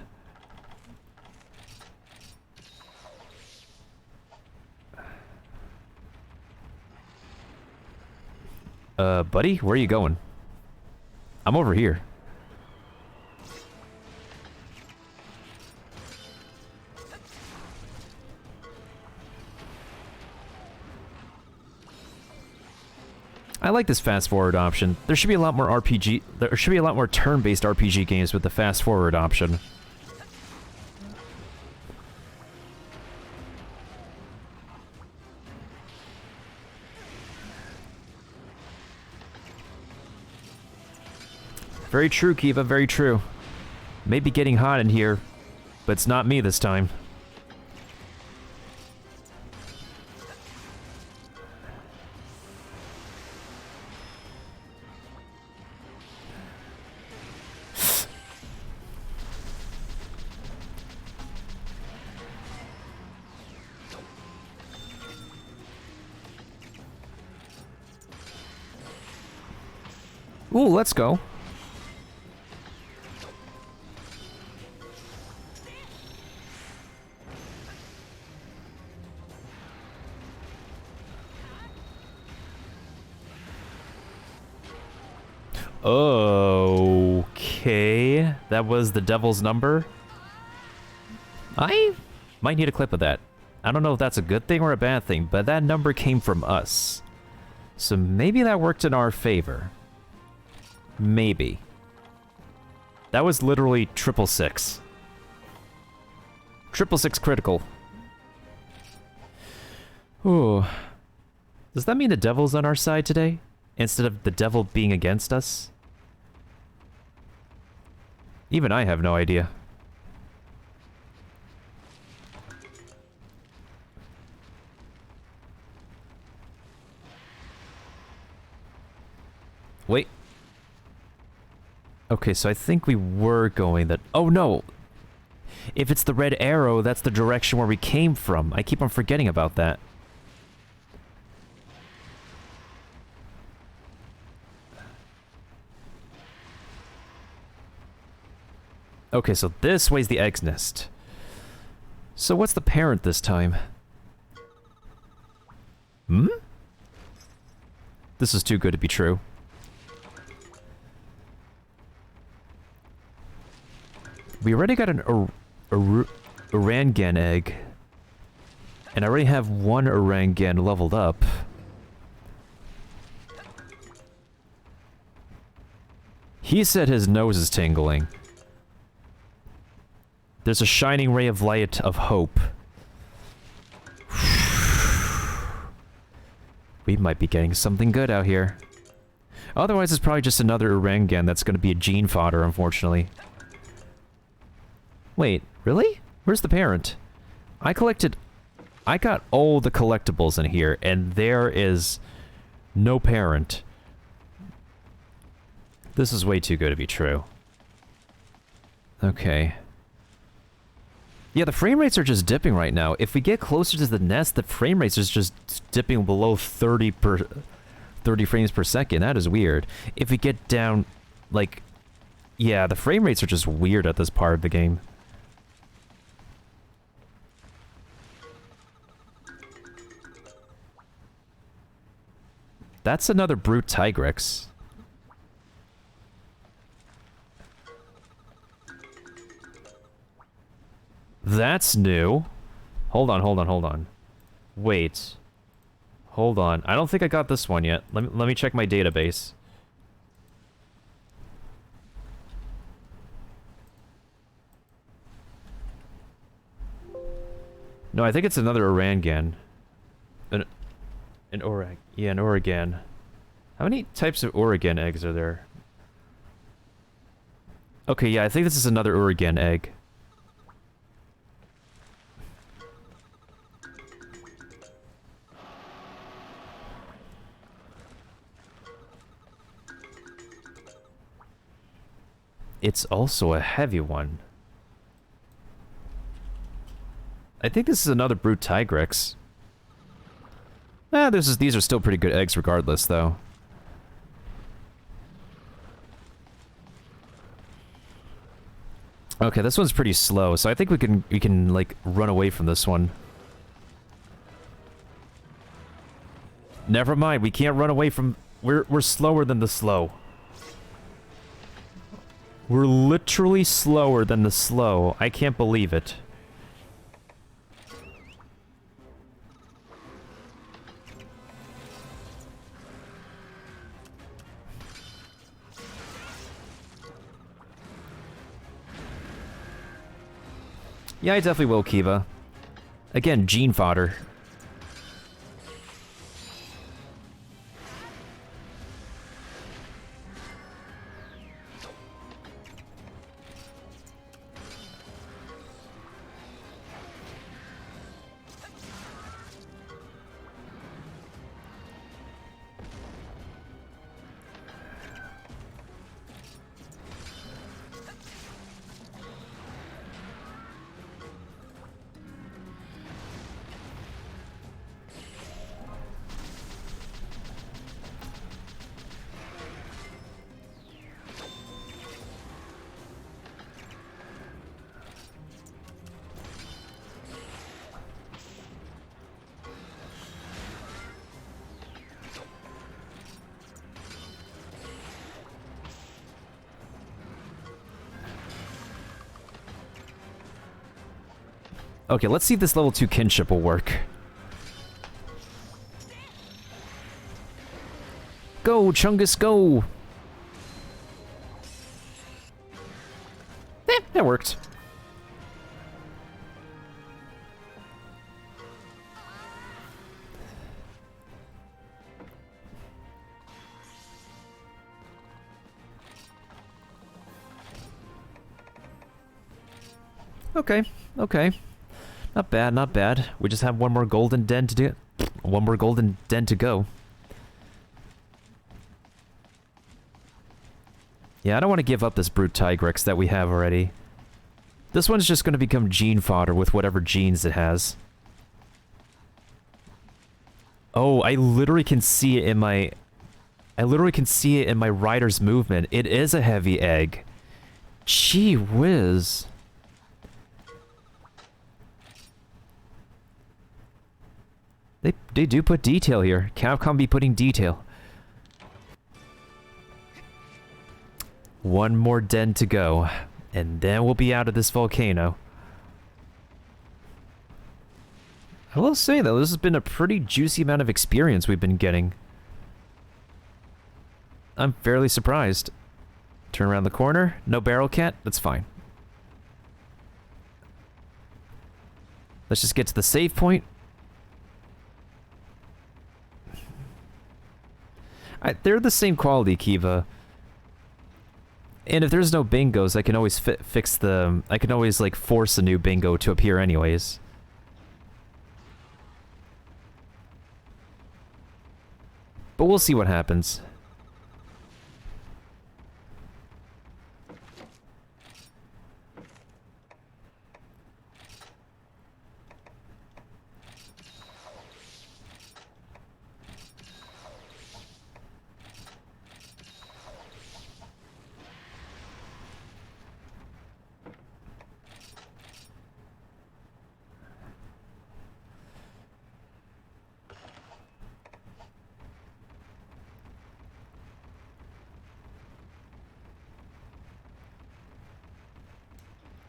Buddy, where are you going? I'm over here. I like this fast forward option. There should be a lot more turn-based RPG games with the fast forward option. Very true, Kiva, very true. Maybe getting hot in here, but it's not me this time. Ooh, let's go. Okay, that was the devil's number. I might need a clip of that. I don't know if that's a good thing or a bad thing, but that number came from us. So maybe that worked in our favor. Maybe. That was literally 666. 666 critical. Ooh. Does that mean the devil's on our side today? Instead of the devil being against us? Even I have no idea. Wait. Okay, so I think we were going that... Oh, no! If it's the red arrow, that's the direction where we came from. I keep on forgetting about that. Okay, so this way's the egg's nest. So what's the parent this time? Hmm? This is too good to be true. We already got an Orangan egg. And I already have one Orangan leveled up. He said his nose is tingling. There's a shining ray of light of hope. We might be getting something good out here. Otherwise, it's probably just another Orangan that's going to be a gene fodder, unfortunately. Wait, really? Where's the parent? I got all the collectibles in here, and there is no parent. This is way too good to be true. Okay. Yeah, the frame rates are just dipping right now. If we get closer to the nest, the frame rates is just dipping below 30 frames per second. That is weird. If we get down, like... Yeah, the frame rates are just weird at this part of the game. That's another Brute Tigrex. That's new. Hold on. Wait. Hold on. I don't think I got this one yet. Let me check my database. No, I think it's another Orangan. An Oregan. How many types of Oregan eggs are there? Okay, yeah, I think this is another Oregan egg. It's also a heavy one. I think this is another Brute Tigrex. These are still pretty good eggs regardless, though. Okay, this one's pretty slow, so I think we can like run away from this one. Never mind, we can't run away from... We're slower than the slow. We're literally slower than the slow. I can't believe it. Yeah, I definitely will, Kiva. Again, gene fodder. Okay, let's see if this level 2 kinship will work. Go, Chungus, go! That worked. Okay, okay. Not bad, not bad. We just have one more golden den to do. One more golden den to go. Yeah, I don't want to give up this Brute Tigrex that we have already. This one's just going to become gene fodder with whatever genes it has. Oh, I literally can see it in my... I literally can see it in my rider's movement. It is a heavy egg. Gee whiz. They do put detail here. Capcom be putting detail. One more den to go, and then we'll be out of this volcano. I will say though, this has been a pretty juicy amount of experience we've been getting. I'm fairly surprised. Turn around the corner, no barrel cat, that's fine. Let's just get to the save point. They're the same quality, Kiva. And if there's no bingos, I can always fix the... I can always, like, force a new bingo to appear anyways. But we'll see what happens.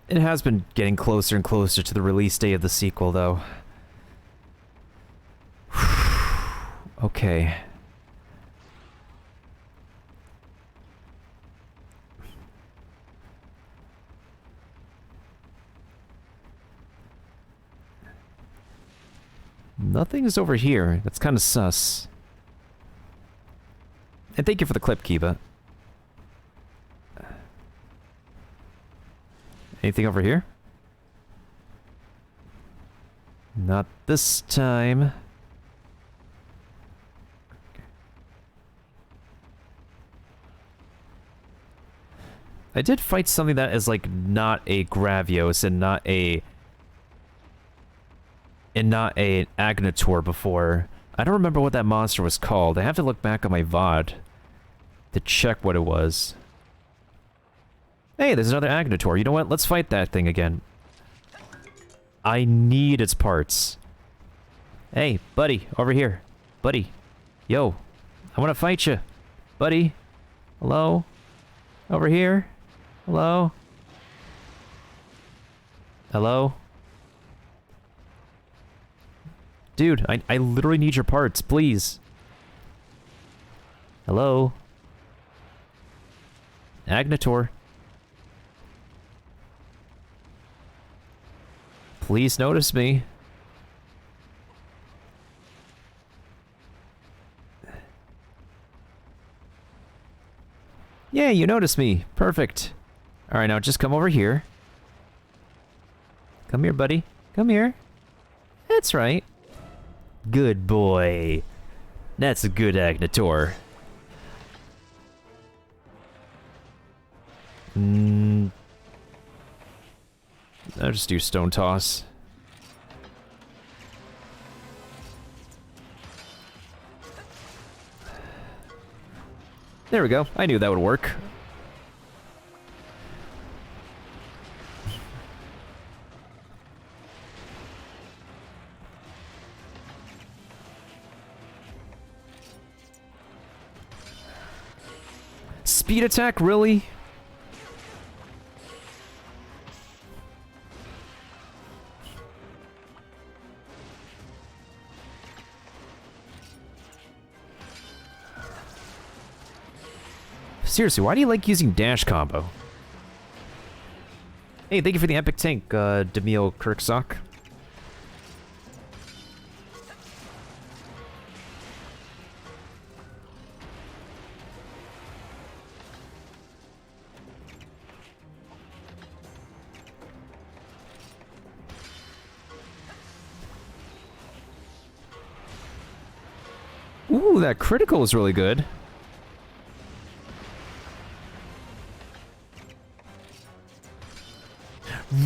It has been getting closer and closer to the release date of the sequel, though. Okay. Nothing is over here. That's kind of sus. And thank you for the clip, Kiba. Anything over here? Not this time. I did fight something that is like not a Gravios and not a Agnator before. I don't remember what that monster was called. I have to look back on my VOD to check what it was. Hey, there's another Agnator. You know what? Let's fight that thing again. I need its parts. Hey, buddy, over here. Buddy. Yo. I want to fight you. Buddy. Hello? Over here? Hello? Hello? Dude, I literally need your parts, please. Hello? Agnator. Please notice me. Yeah, you notice me. Perfect. Alright, now just come over here. Come here, buddy. Come here. That's right. Good boy. That's a good Agnator. I'll just do Stone Toss. There we go. I knew that would work. Speed attack, really? Seriously, why do you like using dash combo? Hey, thank you for the epic tank, Demille Kirksock. Ooh, that critical is really good.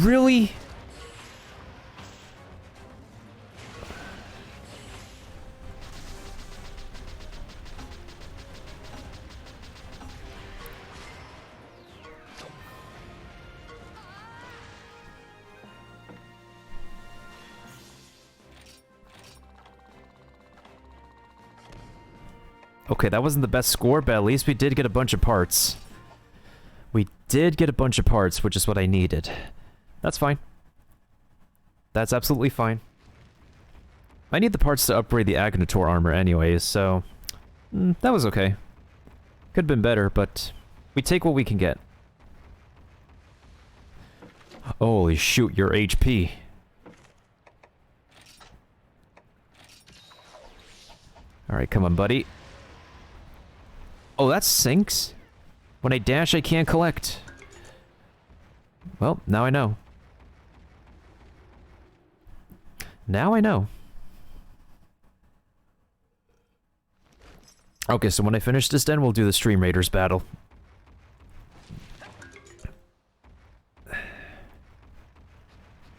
Really? Okay, that wasn't the best score, but at least we did get a bunch of parts. We did get a bunch of parts, which is what I needed. That's fine. That's absolutely fine. I need the parts to upgrade the Agnator armor anyways, so... that was okay. Could've been better, but... we take what we can get. Holy shoot, your HP. Alright, come on, buddy. Oh, that sinks? When I dash, I can't collect. Well, now I know. Now I know. Okay, so when I finish this, then we'll do the Stream Raiders battle.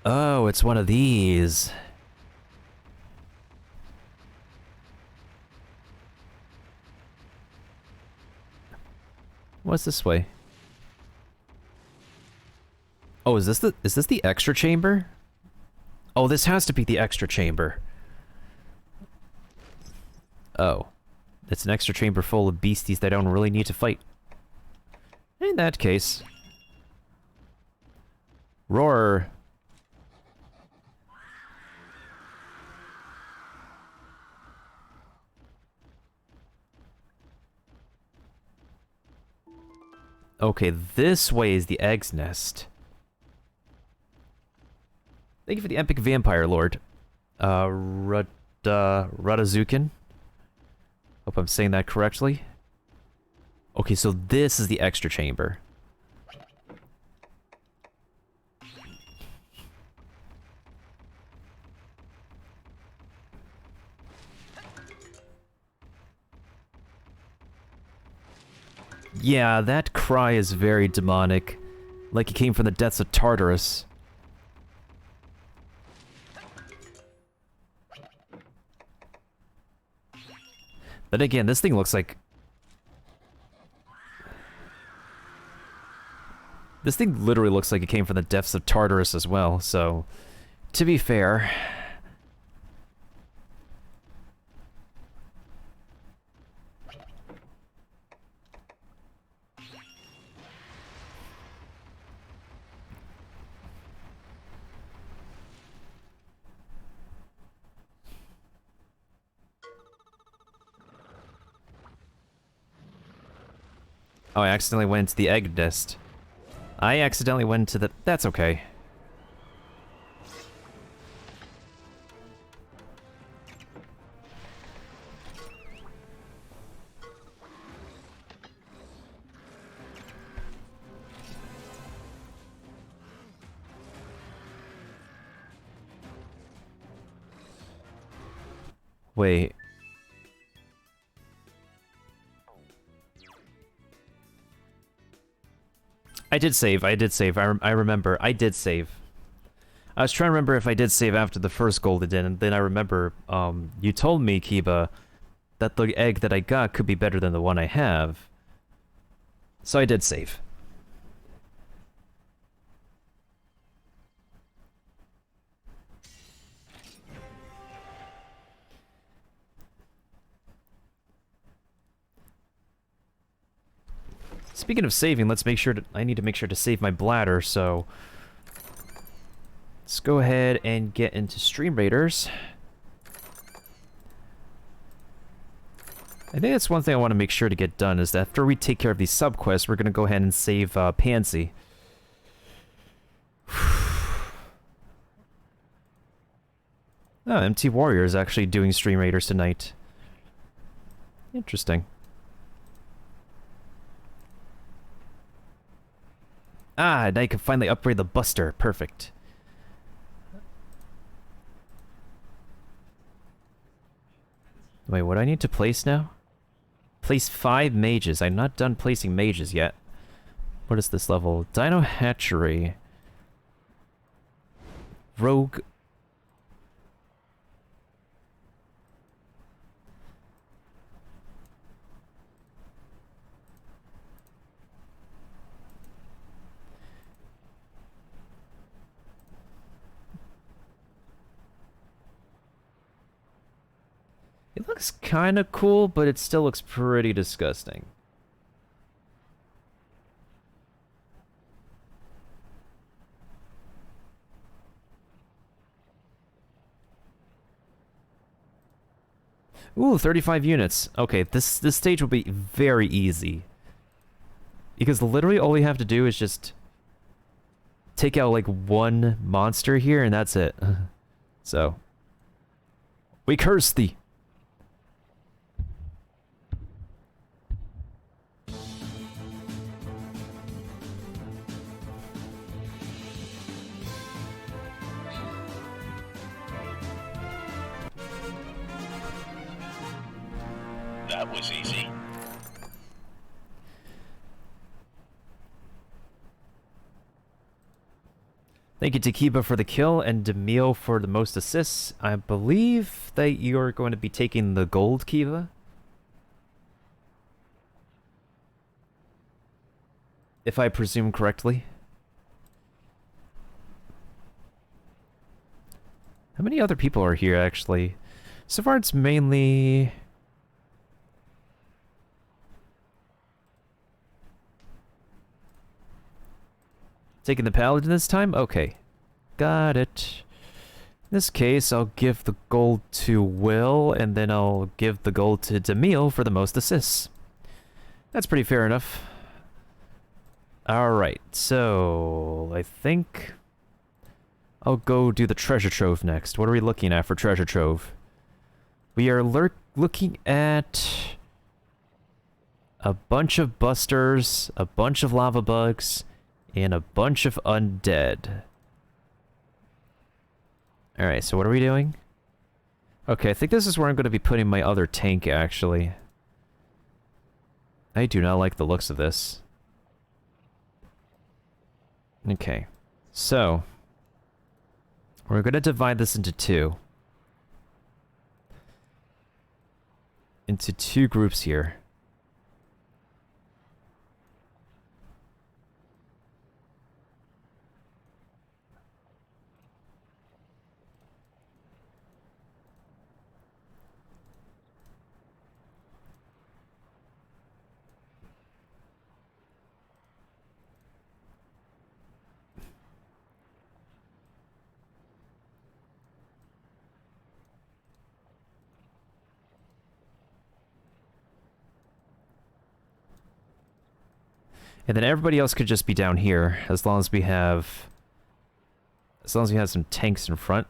Oh, it's one of these. What's this way? Oh, is this the extra chamber? Oh, this has to be the extra chamber. Oh. It's an extra chamber full of beasties that I don't really need to fight. In that case... roar. Okay, this way is the egg's nest. Thank you for the epic vampire lord. Radazukin. Hope I'm saying that correctly. Okay, so this is the extra chamber. Yeah, that cry is very demonic. Like it came from the depths of Tartarus. But again, this thing looks like... this thing literally looks like it came from the depths of Tartarus as well, so... to be fair... Oh, I accidentally went to the egg nest. I accidentally went to the... that's okay. Wait. I did save, I remember, I did save. I was trying to remember if I did save after the first golden, and then I remember, you told me, Kiba, that the egg that I got could be better than the one I have. So I did save. Speaking of saving, let's make sure to... I need to make sure to save my bladder, so... let's go ahead and get into Stream Raiders. I think that's one thing I want to make sure to get done, is that after we take care of these sub-quests, we're going to go ahead and save Pansy. Oh, MT Warrior is actually doing Stream Raiders tonight. Interesting. Ah, now you can finally upgrade the Buster. Perfect. Wait, what do I need to place now? Place 5 mages. I'm not done placing mages yet. What is this level? Dino Hatchery. Rogue. It looks kind of cool, but it still looks pretty disgusting. Ooh, 35 units. Okay, this stage will be very easy. Because literally all we have to do is just take out like one monster here and that's it. So, we curse thee. That was easy. Thank you to Kiba for the kill and Demille for the most assists. I believe that you're going to be taking the gold, Kiba. If I presume correctly. How many other people are here, actually? So far, it's mainly... Taking the paladin this time? Okay. Got it. In this case, I'll give the gold to Will, and then I'll give the gold to Demille for the most assists. That's pretty fair enough. Alright, so... I think... I'll go do the treasure trove next. What are we looking at for treasure trove? We are looking at... a bunch of busters, a bunch of lava bugs, and a bunch of undead. Alright, so what are we doing? Okay, I think this is where I'm going to be putting my other tank, actually. I do not like the looks of this. Okay, so... we're going to divide this into two. Into two groups here. And then everybody else could just be down here, as long as we have... as long as we have some tanks in front.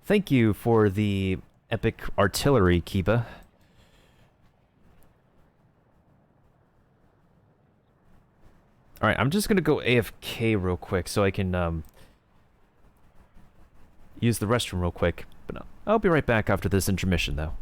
Thank you for the epic artillery, Kiba. Alright, I'm just gonna go AFK real quick so I can, use the restroom real quick. But no, I'll be right back after this intermission, though.